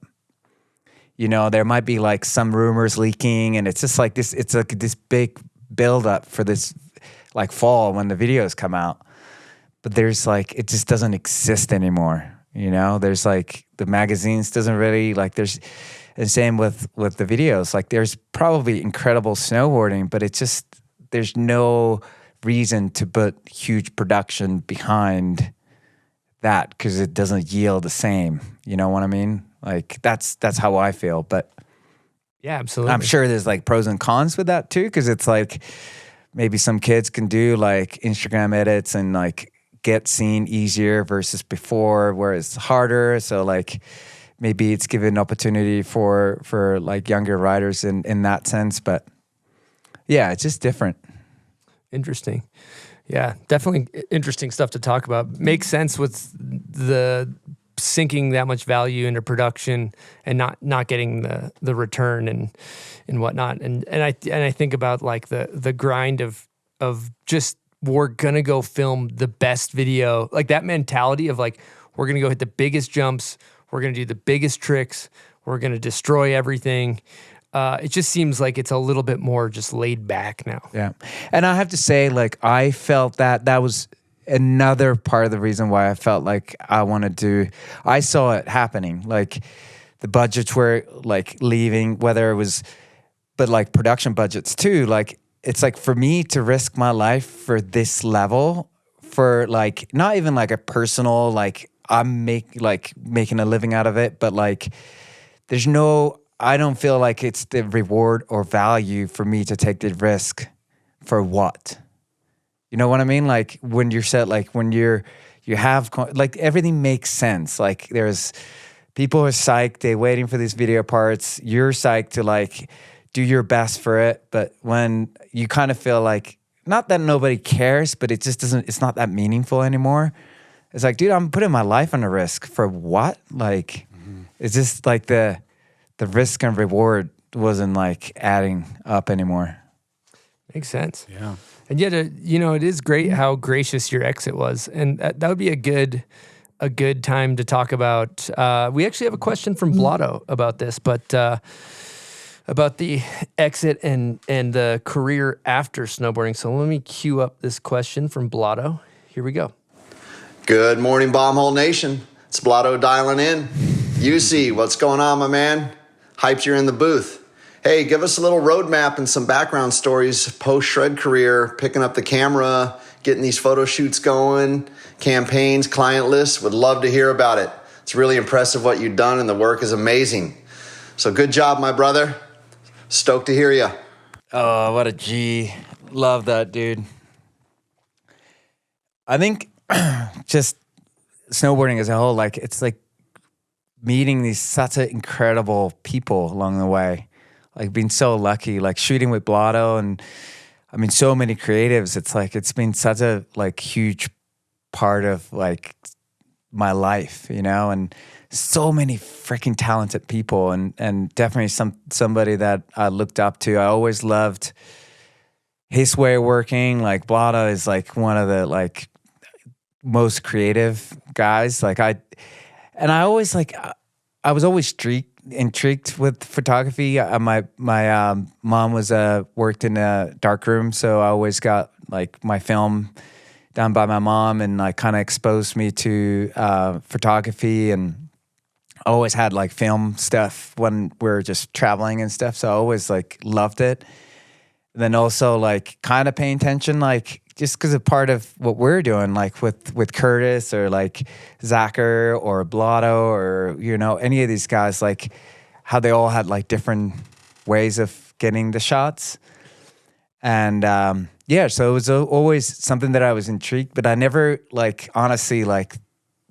You know, there might be like some rumors leaking, and it's just like this. It's like this big buildup for this like fall when the videos come out. But there's like, it just doesn't exist anymore. You know, there's like the magazines doesn't really like there's, and same with the videos. Like there's probably incredible snowboarding, but it's just, there's no reason to put huge production behind that because it doesn't yield the same. You know what I mean? Like that's how I feel. But yeah, absolutely. I'm sure there's like pros and cons with that too, because it's like maybe some kids can do like Instagram edits and like get seen easier versus before where it's harder. So like maybe it's given opportunity for like younger riders in that sense. But yeah, it's just different. Interesting. Yeah, definitely interesting stuff to talk about. Makes sense with the sinking that much value into production and not getting the return and whatnot. And I think about like the grind of just, we're gonna go film the best video, like that mentality of like, we're gonna go hit the biggest jumps, we're gonna do the biggest tricks, we're gonna destroy everything. It just seems like it's a little bit more just laid back now. Yeah. And I have to say, like, I felt that was another part of the reason why I felt like I saw it happening. Like the budgets were like leaving, but like production budgets too. Like it's like for me to risk my life for this level, for like not even like a personal, like I'm making a living out of it, but like I don't feel like it's the reward or value for me to take the risk for what? You know what I mean? Like when you're set, like when you have, like everything makes sense. Like there's people are psyched, they're waiting for these video parts. You're psyched to like do your best for it. But when you kind of feel like, not that nobody cares, but it just it's not that meaningful anymore. It's like, dude, I'm putting my life on a risk for what? Like, it's just like the risk and reward wasn't like adding up anymore. Makes sense. Yeah. And yet, it is great how gracious your exit was. And that would be a good time to talk about. We actually have a question from Blotto about this, but about the exit and the career after snowboarding. So let me cue up this question from Blotto. Here we go. Good morning, Bombhole Nation. It's Blotto dialing in. UC, what's going on, my man? Hyped you're in the booth. Hey, give us a little roadmap and some background stories, post-shred career, picking up the camera, getting these photo shoots going, campaigns, client lists. Would love to hear about it. It's really impressive what you've done, and the work is amazing. So good job, my brother. Stoked to hear you. Oh, what a G. Love that, dude. I think just snowboarding as a whole, like, it's like meeting these such incredible people along the way. Like, being so lucky, like shooting with Blotto and I mean, so many creatives. It's like, it's been such a like huge part of like my life, you know, and so many freaking talented people, and definitely somebody that I looked up to. I always loved his way of working. Like, Blotto is like one of the like most creative guys. Like, I always like, I was always intrigued with photography. My mom was worked in a darkroom, so I always got like my film done by my mom, and like kind of exposed me to photography, and I always had like film stuff when we were just traveling and stuff. So I always like loved it. And then also like kind of paying attention, like just because of part of what we're doing, like with Curtis or like Zacher or Blotto or, you know, any of these guys, like how they all had like different ways of getting the shots. And yeah, so it was always something that I was intrigued, but I never like honestly like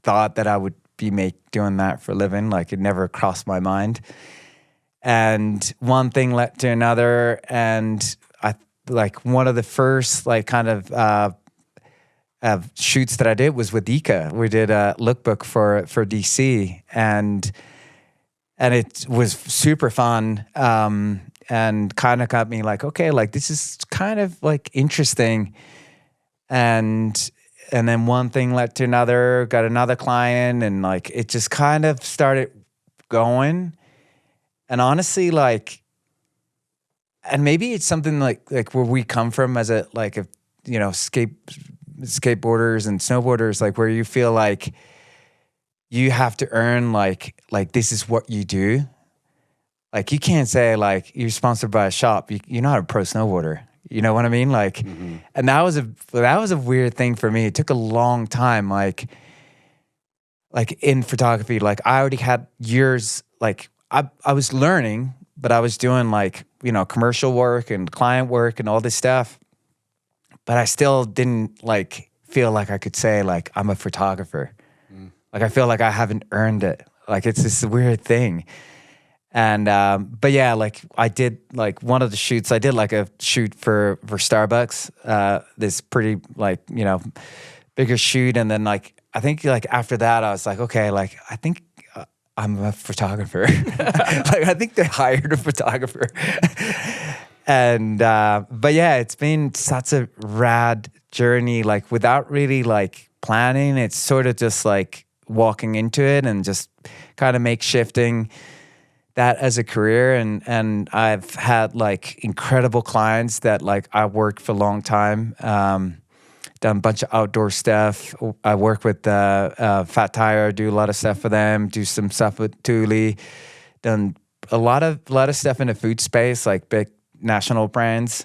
thought that I would be doing that for a living. Like, it never crossed my mind. And one thing led to another, and I like one of the first like kind of shoots that I did was with Ika. We did a lookbook for DC, and it was super fun, and kind of got me like, okay, like this is kind of like interesting. And then one thing led to another, got another client, and like it just kind of started going. And honestly, like, and maybe it's something like where we come from as a you know, skateboarders and snowboarders, like where you feel like you have to earn like this is what you do. Like, you can't say like you're sponsored by a shop. You're not a pro snowboarder. You know what I mean? Like, and that was a weird thing for me. It took a long time, like in photography. Like, I already had years, like I was learning, but I was doing like, you know, commercial work and client work and all this stuff. But I still didn't like feel like I could say like I'm a photographer. Like, I feel like I haven't earned it. Like, it's this weird thing. And but yeah, like I did like one of the shoots. I did like a shoot for Starbucks. This pretty like, you know, bigger shoot, and then like I think like after that I was like, okay, like I think I'm a photographer. Like, I think they hired a photographer. And but yeah, it's been such a rad journey. Like, without really like planning, it's sort of just like walking into it and just kind of makeshifting that as a career. And I've had like incredible clients that like I worked for a long time, done a bunch of outdoor stuff. I work with Fat Tire, do a lot of stuff for them, do some stuff with Thule, done a lot of stuff in the food space, like big national brands,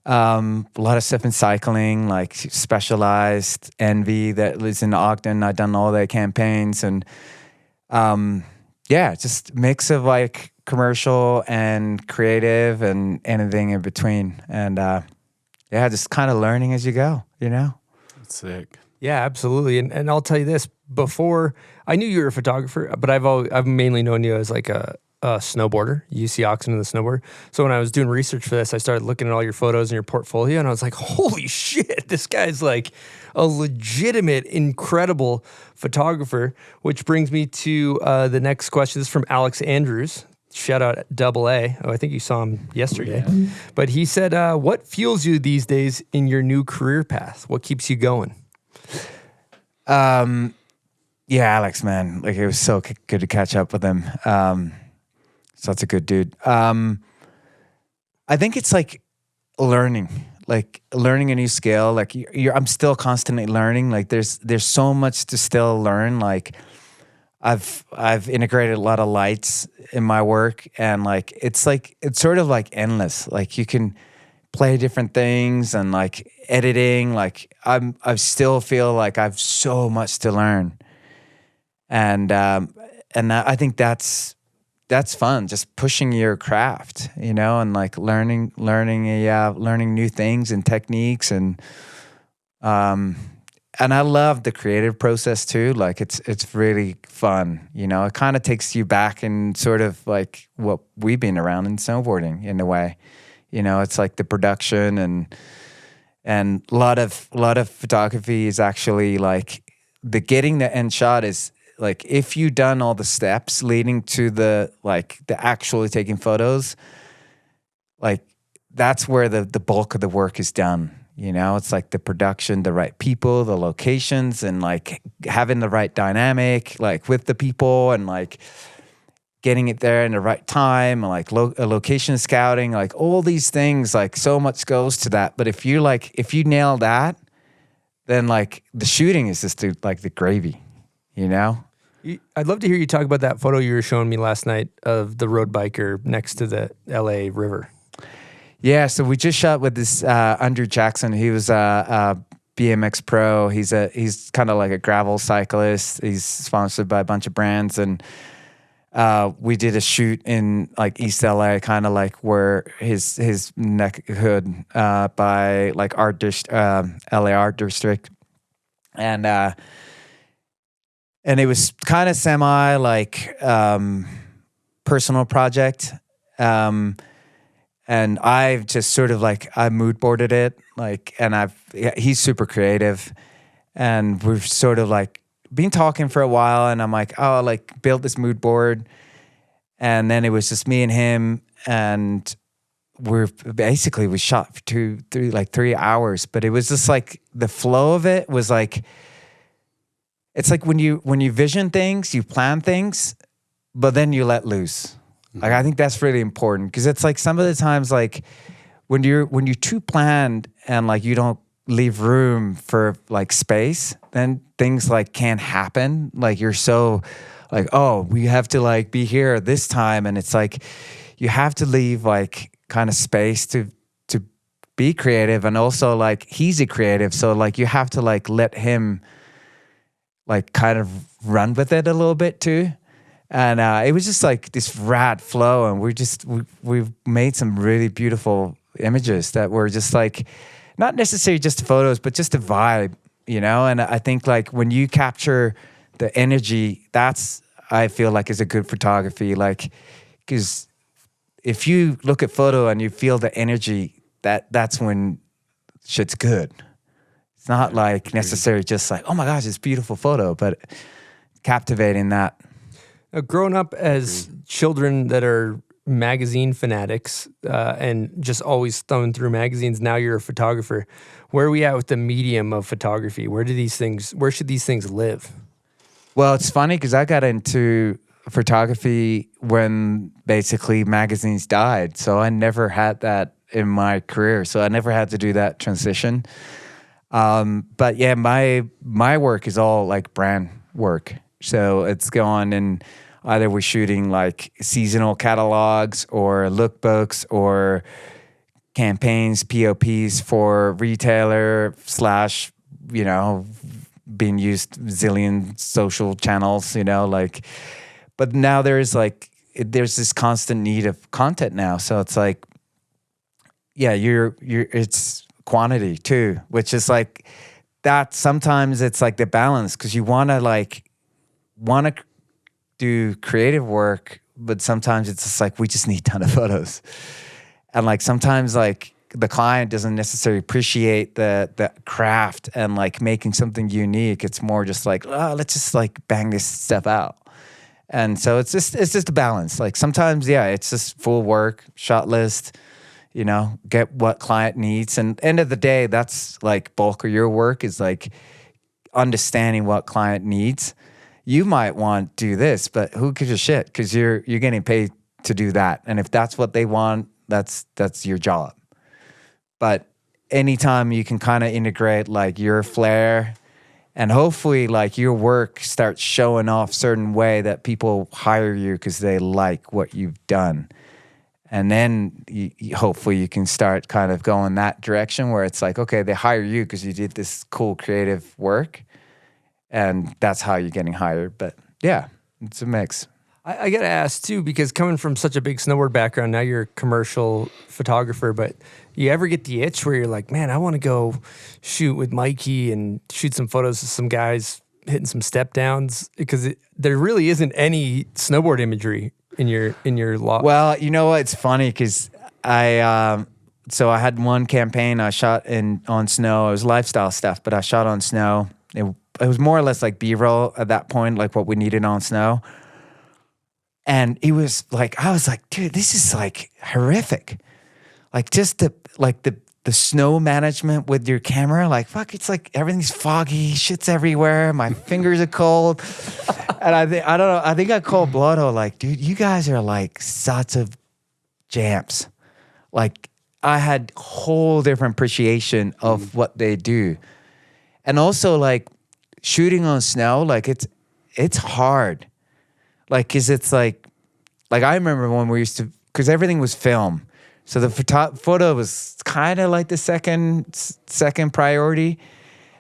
a lot of stuff in cycling, like Specialized, Envy that lives in Ogden. I've done all their campaigns, and yeah, just mix of like commercial and creative and anything in between. And yeah, just kind of learning as you go, you know? That's sick. Yeah, absolutely. And I'll tell you this, before I knew you were a photographer, but I've mainly known you as like a snowboarder, Jussi Oksanen, the snowboarder. So when I was doing research for this, I started looking at all your photos and your portfolio, and I was like, holy shit, this guy's like a legitimate, incredible photographer, which brings me to the next question. This is from Alex Andrews. Shout out AA. Oh, I think you saw him yesterday. Yeah. But he said, what fuels you these days in your new career path? What keeps you going? Yeah, Alex, man. Like, it was so good to catch up with him. Such a good dude. I think it's like learning a new skill. Like I'm still constantly learning. Like there's so much to still learn. Like I've integrated a lot of lights in my work, and like it's sort of like endless. Like you can play different things, and like editing. Like I still feel like I've so much to learn, and I think that's fun. Just pushing your craft, and like learning new things and techniques, and I love the creative process too. Like it's really fun. It kind of takes you back in sort of like what we've been around in snowboarding in a way. It's like the production and a lot of photography is actually like getting the end shot is like if you've done all the steps leading to the actually taking photos, like that's where the bulk of the work is done. It's like the production, the right people, the locations, and like having the right dynamic, like with the people, and like getting it there in the right time, and like location scouting, like all these things, like so much goes to that. But if you nail that, then like the shooting is just like the gravy, I'd love to hear you talk about that photo you were showing me last night of the road biker next to the LA River. Yeah, so we just shot with this Andrew Jackson. He was a BMX pro. He's kind of like a gravel cyclist. He's sponsored by a bunch of brands, and we did a shoot in like East LA, kind of like where his neckhood by like LA Art District, and it was kind of semi like personal project. And I've just sort of like, I mood boarded it, like, and he's super creative, and we've sort of like been talking for a while, and I'm like, oh, like build this mood board. And then it was just me and him, and we shot for 3 hours, but it was just like the flow of it was like, it's like when you vision things, you plan things, but then you let loose. Like I think that's really important, because it's like some of the times like when you're too planned and like you don't leave room for like space, then things like can't happen. Like you're so like, oh, we have to like be here this time, and it's like you have to leave like kind of space to be creative, and also like he's a creative, so like you have to like let him like kind of run with it a little bit too. And it was just like this rad flow, and we've made some really beautiful images that were just like, not necessarily just photos, but just a vibe, And I think like when you capture the energy, I feel like is a good photography. Like, because if you look at photo and you feel the energy, that's when shit's good. It's not like necessarily just like, oh my gosh, it's a beautiful photo, but captivating that. Growing up as children that are magazine fanatics and just always thumbing through magazines, now you're a photographer. Where are we at with the medium of photography? Where should these things live? Well, it's funny because I got into photography when basically magazines died. So I never had that in my career. So I never had to do that transition. But yeah, my work is all like brand work. So it's gone, and either we're shooting like seasonal catalogs or lookbooks or campaigns, POPs for retailer / being used zillion social channels, like, but now there's this constant need of content now. So it's like, yeah, it's quantity too, which is like that. Sometimes it's like the balance, because you want to do creative work, but sometimes it's just like we just need a ton of photos, and like sometimes like the client doesn't necessarily appreciate the craft and like making something unique. It's more just like, oh, let's just like bang this stuff out. And so it's just a balance. Like sometimes, yeah, it's just full work, shot list, get what client needs. And end of the day, that's like bulk of your work is like understanding what client needs. You might want to do this, but who gives a shit? Because you're getting paid to do that. And if that's what they want, that's your job. But anytime you can kind of integrate like your flair, and hopefully like your work starts showing off certain way that people hire you because they like what you've done. And then hopefully you can start kind of going that direction where it's like, okay, they hire you because you did this cool creative work. And that's how you're getting hired. But yeah, it's a mix. I got to ask too, because coming from such a big snowboard background, now you're a commercial photographer, but you ever get the itch where you're like, man, I want to go shoot with Mikey and shoot some photos of some guys hitting some step downs? Because there really isn't any snowboard imagery in your log. Well, you know what? It's funny because I had one campaign I shot on snow. It was lifestyle stuff, but I shot on snow. It was more or less like B-roll at that point, like what we needed on snow. And it was like, I was like, dude, this is like horrific. Like just the snow management with your camera, like fuck, it's like everything's foggy, shit's everywhere, my fingers are cold. And I don't know, I think I called Blotto like, dude, you guys are like such of jamps. Like I had whole different appreciation of what they do. And also like shooting on snow, like it's hard. Like, cause it's like I remember when we used to, cause everything was film. So the photo was kind of like the second priority.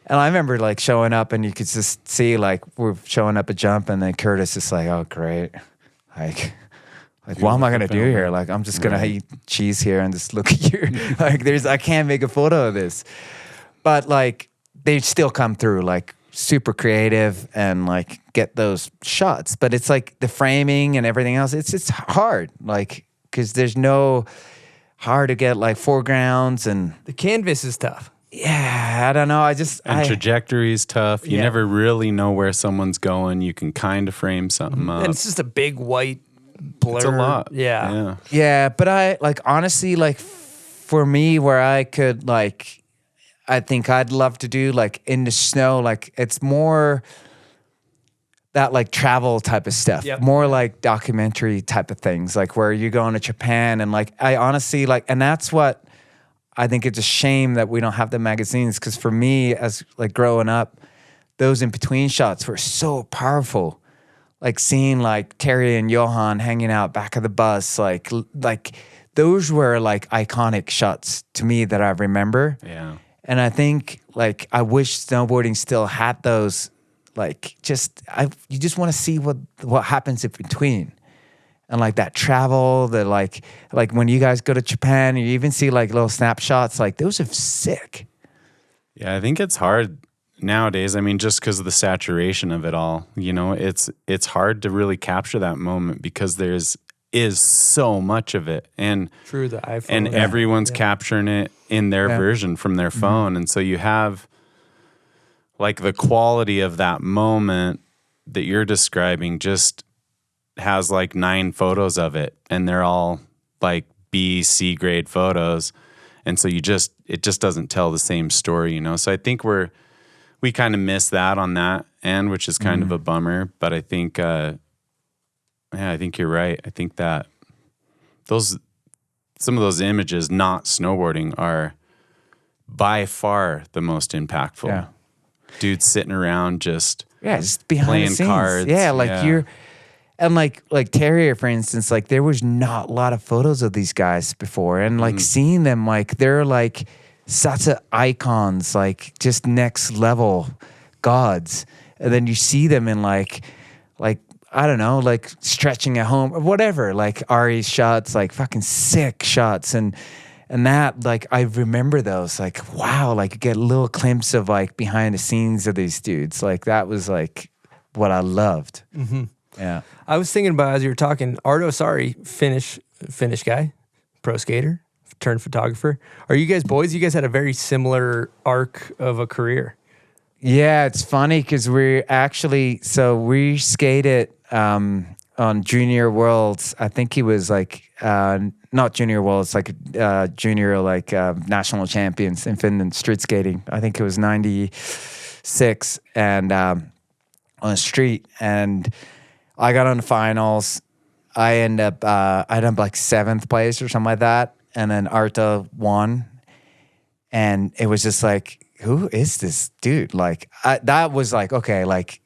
And I remember like showing up and you could just see like we're showing up a jump and then Curtis is like, oh, great. Like what am I going to do here? Like, I'm just going to eat cheese here and just look at you. Like I can't make a photo of this. But like they still come through like super creative and like get those shots. But it's like the framing and everything else. It's hard. Like, cause there's no hard to get like foregrounds and the canvas is tough. Yeah, I don't know. Trajectory is tough. You never really know where someone's going. You can kind of frame something up. And it's just a big white blur. It's a lot. Yeah. Yeah, but I like honestly like for me where I could like I think I'd love to do like in the snow, like it's more that like travel type of stuff, more like documentary type of things, like where you're going to Japan and like I honestly like, and that's what I think it's a shame that we don't have the magazines because for me as like growing up, those in between shots were so powerful. Like seeing like Terry and Johan hanging out back of the bus, like those were like iconic shots to me that I remember. Yeah. And I think like I wish snowboarding still had those. Like you just want to see what happens in between, and like that travel, the like when you guys go to Japan, you even see like little snapshots. Like those are sick. Yeah, I think it's hard nowadays. I mean, just because of the saturation of it all, you know, it's hard to really capture that moment because is so much of it, and true the iPhone, and everyone's capturing it in their version from their phone, and so you have. Like the quality of that moment that you're describing just has like 9 photos of it and they're all like B, C grade photos. And so it just doesn't tell the same story, you know? So I think we kind of miss that on that end, which is kind of a bummer. But I think, I think you're right. I think that some of those images not snowboarding are by far the most impactful. Yeah. Dudes sitting around just behind playing the scenes. cards. Yeah, like you're, and like Terrier, for instance, like there was not a lot of photos of these guys before, and like seeing them, like they're like such a icons, like just next level gods, and then you see them in like I don't know, like stretching at home or whatever, like Ari's shots, like fucking sick shots, and that, like, I remember those, like, wow, like, you get a little glimpse of, like, behind the scenes of these dudes. Like, that was, like, what I loved. Mm-hmm. Yeah. I was thinking about, as you were talking, Ardo Sari, Finnish guy, pro skater, turned photographer. Are you guys boys? You guys had a very similar arc of a career. Yeah, it's funny because we skated on Junior Worlds. I think he was, like, not Junior Worlds, like junior, like national champions in Finland, street skating. I think it was 96 and on the street. And I got on the finals. I ended up like 7th place or something like that. And then Arta won. And it was just like, who is this dude? Like, that was like, okay, like,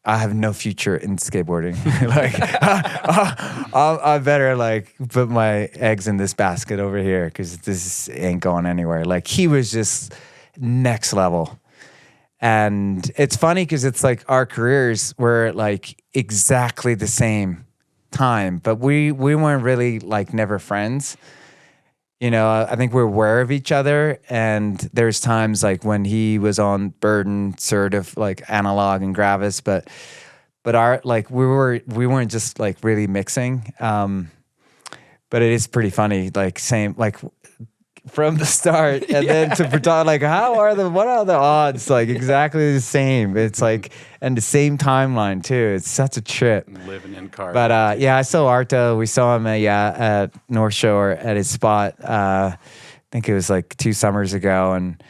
I have no future in skateboarding. Like, I better like put my eggs in this basket over here because this ain't going anywhere. Like, he was just next level. And it's funny because it's like our careers were like exactly the same time, but we weren't really like never friends. You know, I think we're aware of each other, and there's times like when he was on Burton, sort of like analog and Gravis, but our like we weren't just like really mixing. But it is pretty funny, like same like from the start, and then to pretend like what are the odds? Like exactly the same. It's like and the same timeline too. It's such a trip. Living in cars. But yeah, I saw Arta. We saw him at North Shore at his spot. I think it was like 2 summers ago, and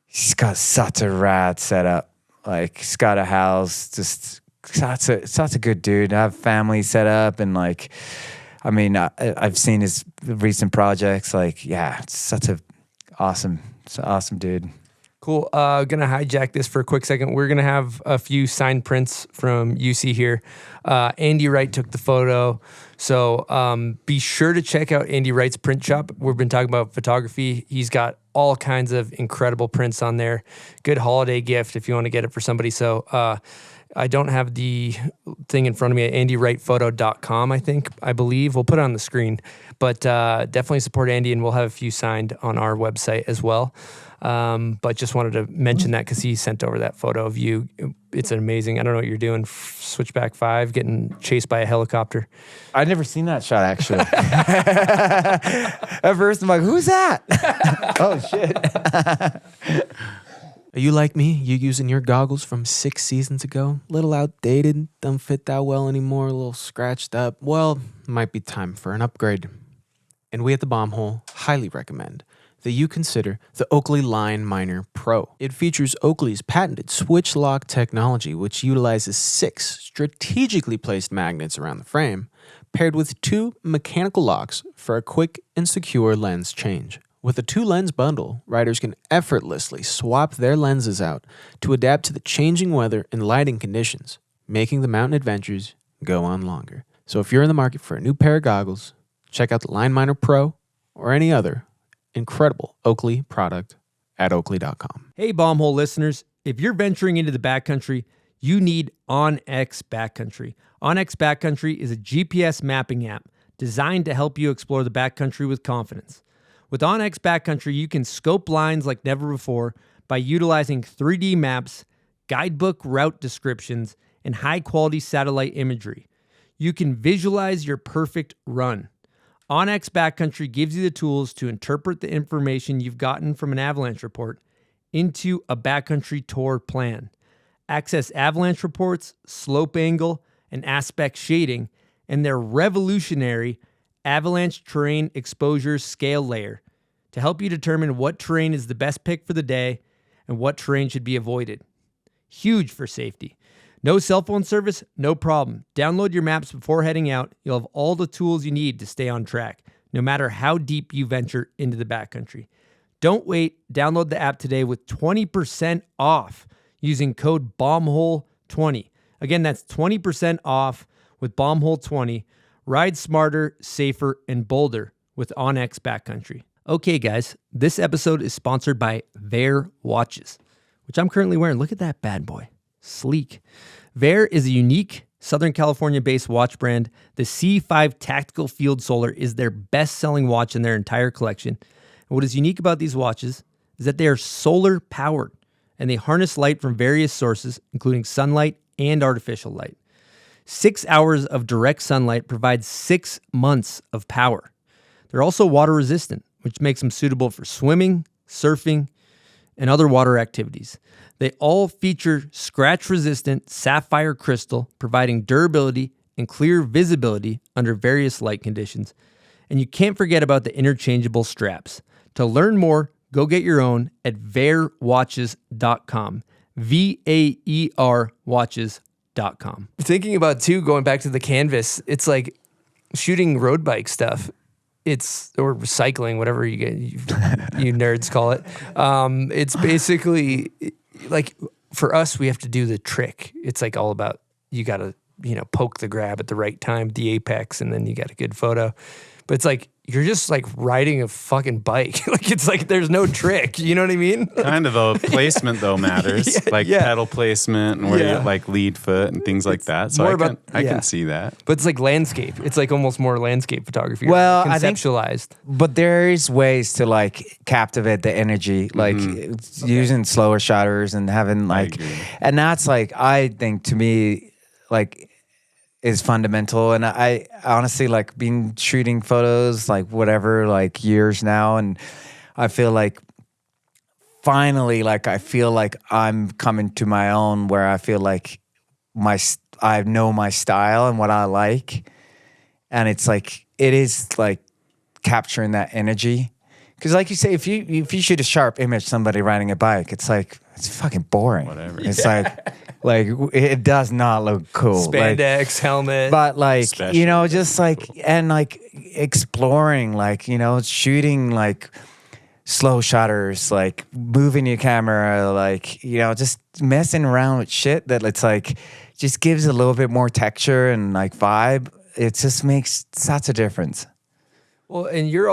he's got such a rad setup. Like he's got a house, just such a good dude. I have family set up, and like, I mean, I've seen his recent projects. Like, yeah, it's such a awesome dude. Cool. Gonna hijack this for a quick second. We're gonna have a few signed prints from UC here. Andy Wright took the photo, so be sure to check out Andy Wright's print shop. We've been talking about photography. He's got all kinds of incredible prints on there. Good holiday gift if you want to get it for somebody. So I don't have the thing in front of me at andywrightphoto.com, I believe. We'll put it on the screen. But definitely support Andy, and we'll have a few signed on our website as well. But just wanted to mention that because he sent over that photo of you. It's amazing. I don't know what you're doing. Switchback 5, getting chased by a helicopter. I've never seen that shot, actually. At first, I'm like, who's that? Oh, shit. Are you like me? You using your goggles from 6 seasons ago? A little outdated, don't fit that well anymore, a little scratched up. Well, might be time for an upgrade. And we at the Bomb Hole highly recommend that you consider the Oakley Line Miner Pro. It features Oakley's patented switch lock technology, which utilizes 6 strategically placed magnets around the frame, paired with 2 mechanical locks for a quick and secure lens change. With a 2-lens bundle, riders can effortlessly swap their lenses out to adapt to the changing weather and lighting conditions, making the mountain adventures go on longer. So if you're in the market for a new pair of goggles, check out the Line Miner Pro or any other incredible Oakley product at oakley.com. Hey, Bombhole listeners, if you're venturing into the backcountry, you need OnX Backcountry. OnX Backcountry is a GPS mapping app designed to help you explore the backcountry with confidence. With OnX Backcountry, you can scope lines like never before by utilizing 3D maps, guidebook route descriptions, and high-quality satellite imagery. You can visualize your perfect run. OnX Backcountry gives you the tools to interpret the information you've gotten from an avalanche report into a backcountry tour plan. Access avalanche reports, slope angle, and aspect shading, and their revolutionary avalanche terrain exposure scale layer to help you determine what terrain is the best pick for the day and what terrain should be avoided. Huge for safety. No cell phone service? No problem. Download your maps before heading out. You'll have all the tools you need to stay on track, no matter how deep you venture into the backcountry. Don't wait. Download the app today with 20% off using code BOMBHOLE20. Again, that's 20% off with BOMBHOLE20. Ride smarter, safer, and bolder with OnX Backcountry. Okay, guys, this episode is sponsored by Vaer watches, which I'm currently wearing. Look at that bad boy. Sleek. Vaer is a unique Southern California-based watch brand. The C5 Tactical Field Solar is their best-selling watch in their entire collection. And what is unique about these watches is that they are solar-powered, and they harness light from various sources, including sunlight and artificial light. 6 hours of direct sunlight provides 6 months of power. They're also water resistant, which makes them suitable for swimming, surfing, and other water activities. They all feature scratch-resistant sapphire crystal, providing durability and clear visibility under various light conditions. And you can't forget about the interchangeable straps. To learn more, go get your own at vaerwatches.com. VAER watches.com. Thinking about, too, going back to the canvas, it's like shooting road bike stuff, or cycling, whatever you nerds call it. It's basically like for us, we have to do the trick. It's like all about, you got to, poke the grab at the right time, the apex, and then you got a good photo. But it's like, you're just like riding a fucking bike. Like, it's like, there's no trick. You know what I mean? Kind of the placement though matters, pedal placement and where you like lead foot and things like that. So I can see that. But it's like landscape. It's like almost more landscape photography. Well, conceptualized. But there's ways to like captivate the energy, like using slower shutters and having like, and that's like, I think to me, like, is fundamental. And I honestly like been shooting photos like whatever, like years now. And I feel like finally, like I feel like I'm coming to my own where I feel like I know my style and what I like. And it's like, it is like capturing that energy. Cause like you say, if you shoot a sharp image, somebody riding a bike, it's like, it's fucking boring. Whatever. It's like it does not look cool. Spandex, helmet. But like, just like, and like exploring, like, shooting like slow shutters, like moving your camera, like, just messing around with shit that it's like, just gives a little bit more texture and like vibe. It just makes such a difference. Well, and you're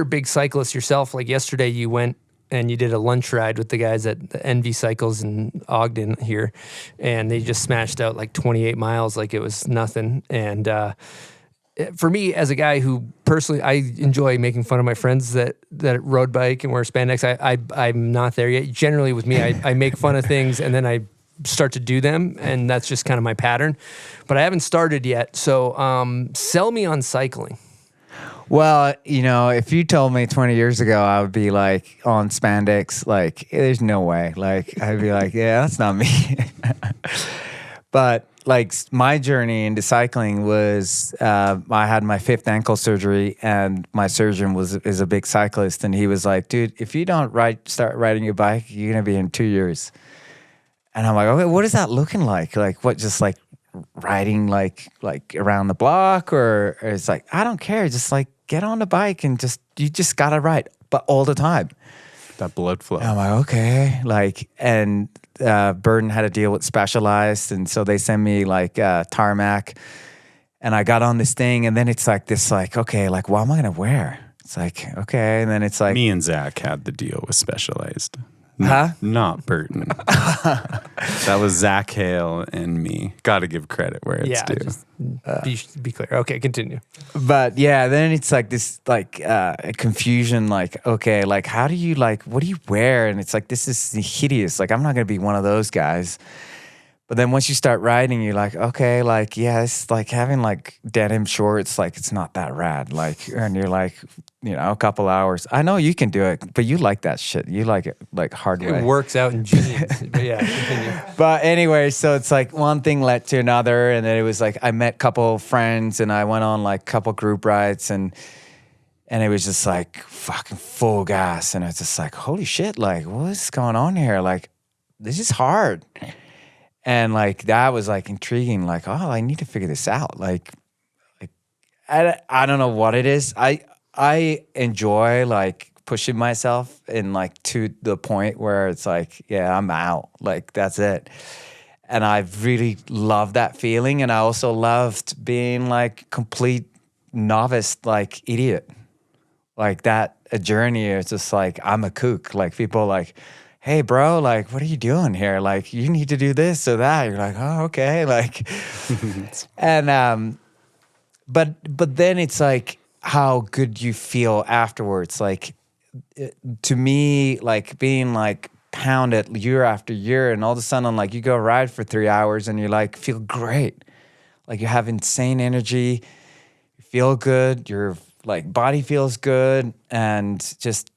a big cyclist yourself. Like yesterday you went and you did a lunch ride with the guys at the NV Cycles in Ogden here, and they just smashed out like 28 miles like it was nothing. And for me, as a guy who personally, I enjoy making fun of my friends that road bike and wear spandex, I'm not there yet. Generally with me, I make fun of things and then I start to do them, and that's just kind of my pattern. But I haven't started yet, so sell me on cycling. Well, if you told me 20 years ago I would be like on spandex, like there's no way. Like I'd be like, yeah, that's not me. But like my journey into cycling was, I had my 5th ankle surgery, and my surgeon is a big cyclist, and he was like, dude, if you don't start riding your bike, you're gonna be in 2 years. And I'm like, okay, what is that looking like? Like what, just like riding like around the block, or it's like, I don't care, just like get on the bike and you just gotta ride, but all the time. That blood flow. And I'm like, okay, like, and Burton had a deal with Specialized, and so they send me like tarmac, and I got on this thing, and then it's like this, like, okay, like what am I gonna wear? It's like, okay, and then it's like, me and Zach had the deal with Specialized. Not Burton. That was Zach Hale and me. Got to give credit where it's due. Just be clear. Okay, continue. But yeah, then it's like this, like confusion. Like, okay, like how do you, like, what do you wear? And it's like, this is hideous. Like, I'm not gonna be one of those guys. But then once you start riding, you're like, okay, like, yeah, it's like having like denim shorts, like it's not that rad. Like, and you're like, a couple hours. I know you can do it, but you like that shit. You like it like hard way. It works out in jeans. But yeah, continue. But anyway, so it's like one thing led to another, and then it was like I met a couple friends, and I went on like a couple group rides, and it was just like fucking full gas, and it's just like, holy shit, like what's going on here? Like this is hard. And like that was like intriguing. Like, oh, I need to figure this out. Like I don't know what it is. I enjoy like pushing myself and like to the point where it's like, yeah, I'm out. Like that's it. And I really loved that feeling. And I also loved being like complete novice, like idiot. Like that a journey. It's just like I'm a kook. Like people like, hey, bro, like, what are you doing here? Like, you need to do this or that. You're like, oh, okay. Like, and, but then it's like how good you feel afterwards. Like, to me, like being like pounded year after year, and all of a sudden, like, you go ride for 3 hours and you like feel great. Like, you have insane energy, you feel good, your like body feels good, and just,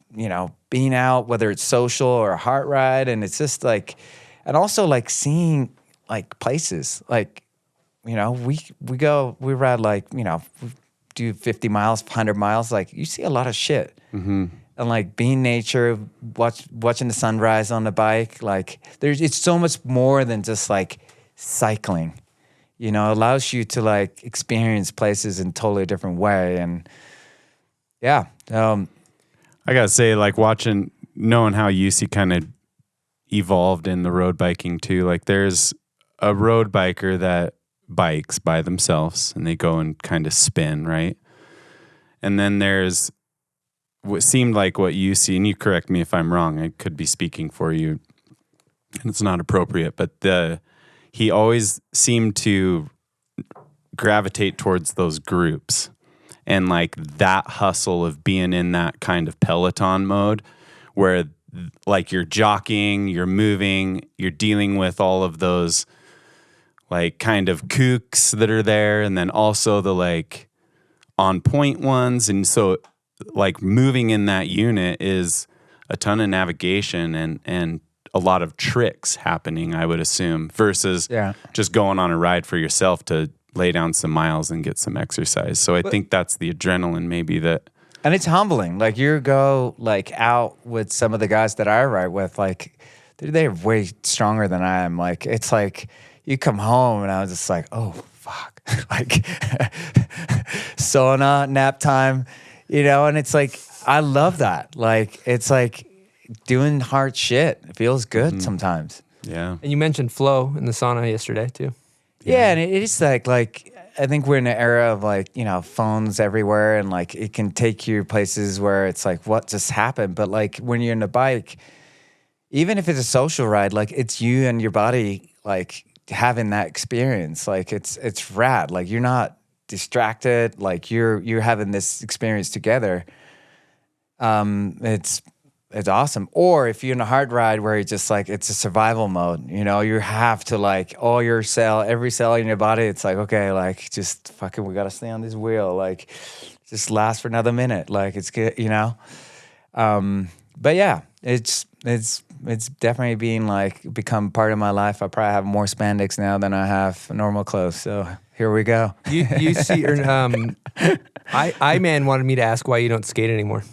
being out, whether it's social or a heart ride, and it's just like, and also like seeing like places, like, we ride like, we do 50 miles, 100 miles, like you see a lot of shit. Mm-hmm. And like being nature, watching the sunrise on the bike, like it's so much more than just like cycling. you know, allows you to like experience places in a totally different way. And yeah, I gotta say, like knowing how UC kind of evolved in the road biking too. Like there's a road biker that bikes by themselves and they go and kind of spin, right? And then there's what seemed like what you see, and you correct me if I'm wrong, I could be speaking for you and it's not appropriate, but he always seemed to gravitate towards those groups and like that hustle of being in that kind of Peloton mode where like you're jockeying, you're moving, you're dealing with all of those like kind of kooks that are there, and then also the like on point ones. And so like moving in that unit is a ton of navigation and a lot of tricks happening, I would assume, versus just going on a ride for yourself to lay down some miles and get some exercise. So I think that's the adrenaline maybe that. And it's humbling. Like you go like out with some of the guys that I ride with, like they're way stronger than I am. Like it's like you come home and I was just like, oh fuck, like sauna, nap time, you know. And it's like I love that. Like it's like doing hard shit. It feels good sometimes. Yeah. And you mentioned flow in the sauna yesterday too. Yeah, and it's like I think we're in an era of like, you know, phones everywhere and like it can take you places where it's like what just happened. But like when you're in a bike, even if it's a social ride, like it's you and your body like having that experience. Like it's rad. Like you're not distracted. Like you're having this experience together. It's awesome. Or if you're in a hard ride where it's just like it's a survival mode, you know, you have to like every cell in your body, it's like, okay, like just fucking we gotta stay on this wheel, like just last for another minute. Like it's good, you know. But yeah, it's definitely become part of my life. I probably have more spandex now than I have normal clothes. So here we go. You see I-Man wanted me to ask why you don't skate anymore.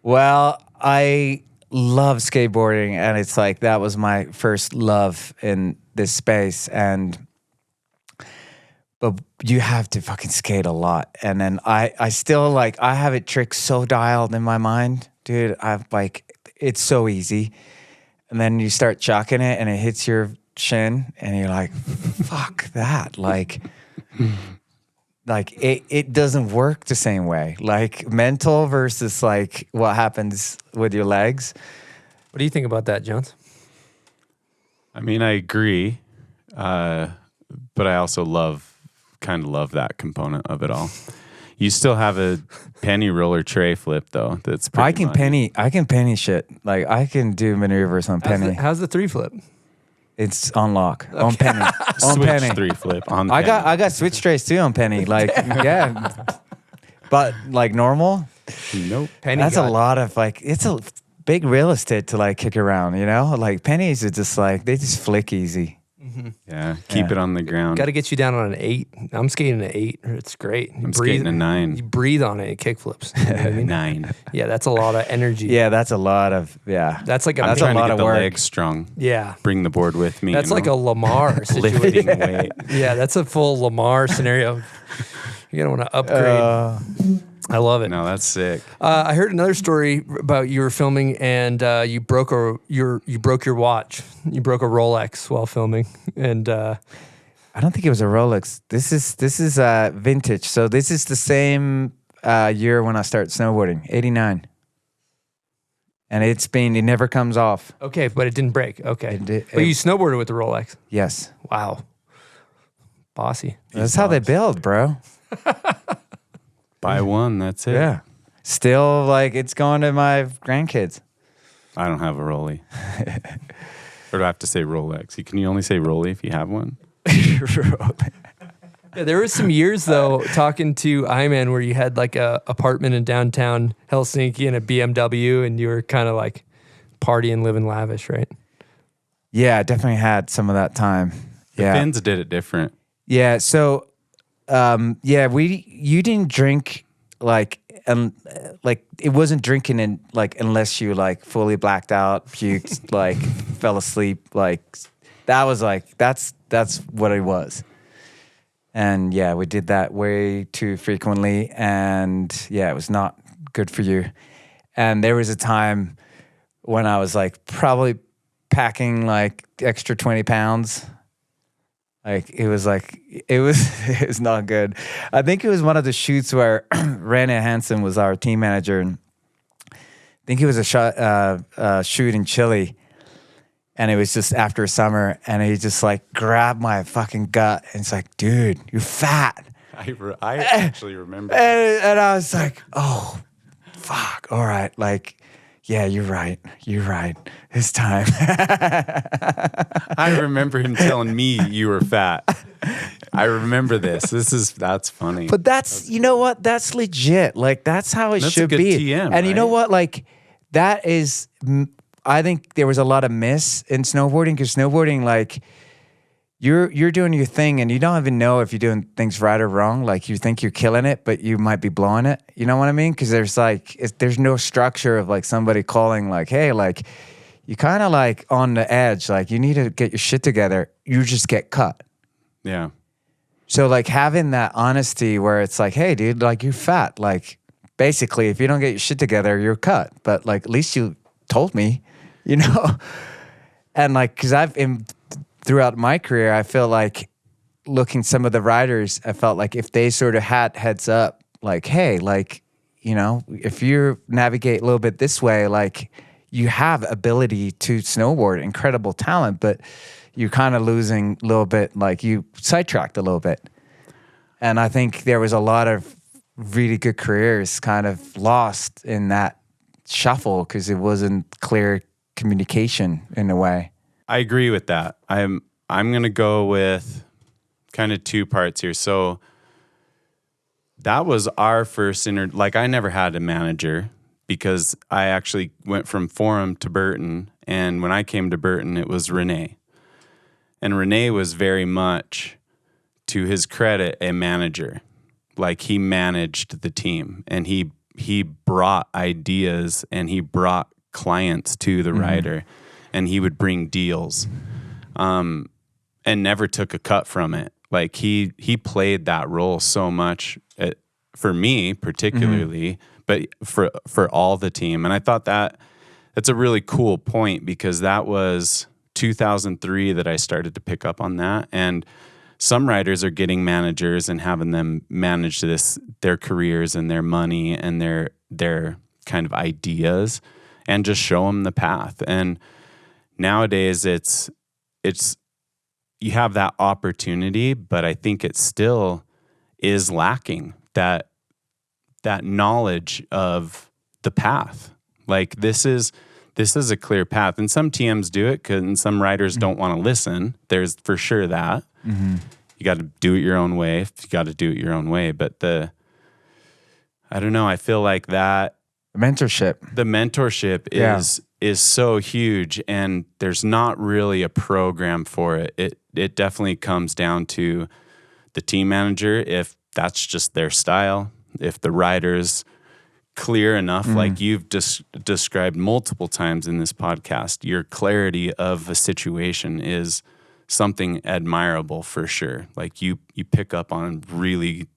Well, I love skateboarding, and it's like that was my first love in this space. But you have to fucking skate a lot, and then I still like I have it tricked so dialed in my mind, dude. I've like it's so easy, and then you start chucking it, and it hits your shin, and you're like, fuck that, like. Like it doesn't work the same way. Like mental versus like what happens with your legs. What do you think about that, Jones? I mean, I agree, but I also love that component of it all. You still have a penny roller tray flip though. That's pretty I can penny shit. Like I can do maneuvers on penny. How's the 3 flip? It's on lock on penny. On switch penny. 3 flip on. I got switch trays too on penny. Like yeah, but like normal. Nope. Penny. That's a lot of like it's a big real estate to like kick around. You know, like pennies are just like they just flick easy. Mm-hmm. Yeah, keep it on the ground. Got to get you down on an 8. I'm skating an 8. It's great. I'm skating a 9. You breathe on it. It kick flips. You know what I mean? 9. Yeah, that's a lot of energy. Yeah, that's a lot of That's like I'm a trying to lot get of the work. legs strong. Yeah. Bring the board with me. That's like a Lamar situation. lifting weight. Yeah, that's a full Lamar scenario. You're gonna want to upgrade. I love it. No, that's sick. I heard another story about you were filming and you broke your watch. You broke a Rolex while filming, and I don't think it was a Rolex. This is vintage. So this is the same year when I started snowboarding, 89. And it never comes off. Okay, but it didn't break. Okay. But you snowboarded with the Rolex. Yes. Wow. Bossy. That's how they build, bro. Buy one, that's it. Yeah. Still, like, it's going to my grandkids. I don't have a Rolly. Or do I have to say Rolex? Can you only say Rolly if you have one? Yeah, there was some years, though, talking to I-Man where you had, like, a apartment in downtown Helsinki and a BMW, and you were kind of, like, partying, living lavish, right? Yeah, I definitely had some of that time. Yeah. The Finns did it different. Yeah, so... you didn't drink like it wasn't drinking in like unless you like fully blacked out, puked, like fell asleep, like that was like that's what it was. And yeah, we did that way too frequently. And yeah, it was not good for you. And there was a time when I was like probably packing like extra 20 pounds. Like it was not good. I think it was one of the shoots where Rene Hansen was our team manager, and I think it was a shoot in Chile, and it was just after summer, and he just like grabbed my fucking gut, and it's like, dude, you're fat. I actually remember. And I was like, oh, fuck, all right, like. Yeah, you're right. It's time. I remember him telling me you were fat. I remember this. That's funny. But that's you know what? That's legit. Like that's how it should a good be. TM, and you know right? what? Like that is. I think there was a lot of miss in snowboarding because snowboarding, like you're doing your thing and you don't even know if you're doing things right or wrong. Like you think you're killing it, but you might be blowing it. You know what I mean? Because there's no structure of like somebody calling like, hey, like you kind of like on the edge. Like you need to get your shit together. You just get cut. Yeah. So like having that honesty where it's like, hey, dude, like you're fat. Like basically, if you don't get your shit together, you're cut. But like at least you told me, you know. And like, because throughout my career, I feel like looking some of the riders, I felt like if they sort of had heads up, like, hey, like, you know, if you navigate a little bit this way, like you have ability to snowboard, incredible talent, but you're kind of losing a little bit, like you sidetracked a little bit. And I think there was a lot of really good careers kind of lost in that shuffle because it wasn't clear communication in a way. I agree with that. I'm going to go with kind of two parts here. So that was our first like I never had a manager because I actually went from Forum to Burton. And when I came to Burton, it was Rene. And Rene was very much, to his credit, a manager. Like he managed the team and he brought ideas and he brought clients to the rider. And he would bring deals, and never took a cut from it. Like he played that role so much for me particularly, but for all the team. And I thought that's a really cool point because that was 2003 that I started to pick up on that. And some riders are getting managers and having them manage their careers and their money and their kind of ideas, and just show them the path. And nowadays it's you have that opportunity, but I think it still is lacking that knowledge of the path. Like this is a clear path, and some TMs do it and some riders don't want to listen. There's for sure that you got to do it your own way. You got to do it your own way. But I don't know. I feel like that the mentorship is so huge, and there's not really a program for it. It definitely comes down to the team manager, if that's just their style, if the rider's clear enough, like you've described multiple times in this podcast, your clarity of a situation is something admirable for sure. Like you pick up on really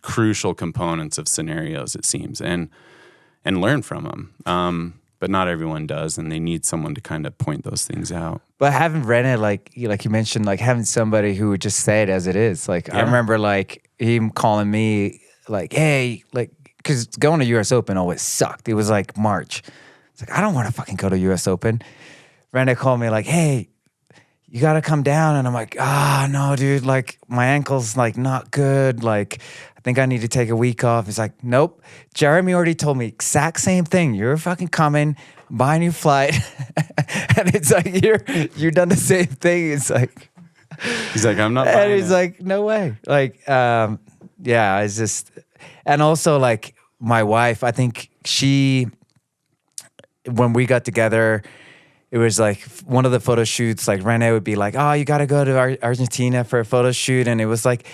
crucial components of scenarios, it seems, and learn from them. But not everyone does, and they need someone to kind of point those things out. But having Rene, like you mentioned, like having somebody who would just say it as it is. Like I remember like him calling me like, hey, like, because going to US Open always sucked. It was like March. It's like, I don't want to fucking go to US Open. Rene called me like, hey, you got to come down. And I'm like, no, dude, like my ankle's like not good. Like, I think I need to take a week off. He's like, nope. Jeremy already told me exact same thing. You're fucking coming, buying your flight. And it's like, you're done the same thing. It's like, he's like, I'm not and buying he's like, no way. Like, yeah, it's just, and also like my wife, I think when we got together, it was like one of the photo shoots, like Rene would be like, oh, you got to go to Argentina for a photo shoot. And it was like,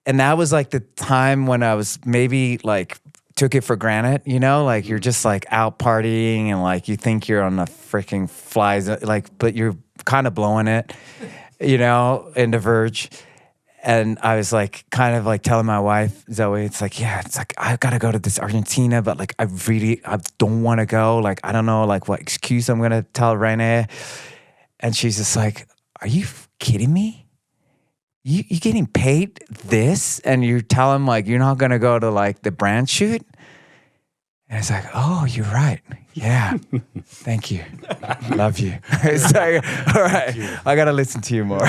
and that was like the time when I was maybe like took it for granted, you know, like you're just like out partying and like you think you're on the freaking flies, like, but you're kind of blowing it, you know, in the Verge. And I was like, kind of like telling my wife, Zoe, it's like, I gotta go to this Argentina, but like, I don't want to go. Like, I don't know, like what excuse I'm going to tell Renee. And she's just like, are you kidding me? You getting paid this? And you tell him like, you're not going to go to like the brand shoot? And it's like, oh, you're right. Yeah. Thank you. Love you. It's like, all right, I got to listen to you more.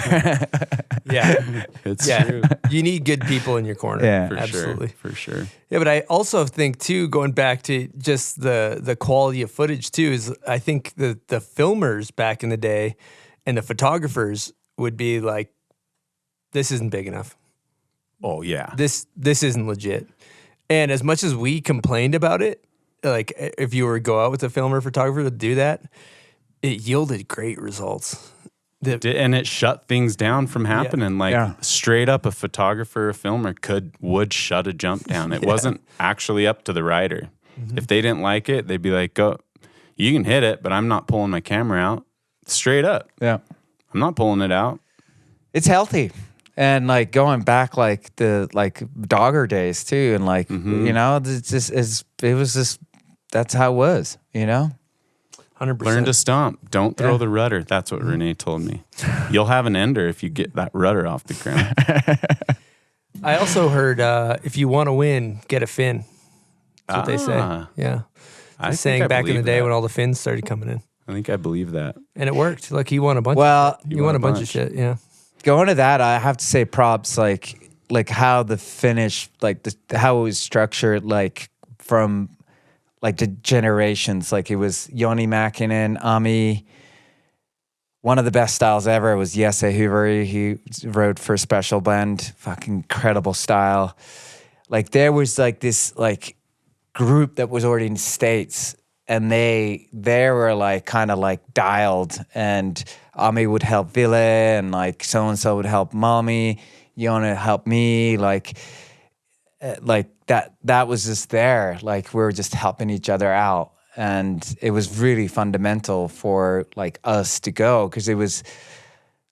Yeah. It's Yeah. true. You need good people in your corner. Yeah. For Absolutely. sure. For sure. Yeah, but I also think too, going back to just the quality of footage too, is I think the filmers back in the day and the photographers would be like, this isn't big enough. Oh yeah. This isn't legit. And as much as we complained about it, like if you were to go out with a filmer photographer to do that, it yielded great results. And it shut things down from happening. Straight up, a photographer, a filmer would shut a jump down. It wasn't actually up to the rider. If they didn't like it, they'd be like, "Go, you can hit it, but I'm not pulling my camera out." Straight up. Yeah, I'm not pulling it out. It's healthy. And like going back like the dogger days too, and like you know, that's how it was, you know. 100%. Learn to stomp. Don't throw the rudder. That's what Renee told me. You'll have an ender if you get that rudder off the ground. I also heard if you want to win, get a fin. That's what they say. Yeah, I saying back in the day that. when all the fins started coming in, I think I believe that. and it worked. Like he won a bunch. Well, he won a bunch of shit. Yeah. Going to that, I have to say props like how the finish, like how it was structured, like from like the generations. Like it was Joni Mäkinen, Ami. One of the best styles ever was Jesse Huveri. He rode for Special Blend. Fucking incredible style. Like there was like this like group that was already in the States, and they were like kind of like dialed, and Ami would help Ville, and like so-and-so would help Mommy, Yona help me, like that was just there. Like we were just helping each other out. And it was really fundamental for like us to go, because it was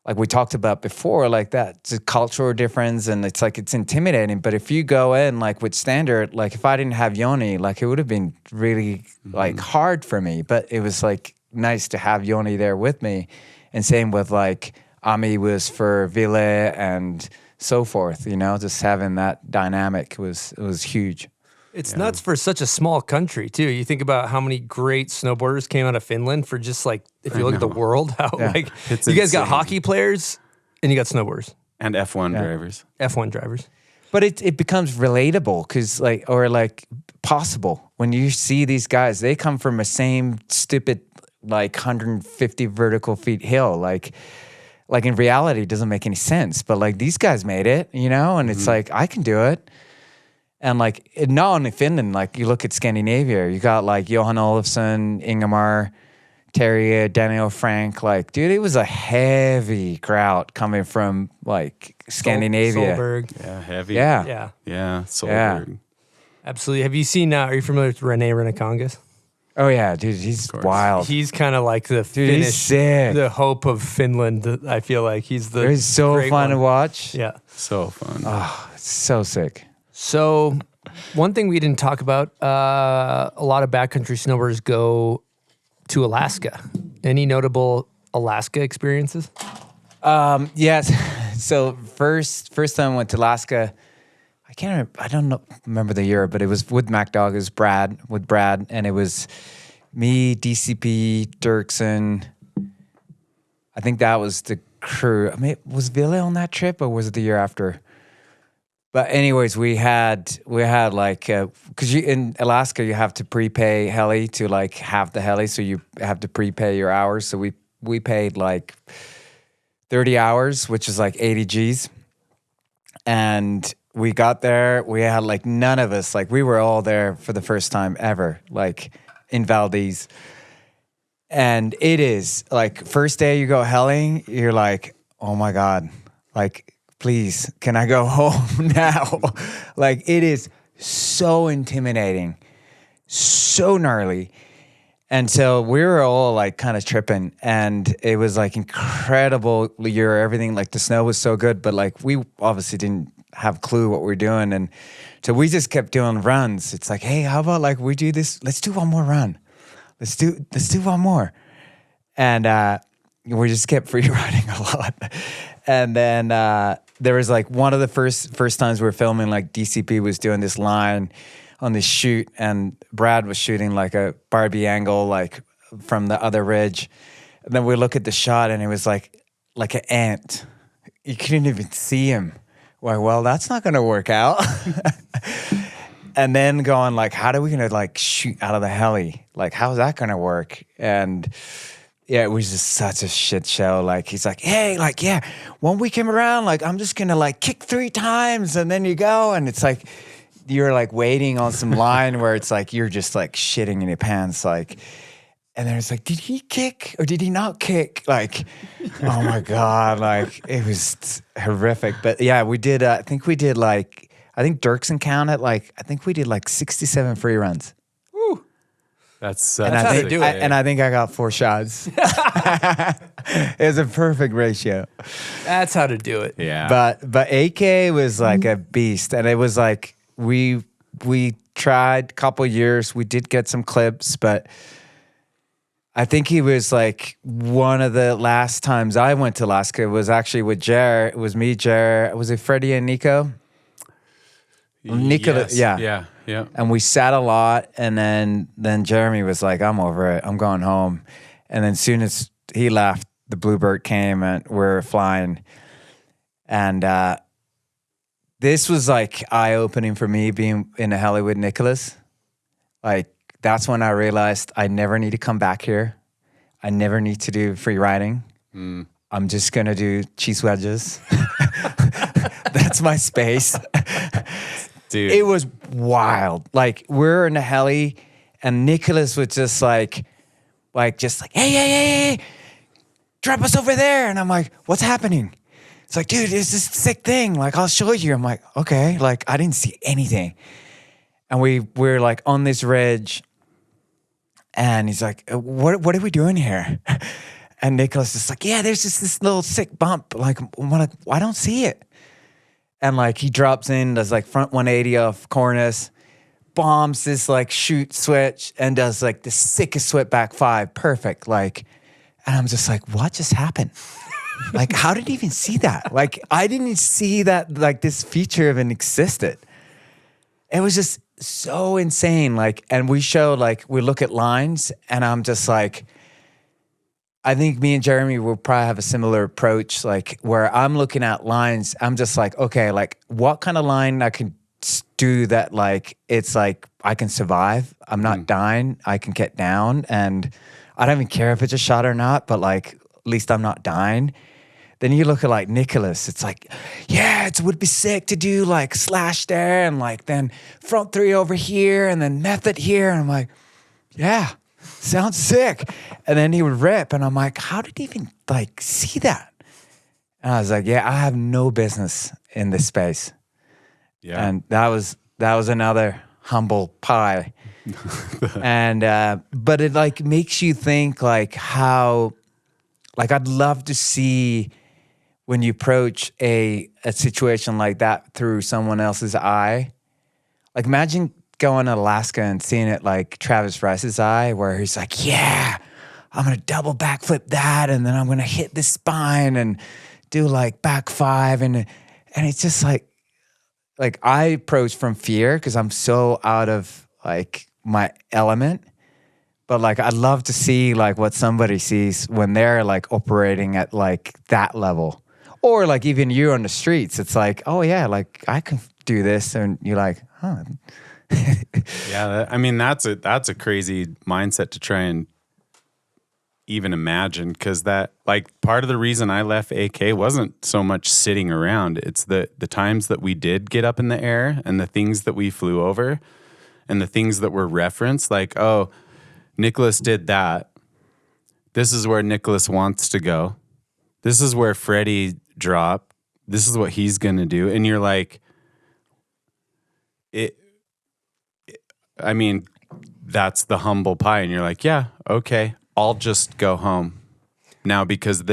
like we talked about before, like that's a cultural difference, and it's like it's intimidating. But if you go in like with standard, like if I didn't have Yoni, like it would have been really like hard for me. But it was like nice to have Yoni there with me. And same with like Ami was for Ville and so forth, you know, just having that dynamic was huge. It's nuts for such a small country too. You think about how many great snowboarders came out of Finland for just like, if you look at the world, how like It's you guys got insane. hockey players and you got snowboarders. And F1 drivers. F1 drivers. But it becomes relatable, because like, or like possible when you see these guys, they come from a same stupid like 150 vertical feet hill. Like in reality, it doesn't make any sense. But like these guys made it, you know, and it's like, I can do it. And like, not only Finland, like you look at Scandinavia, you got like Johan Olofsson, Ingemar, Terje, Daniel Frank. Like, dude, it was a heavy crowd coming from like Scandinavia. Solberg. Yeah, heavy. Yeah. Yeah. Solberg. Absolutely. Have you seen, are you familiar with Rene Renekongas? Oh yeah, dude, he's wild. He's kind of like the Dude, he's Finnish, sick. the hope of Finland. I feel like he's the He's so great fun one. to watch. Yeah. So fun. Oh, it's so sick. So one thing we didn't talk about, a lot of backcountry snowboarders go to Alaska. Any notable Alaska experiences? Yes. So first time I went to Alaska, I don't remember the year, but it was with MacDog. It was Brad, and it was me, DCP, Dirksen. I think that was the crew. I mean, was Ville on that trip, or was it the year after? But anyways, we had like, because in Alaska you have to prepay heli to like have the heli, so you have to prepay your hours. So we paid like 30 hours, which is like 80 G's, and we got there. We had like none of us, like we were all there for the first time ever, like in Valdez. And it is like first day you go helling, you're like, oh my God, like, please, can I go home now? Like it is so intimidating, so gnarly. And so we were all like kind of tripping, and it was like incredible year. Everything, like the snow was so good, but like we obviously didn't have a clue what we were doing. And so we just kept doing runs. It's like, hey, how about like we do this? Let's do one more run. Let's do one more. And we just kept free riding a lot. And then there was like one of the first times we were filming, like DCP was doing this line on this shoot, and Brad was shooting like a Barbie angle, like from the other ridge. And then we look at the shot, and it was like an ant. You couldn't even see him. We're like, well, that's not going to work out. And then going like, how are we going to like shoot out of the heli? Like, how's that going to work? And yeah, it was just such a shit show. Like, he's like, hey, like, yeah, when we came around, like, I'm just going to like kick 3 times and then you go. And it's like, you're like waiting on some line where it's like, you're just like shitting in your pants. Like, and then it's like, did he kick or did he not kick? Like, oh my God. Like, it was horrific. But yeah, we did, I think Dirksen counted like, I think we did like 67 free runs. Woo. That's how to do it. And I think I got 4 shots. It was a perfect ratio. That's how to do it. Yeah. But AK was like a beast. And it was like, we tried a couple years. We did get some clips, but I think he was like one of the last times I went to Alaska. It was actually with Jer. It was me, Jer. Was it Freddie and Nico? Nico, yes. yeah. And we sat a lot, and then Jeremy was like, I'm over it. I'm going home. And then as soon as he left, the Bluebird came, and we're flying. And this was like eye-opening for me, being in a heli with Nicholas. Like, that's when I realized I never need to come back here. I never need to do free riding. I'm just going to do cheese wedges. That's my space. Dude. It was wild. Like, we're in a heli, and Nicholas was just like, hey, drop us over there. And I'm like, what's happening? It's like, dude, it's this sick thing. Like, I'll show you. I'm like, okay. Like, I didn't see anything. And we're like on this ridge, and he's like, what are we doing here? And Nicholas is like, yeah, there's just this little sick bump. Like, I don't see it. And like, he drops in, does like front 180 off cornice, bombs this like shoot switch, and does like the sickest swept back 5. Perfect. Like, and I'm just like, what just happened? Like, how did he even see that? Like, I didn't see that, like, this feature even existed. It was just so insane. Like, and we look at lines, and I'm just like, I think me and Jeremy will probably have a similar approach, like, where I'm looking at lines, I'm just like, okay, like, what kind of line I can do that, like, it's like, I can survive. I'm not dying. I can get down, and I don't even care if it's a shot or not, but, like, at least I'm not dying. Then you look at like Nicholas, it's like, yeah, it would be sick to do like slash there, and like then front 3 over here, and then method here. And I'm like, yeah, sounds sick. And then he would rip, and I'm like, how did he even like see that? And I was like, yeah, I have no business in this space. Yeah. And that was another humble pie. And but it like makes you think like how, like, I'd love to see when you approach a situation like that through someone else's eye. Like, imagine going to Alaska and seeing it like Travis Rice's eye, where he's like, yeah, I'm going to double backflip that, and then I'm going to hit the spine and do like back 5. And it's just like I approach from fear because I'm so out of like my element. But like, I'd love to see like what somebody sees when they're like operating at like that level. Or like even you on the streets, it's like, oh yeah, like I can do this. And you're like, huh. Yeah, I mean, that's a crazy mindset to try and even imagine, because that, like, part of the reason I left AK wasn't so much sitting around. It's the times that we did get up in the air and the things that we flew over and the things that were referenced, like, oh, Nicholas did that. This is where Nicholas wants to go. This is where Freddie dropped. This is what he's going to do. And you're like, I mean, that's the humble pie. And you're like, yeah, okay, I'll just go home now because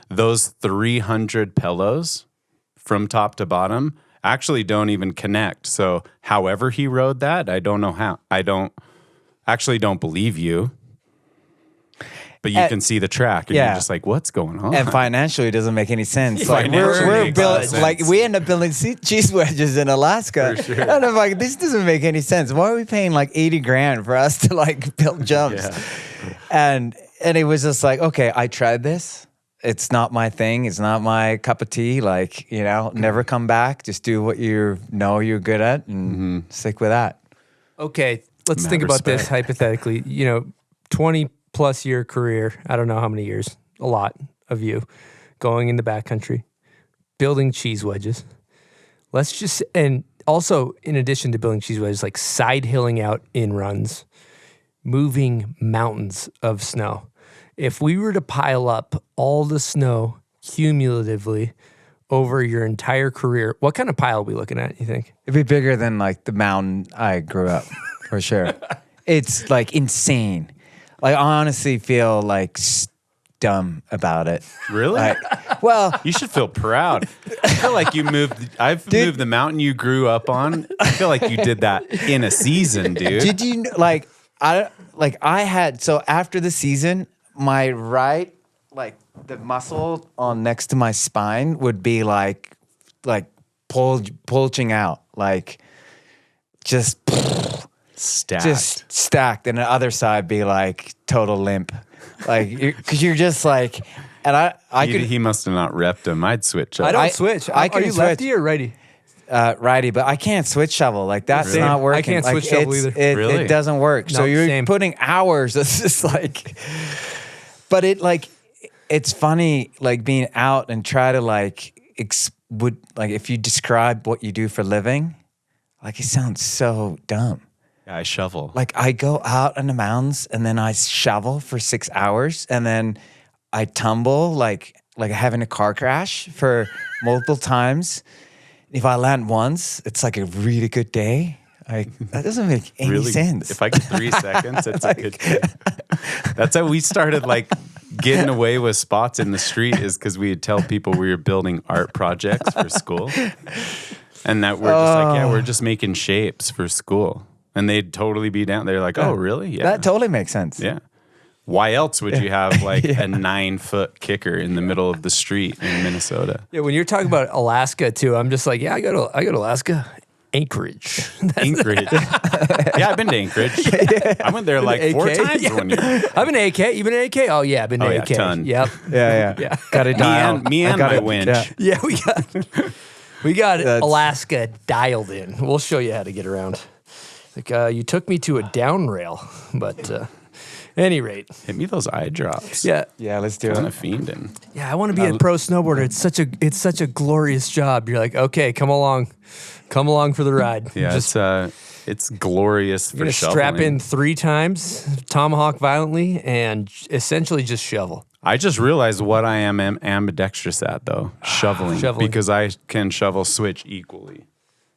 those 300 pillows from top to bottom actually don't even connect. So however he rode that, I don't know how. I don't believe you. But you can see the track, and you're just like, "What's going on?" And financially, it doesn't make any sense. Like we're building, like we end up building cheese wedges in Alaska, For sure. and I'm like, this doesn't make any sense. Why are we paying like $80,000 for us to like build jumps? And it was just like, okay, I tried this. It's not my thing. It's not my cup of tea. Like, never come back. Just do what you know you're good at, and stick with that. Okay, let's think about this hypothetically. 20+ year career. I don't know how many years. A lot of you going in the backcountry, building cheese wedges. And also in addition to building cheese wedges, like side hilling out in runs, moving mountains of snow. If we were to pile up all the snow cumulatively over your entire career, what kind of pile are we looking at, you think? It'd be bigger than like the mountain I grew up, for sure. It's like insane. Like, I honestly feel like dumb about it. Really? Well, you should feel proud. I feel like I've moved the mountain you grew up on. I feel like you did that in a season, dude. Did you so after the season, my right, like the muscle on next to my spine would be like bulging out, like just stacked, and the other side be like total limp, like because you're just like, and he must have not repped him. I'd switch up. I don't switch. Are you lefty or righty? Righty, but I can't switch shovel. Like that's not working. I can't switch shovel either. It doesn't work. No, so you're same. putting hours. It's just like, but it's funny like being out and try to if you describe what you do for living, like it sounds so dumb. I shovel. Like I go out in the mountains and then I shovel for 6 hours and then I tumble like having a car crash for multiple times. If I land once, it's like a really good day. Like that doesn't make any sense. If I get 3 seconds, it's a good day. That's how we started getting away with spots in the street, is because we would tell people we were building art projects for school. And that we're just we're just making shapes for school. And they'd totally be down. They're like, oh, really? Yeah. That totally makes sense. Yeah. Why else would you have a 9-foot kicker in the middle of the street in Minnesota? Yeah, when you're talking about Alaska too, I'm just like, I go to Alaska, Anchorage. Anchorage. Yeah, I've been to Anchorage. I went there 4 times one year. I've been to AK. You been to AK? Oh yeah, I've been to AK. Ton. Yep. Yeah. Got it dialed. Me and my winch. Yeah, we got Alaska dialed in. We'll show you how to get around. You took me to a down rail, but any rate. Hit me those eye drops. Yeah. Yeah, let's do it. Kind of fiending. Yeah, I want to be a pro snowboarder. It's such a glorious job. You're like, okay, come along for the ride. Yeah, it's glorious for shoveling. Strap in 3 times, tomahawk violently, and essentially just shovel. I just realized what I am ambidextrous at, though. Shoveling. Because I can shovel switch equally.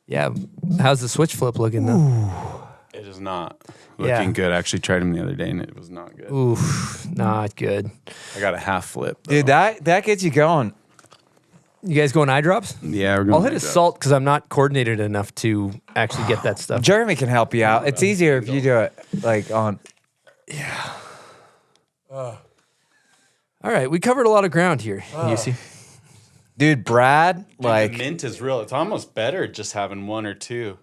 Yeah. How's the switch flip looking, though? It is not looking good. I actually tried him the other day, and it was not good. Oof, not good. I got a half flip, though. Dude, that gets you going. You guys going eye drops? Yeah, we're going I'll hit a salt because I'm not coordinated enough to actually get that stuff. Jeremy can help you out. It's easier if you do it on. Yeah. All right, we covered a lot of ground here, Jussi. Dude, Brad, the mint is real. It's almost better just having 1 or 2.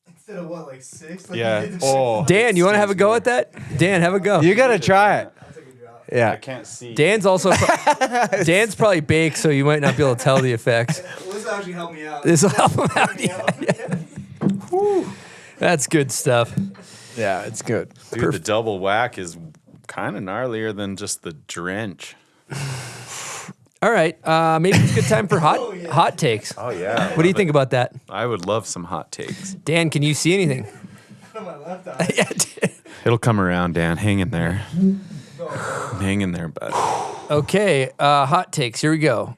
Instead of what, 6? Yeah. Dan, you want to have a go at that? Dan, have a go. You got to try it. Yeah. I can't see. Dan's also Dan's probably baked, so you might not be able to tell the effects. Well, this will actually help me out. This will help him out. Yeah. That's good stuff. Yeah, it's good. Dude, the double whack is kind of gnarlier than just the drench. All right, maybe it's a good time for hot takes. Oh yeah. What do you think about that? I would love some hot takes. Dan, can you see anything? On my left eye. It'll come around, Dan. Hang in there. Hang in there, bud. Okay, hot takes. Here we go.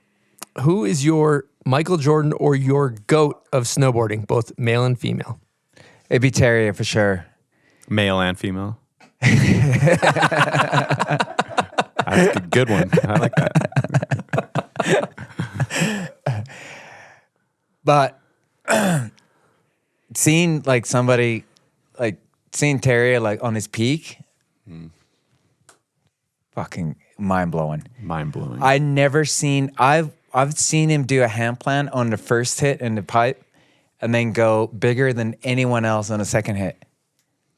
Who is your Michael Jordan or your GOAT of snowboarding, both male and female? It'd be Terry for sure. Male and female. That's a good one. I like that. But seeing like somebody, like seeing Terry like on his peak, fucking mind blowing. Mind blowing. I've seen him do a hand plant on the first hit in the pipe, and then go bigger than anyone else on the second hit.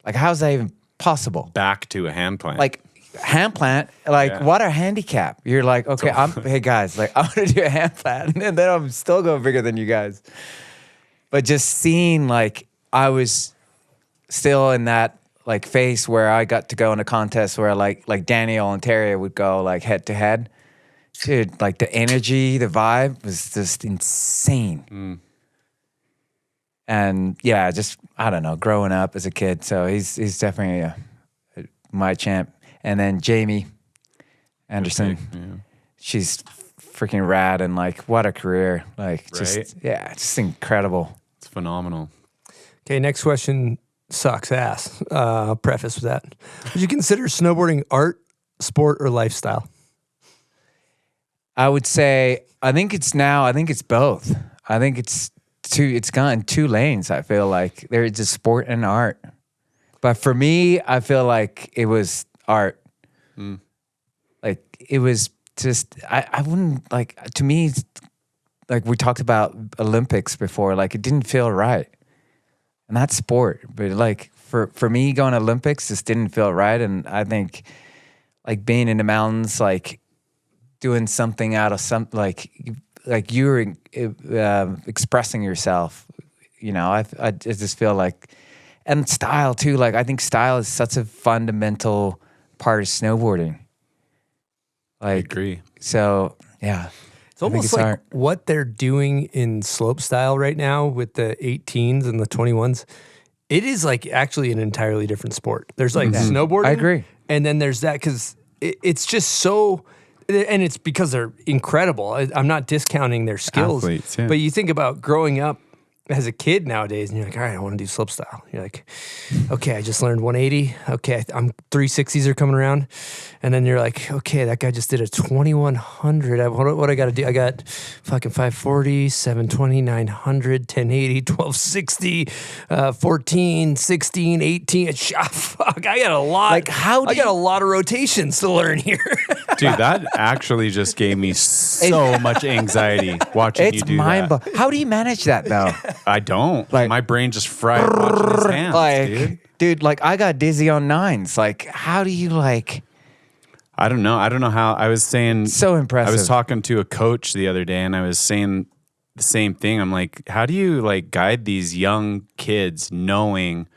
Like, how's that even possible? Back to a hand plant. Like hand plant, like what a handicap. You're like, okay, hey guys, like I'm gonna do a hand plant, and then I'm still going bigger than you guys. But just seeing, like, I was still in that like phase where I got to go in a contest where like Daniel and Terry would go like head to head. Dude, like the energy, the vibe was just insane. And yeah, just, I don't know, growing up as a kid. So he's definitely my champ. And then Jamie Anderson, she's freaking rad, and like, what a career. Like, just, just incredible. It's phenomenal. Okay, next question sucks ass. I'll preface with that. Would you consider snowboarding art, sport, or lifestyle? I would say, I think it's both. I think it's gone in two lanes. I feel like there's just sport and art. But for me, I feel like it was art. Like, it was just, I wouldn't, like, to me, like we talked about Olympics before, like it didn't feel right. And that's sport. But like for me, going to Olympics just didn't feel right. And I think like being in the mountains, like doing something out of some, like you were expressing yourself, you know, I just feel like, and style too. Like, I think style is such a fundamental part of snowboarding. Like, I agree. So yeah, it's almost like what they're doing in slope style right now with the 18s and the 21s. It is like actually an entirely different sport. There's like snowboarding. I agree. And then there's that, because it's just so, and it's because they're incredible. I'm not discounting their skills. Athletes, yeah. But you think about growing up as a kid nowadays, and you're like, all right, I want to do slopestyle. You're like, okay, I just learned 180. Okay, I'm 360s are coming around. And then you're like, okay, that guy just did a 2100. What I got to do? I got fucking 540, 720, 900, 1080, 1260, 14, 16, 18. Fuck, I got a lot. Like, I got a lot of rotations to learn here. Dude, that actually just gave me so much anxiety watching you do that. How do you manage that though? I don't. Like, my brain just fried watching his hands, like, dude, like I got dizzy on nines. Like, how do you like? I don't know. I don't know how. I was saying, so impressive. I was talking to a coach the other day, and I was saying the same thing. I'm like, how do you like guide these young kids knowing,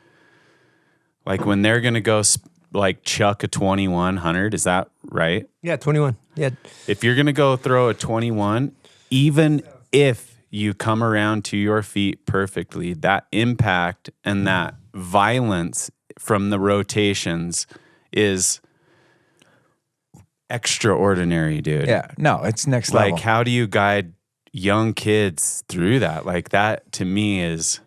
like, when they're gonna go like chuck a 2100? Is that right? Yeah, 21. Yeah. If you're gonna go throw a 21, even if you come around to your feet perfectly, that impact and that violence from the rotations is extraordinary, dude. Yeah, no, it's next level. Like, how do you guide young kids through that? Like, that to me is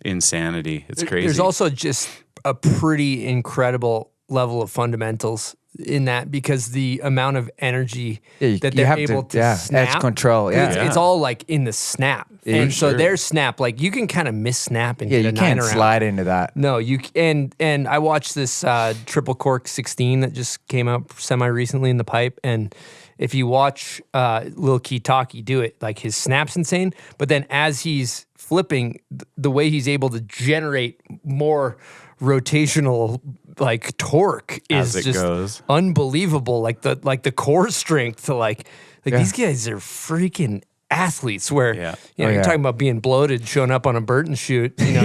insanity. It's crazy. There's also just a pretty incredible level of fundamentals in that, because the amount of energy that they're able to snap, edge control, it's all like in the snap, and so their snap, like you can kind of miss snap and get you a can't 9 around. slide into that. No, you and I watched this triple cork 16 that just came out semi recently in the pipe, and if you watch Lil Kitaki do it, like his snap's insane, but then as he's flipping, the way he's able to generate more rotational like torque is just goes. Unbelievable. Like the core strength to like these guys are freaking athletes. Where you're talking about being bloated, showing up on a Burton shoot. You know,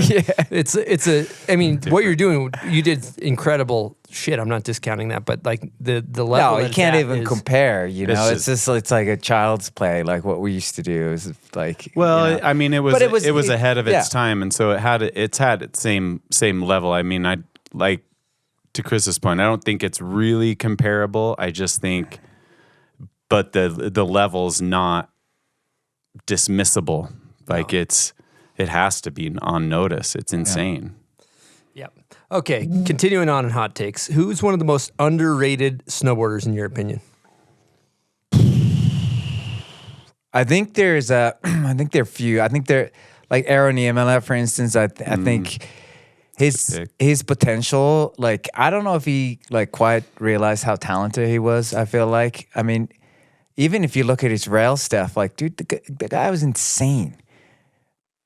it's a. I mean, what you're doing, you did incredible shit. I'm not discounting that, but like the level. No, you can't even is, compare. You know, it's like a child's play. Like what we used to do is like. Well, you know. I mean, it was ahead of its time, and so it's had its same level. I mean, I like, to Chris's point, I don't think it's really comparable. I just think, but the level's not dismissible. Like it has to be on notice. It's insane. Yep. Okay, continuing on in hot takes. Who's one of the most underrated snowboarders in your opinion? I think there's I think there are few. I think they're like Aaron Niemela, for instance. I think his potential, like, I don't know if he like quite realized how talented he was. I feel like, I mean, even if you look at his rail stuff, like, dude, the guy was insane.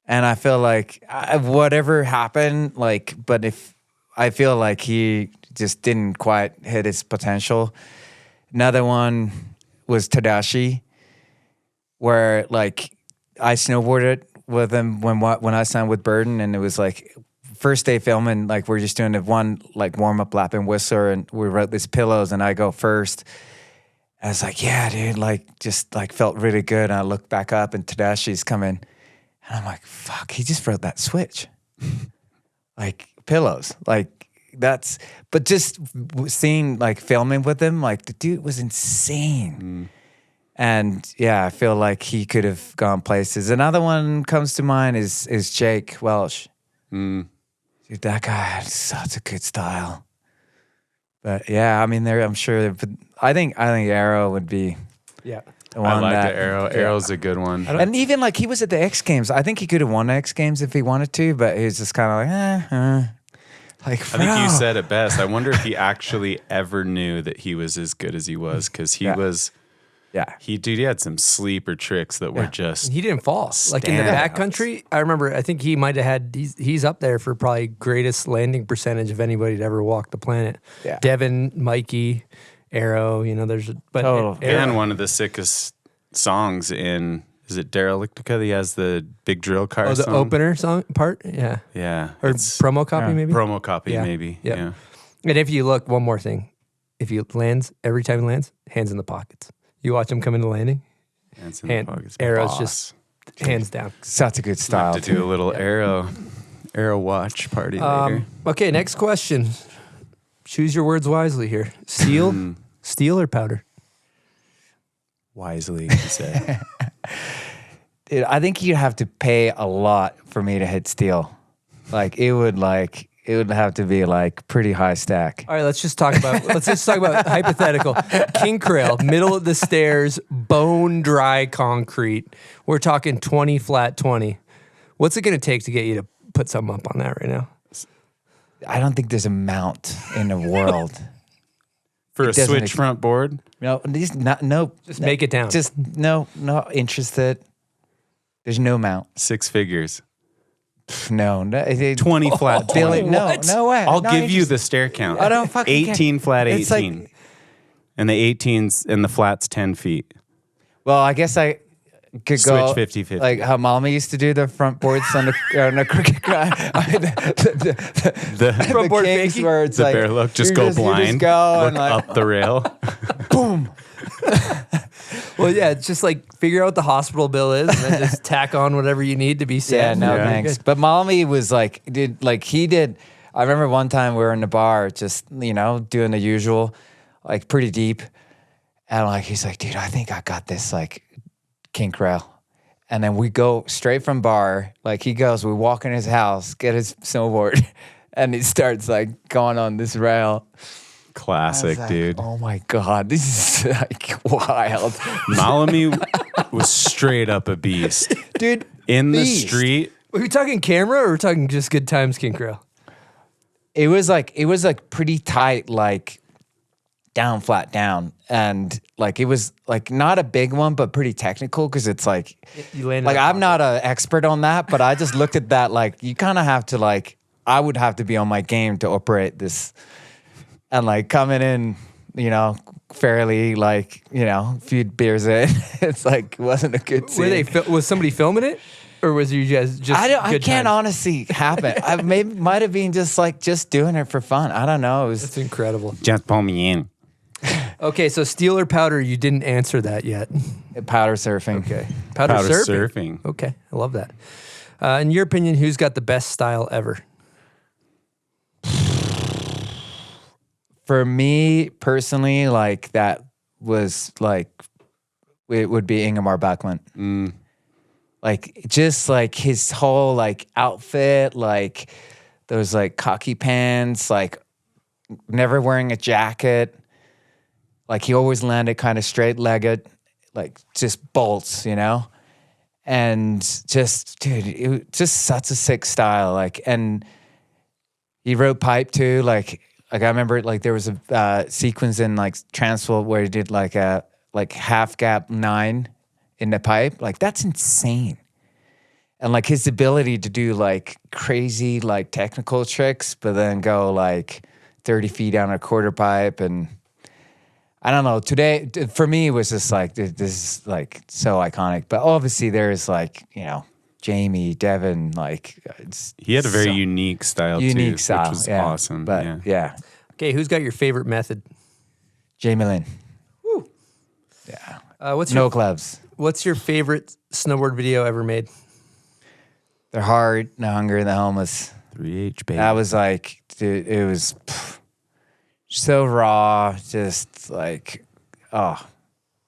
And I feel like whatever happened, like, but if I feel like he just didn't quite hit his potential. Another one was Tadashi, where like I snowboarded with him when I signed with Burton, and it was like first day filming, like we're just doing the one like warm up lap in Whistler, and we wrote these pillows, and I go first. I was like, yeah, dude, like just like felt really good. And I looked back up, and Tadashi's coming, and I'm like, fuck, he just wrote that switch, like pillows, like that's. But just seeing like filming with him, like the dude was insane. And yeah, I feel like he could have gone places. Another one comes to mind is Jake Welsh. Dude, that guy had such a good style. But yeah, I mean, I'm sure. But I think Arrow would be. Yeah, the one I like that, the Arrow. Yeah. Arrow's a good one. And even like he was at the X Games. I think he could have won the X Games if he wanted to, but he was just kind of like, Like, I think you said it best. I wonder if he actually ever knew that he was as good as he was, because he was. Yeah, he had some sleeper tricks that were just. He didn't fall. Like in the backcountry, I remember. I think he might have had. He's up there for probably greatest landing percentage of anybody to ever walk the planet. Yeah, Devin, Mikey, Arrow. You know, there's and one of the sickest songs in. Is it Derelictica? He has the big drill car. Oh, the song? opener song part. Yeah, yeah, or promo copy maybe. Promo copy maybe. Yep. Yeah. And if you look, one more thing, if he lands every time he lands, hands in the pockets. You watch him come into landing. Hands in the pockets. Arrows Boss. just hands down. Such a good style. Have to do a little arrow watch party later. Okay, next question. Choose your words wisely here. Steel, steel or powder? Wisely, you say. Dude, I think you'd have to pay a lot for me to hit steel. Like it would have to be like pretty high stack. All right, let's just talk about hypothetical. Kink rail, middle of the stairs, bone dry concrete. We're talking 20 flat 20. What's it going to take to get you to put something up on that right now? I don't think there's a mount in the world. For a switch front board? No, Just make it down. Just not interested. There's no mount. 6 figures. No, 20 flat 20. Billy, no way. I'll give you the stair count. I don't fucking 18 flat 18. It's like, and the 18's and the flat's 10 feet. well, I guess I could go Switch 50-50. like how Mama used to do the front boards on the cricket grind. The front board kinks where it's the like bear look, just go blind, you just go look and like, up the rail. boom. Well, yeah, it's just like figure out what the hospital bill is and then just tack on whatever you need to be Yeah, set. thanks. But Mommy was like, he did. I remember one time we were in the bar, just, doing the usual, like pretty deep. And like, he's like, dude, I think I got this like kink rail. And then we go straight from bar. Like we walk in his house, get his snowboard, and he starts like going on this rail. Classic, like, dude. Oh my God, this is like wild. Malami was straight up a beast. Dude, in the street. Were we talking camera or we're talking just good times kink rail? It was like pretty tight, like down, flat down. And like, it was like not a big one, but pretty technical. Cause it's like, you landed like I'm not an expert on that, but I just looked at that. Like you kind of have to like, I would have to be on my game to operate this. And like coming in, fairly like, a few beers in, it's like, it wasn't a good scene. Was somebody filming it? Or was you guys just I can't honestly happen. I might have been just doing it for fun. I don't know. That's incredible. Just pull me in. Okay, so steel or powder, you didn't answer that yet. Powder surfing. Okay. Powder surfing. surfing. Okay, I love that. In your opinion, who's got the best style ever? For me personally, like that was like, it would be Ingemar Backlund. Like just like his whole like outfit, like those like khaki pants, like never wearing a jacket. Like he always landed kind of straight-legged, like just bolts, you know? And just, dude, it was just such a sick style. Like, and he rode pipe too. Like I remember like there was a sequence in like Transworld where he did like a half gap 9 in the pipe. Like that's insane. And like his ability to do like crazy like technical tricks, but then go like 30 feet down a quarter pipe. And I don't know, today for me it was just like this is like so iconic. But obviously there's like, you know, Jamie, Devin, like he had a very unique style too, which was awesome. But yeah. Okay, who's got your favorite method? Jamie Lynn. Woo. Yeah. What's no your, gloves. What's your favorite snowboard video ever made? The Hard, The Hunger, and the Homeless. 3H, baby. That was like, dude, it was so raw, just like,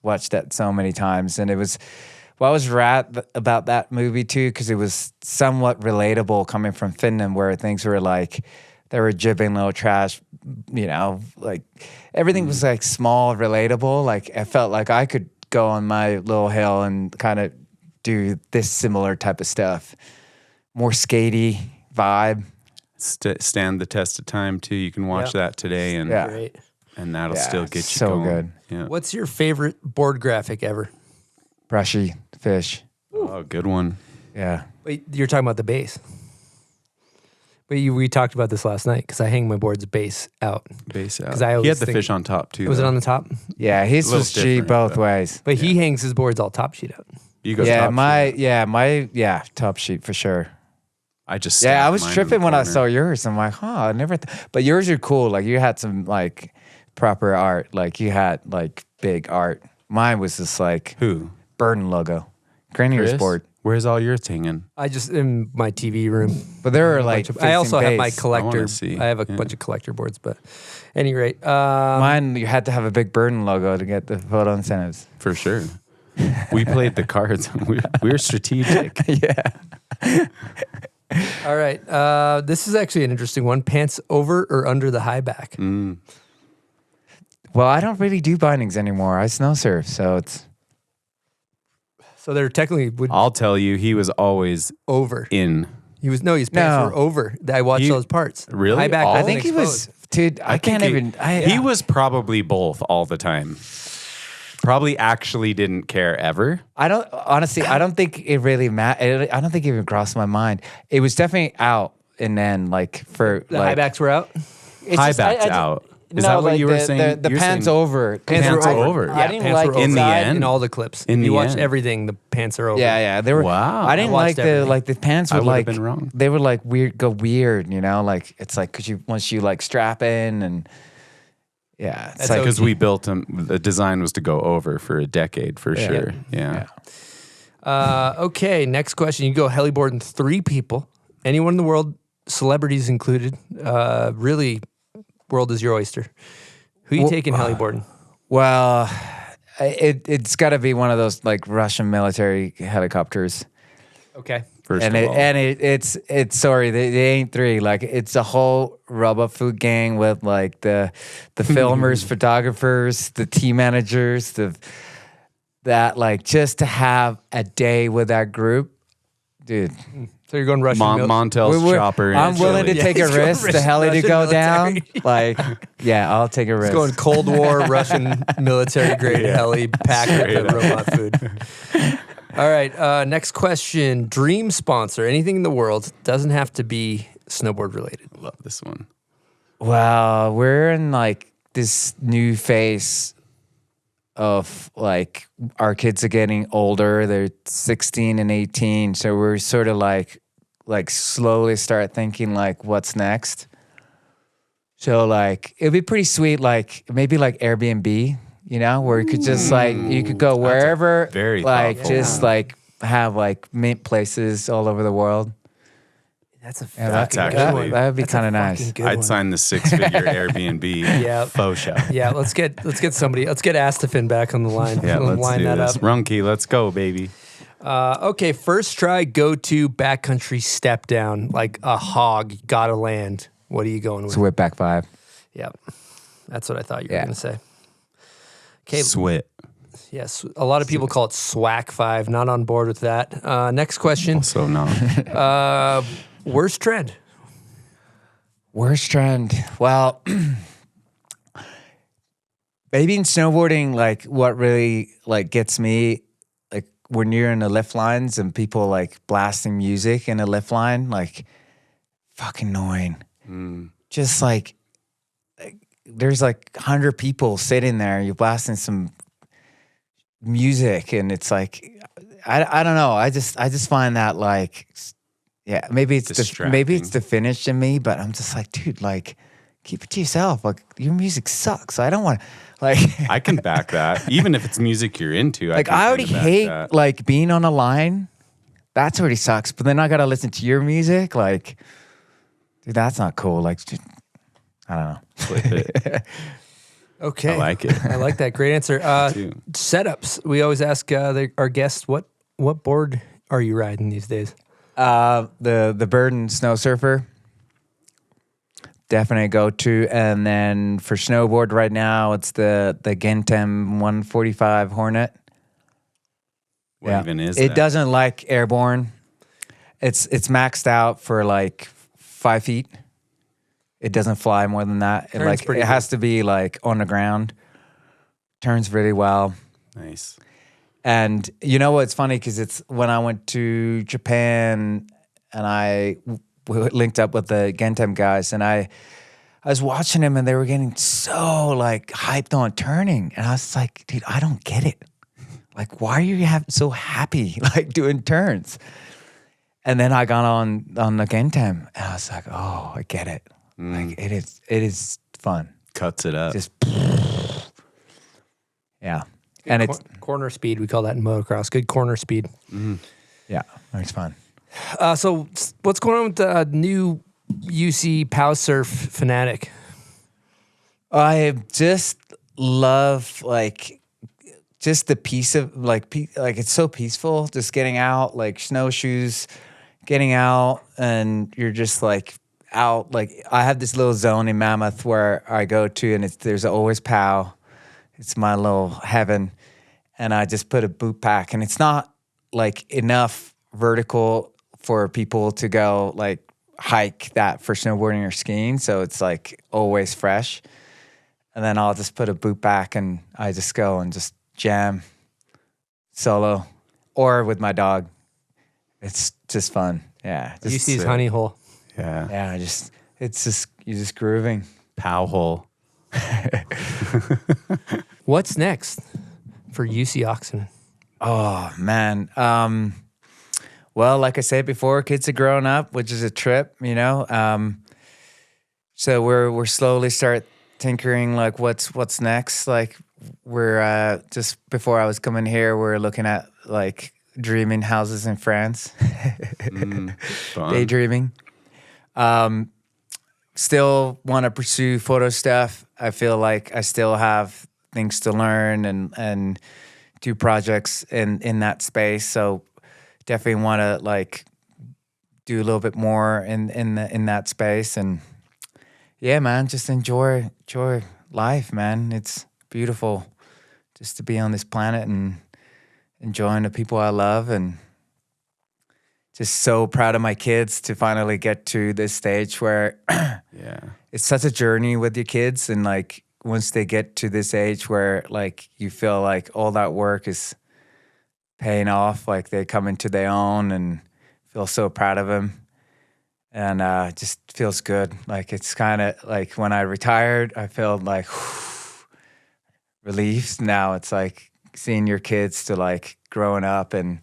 watched that so many times. And it was, well, I was about that movie too, because it was somewhat relatable coming from Finland, where things were like, they were jibbing little trash, you know, like everything was like small, relatable. Like I felt like I could go on my little hill and kind of do this similar type of stuff. More skatey vibe. Stand the test of time too. You can watch that today, and Great. And that'll still get you so going. good. Yeah. What's your favorite board graphic ever? Brushy fish. Oh, good one. Yeah. Wait, you're talking about the base. But we talked about this last night because I hang my board's base out. Base out. Because I always he had the think, fish on top too. Was it on the top? Yeah, his was G both ways. But he hangs his boards all top sheet out. You go yeah, top my top sheet for sure. I just I was tripping when I saw yours. I'm like, I never. But yours are cool. Like you had some like proper art. Like you had like big art. Mine was just like Burton logo, Granier's board. Where's all yours hanging? I just in my TV room. But there are like. I also have my collector. I have a bunch of collector boards. But at any rate, mine you had to have a big Burton logo to get the photo incentives. For sure. We played the cards. We're strategic. Yeah. All right. This is actually an interesting one. Pants over or under the high back? Well, I don't really do bindings anymore. I snow surf, so it's. So they're technically would I'll tell you, he was always over. In. His pants were over. I watched those parts. Really? High back. I think he was. Dude, I can't even. He was probably both all the time. Probably actually didn't care ever. I don't think it really mattered. I don't think it even crossed my mind. It was definitely out, and then like for the high backs were out. High backs out. Is that what you were saying? The pants over. Pants were over. Yeah, I didn't pants like were over. in the end. In all the clips. In if you the watch end. everything, the pants are over. Yeah, they were. Wow. I didn't like the pants would like been wrong. they were like weird, you know, like it's like because once you like strap in and yeah, it's like because we built them. The design was to go over for a decade for sure. Yeah. Okay, next question. You go heliboarding 3 people, anyone in the world, celebrities included. Really, world is your oyster. Who you taking heliboarding? Well, it's got to be one of those like Russian military helicopters. Okay. It's sorry, they ain't 3. Like it's a whole Robot Food gang with like the filmers, photographers, the team managers, that like just to have a day with that group, dude. So you're going Russian Montel's chopper. I'm willing to take a risk, the heli to go down. Like, yeah, I'll take a risk. It's going Cold War Russian military grade heli packed with the robot food. All right, next question. Dream sponsor, anything in the world, doesn't have to be snowboard related. Love this one. Well, we're in like this new phase of like our kids are getting older. They're 16 and 18. So we're sort of like slowly start thinking like what's next. So like it'd be pretty sweet, like maybe like Airbnb, you know, where you could just like you could go wherever, very like thoughtful. just like have like mint places all over the world. That's a that's fucking actually- good one. That would be That's a kind of fucking nice. good I'd one. sign the 6-figure Airbnb faux show. Yeah, let's get somebody. Let's get Astafin back on the line. Yeah, let's line do that this. up. Runke, let's go, baby. Okay, first try, go to backcountry step down, like a hog, gotta land. What are you going with? Swip back 5. Yep. That's what I thought you were going to say. Okay. Swit. Yes. A lot of people call it SWAC 5. Not on board with that. Next question. Also not. Worst trend? Worst trend. Well, maybe in snowboarding, like what really like gets me, like when you're in the lift lines and people like blasting music in a lift line, like fucking annoying. Just like there's like 100 people sitting there, you're blasting some music, and it's like I don't know. I just find that like, yeah, maybe it's the finish in me, but I'm just like, dude, like keep it to yourself. Like your music sucks. I don't want to like. I can back that, even if it's music you're into. Like I already hate like being on a line. That's already sucks. But then I gotta listen to your music. Like, dude, that's not cool. Like, I don't know. Flip it. Okay. I like it. I like that. Great answer. Setups. We always ask our guests, what board are you riding these days? The Burton Snow Surfer. Definitely go to. And then for snowboard right now, it's the Gentem 145 Hornet. What even is it? That? Doesn't like airborne. It's maxed out for like 5 feet. It doesn't fly more than that. It has to be like on the ground. Turns really well. Nice. And you know what's funny? Because it's when I went to Japan and I linked up with the Gentem guys, and I was watching them and they were getting so like hyped on turning. And I was like, dude, I don't get it. Like, why are you so happy like doing turns? And then I got on the Gentem and I was like, oh, I get it. Like it is fun. Cuts it up. Just yeah. And it's corner speed. We call that in motocross. Good corner speed. Mm-hmm. Yeah, it's fun. So what's going on with the new UC Pow Surf Fanatic? I just love like just the piece of like it's so peaceful. Just getting out, like snowshoes, getting out, and you're just like out. Like I have this little zone in Mammoth where I go to, and there's always POW. It's my little heaven, and I just put a boot pack, and it's not like enough vertical for people to go like hike that for snowboarding or skiing. So it's like always fresh. And then I'll just put a boot back and I just go and just jam solo or with my dog. It's just fun. Yeah. You see his honey hole. Yeah. Yeah. You're just grooving. Pow hole. What's next for UC Oksanen? Oh man. Well, like I said before, kids are growing up, which is a trip, you know. So we're slowly start tinkering like what's next. Like we're just before I was coming here, we're looking at like dreaming houses in France. Daydreaming. Still want to pursue photo stuff. I feel like I still have things to learn and do projects in that space. So definitely want to like do a little bit more in that space. And yeah, man, just enjoy life, man. It's beautiful just to be on this planet and enjoying the people I love, and just so proud of my kids to finally get to this stage where yeah, it's such a journey with your kids. And like once they get to this age where like you feel like all that work is paying off, like they come into their own, and feel so proud of them. And just feels good. Like it's kind of like when I retired, I felt like relief. Now it's like seeing your kids to like growing up and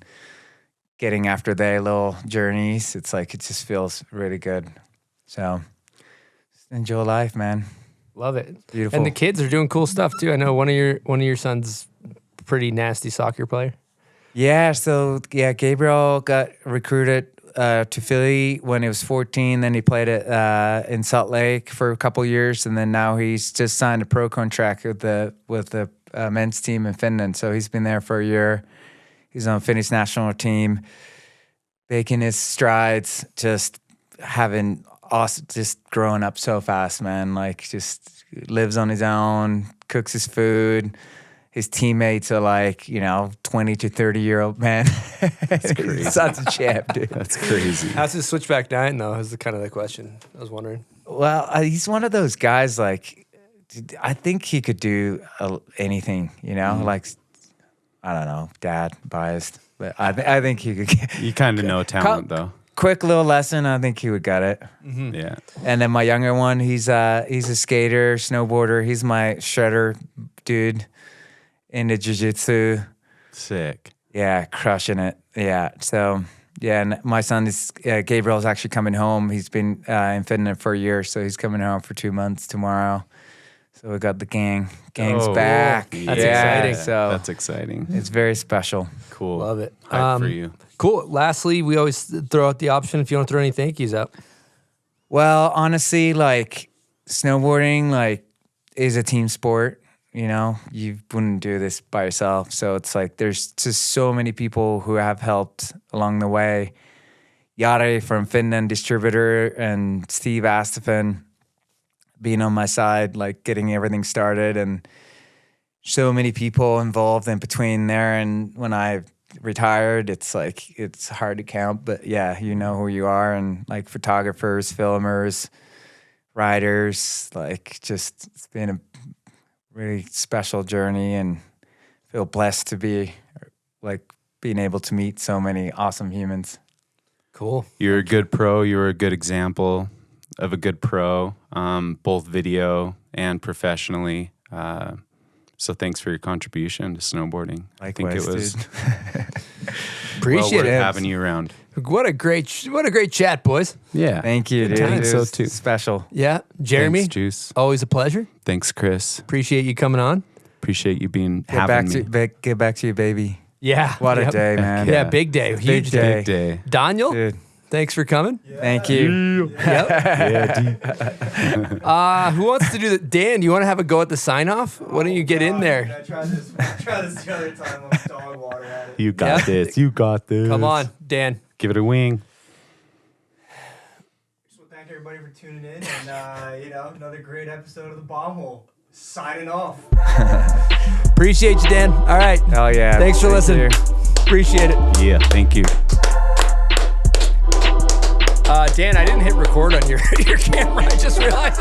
getting after their little journeys. It's like it just feels really good. So just enjoy life, man. Love it. Beautiful. And the kids are doing cool stuff too. I know one of your sons, pretty nasty soccer player. Yeah. So yeah, Gabriel got recruited to Philly when he was 14. Then he played it in Salt Lake for a couple years, and then now he's just signed a pro contract with the men's team in Finland. So he's been there for a year. He's on Finnish national team, making his strides, just having awesome, just growing up so fast, man. Like just lives on his own, cooks his food. His teammates are like, 20 to 30-year-old men. That's crazy. He's such a champ, dude. That's crazy. How's his switchback nine, though, is the kind of the question I was wondering. Well, he's one of those guys, like, I think he could do anything, like, I don't know, dad, biased. But I think he could get... You kind of know talent, though. Quick little lesson, I think he would get it. Mm-hmm. Yeah. And then my younger one, he's a skater, snowboarder. He's my shredder dude. Into jiu-jitsu. Sick. Yeah, crushing it. Yeah. So, yeah, and my son is, Gabriel's actually coming home. He's been in Finland for a year, so he's coming home for 2 months tomorrow. So we got the gang's back. That's exciting. So that's exciting. It's very special. Cool. Love it. Hype for you. Cool. Lastly, we always throw out the option if you want to throw any thank yous out. Well, honestly, like, snowboarding, like, is a team sport. You wouldn't do this by yourself. So it's like there's just so many people who have helped along the way. Jari from Finland, distributor, and Steve Astafan being on my side, like getting everything started, and so many people involved in between there. And when I retired, it's like it's hard to count, but yeah, you know who you are, and like photographers, filmers, writers, like just it's been a really special journey, and feel blessed to be like being able to meet so many awesome humans. Cool. You're a good pro. You're a good example of a good pro, both video and professionally. So thanks for your contribution to snowboarding. Likewise, I think it was appreciate well it. worth having you around. What a great chat, boys. Yeah. Thank you, dude. Time, It so was too. special. Yeah. Jeremy, Thanks, Juice. always a pleasure. Thanks, Chris. Appreciate you coming on. Appreciate you being Get back to you, baby. Yeah. What a Yep. day, man. Yeah, big day. Huge day. Big day. Daniel, Dude. thanks for coming. Thank you. Yep. Who wants to do that? Dan, do you want to have a go at the sign-off? Why don't you get in there? I tried this the other time on dog water at it. You got this. You got this. Come on, Dan. Give it a wing. Just want to thank everybody for tuning in, and another great episode of the Bomb Hole. Signing off. Appreciate you, Dan. All right. Hell yeah. Thanks for listening. Appreciate it. Yeah, thank you. Dan, I didn't hit record on your camera. I just realized.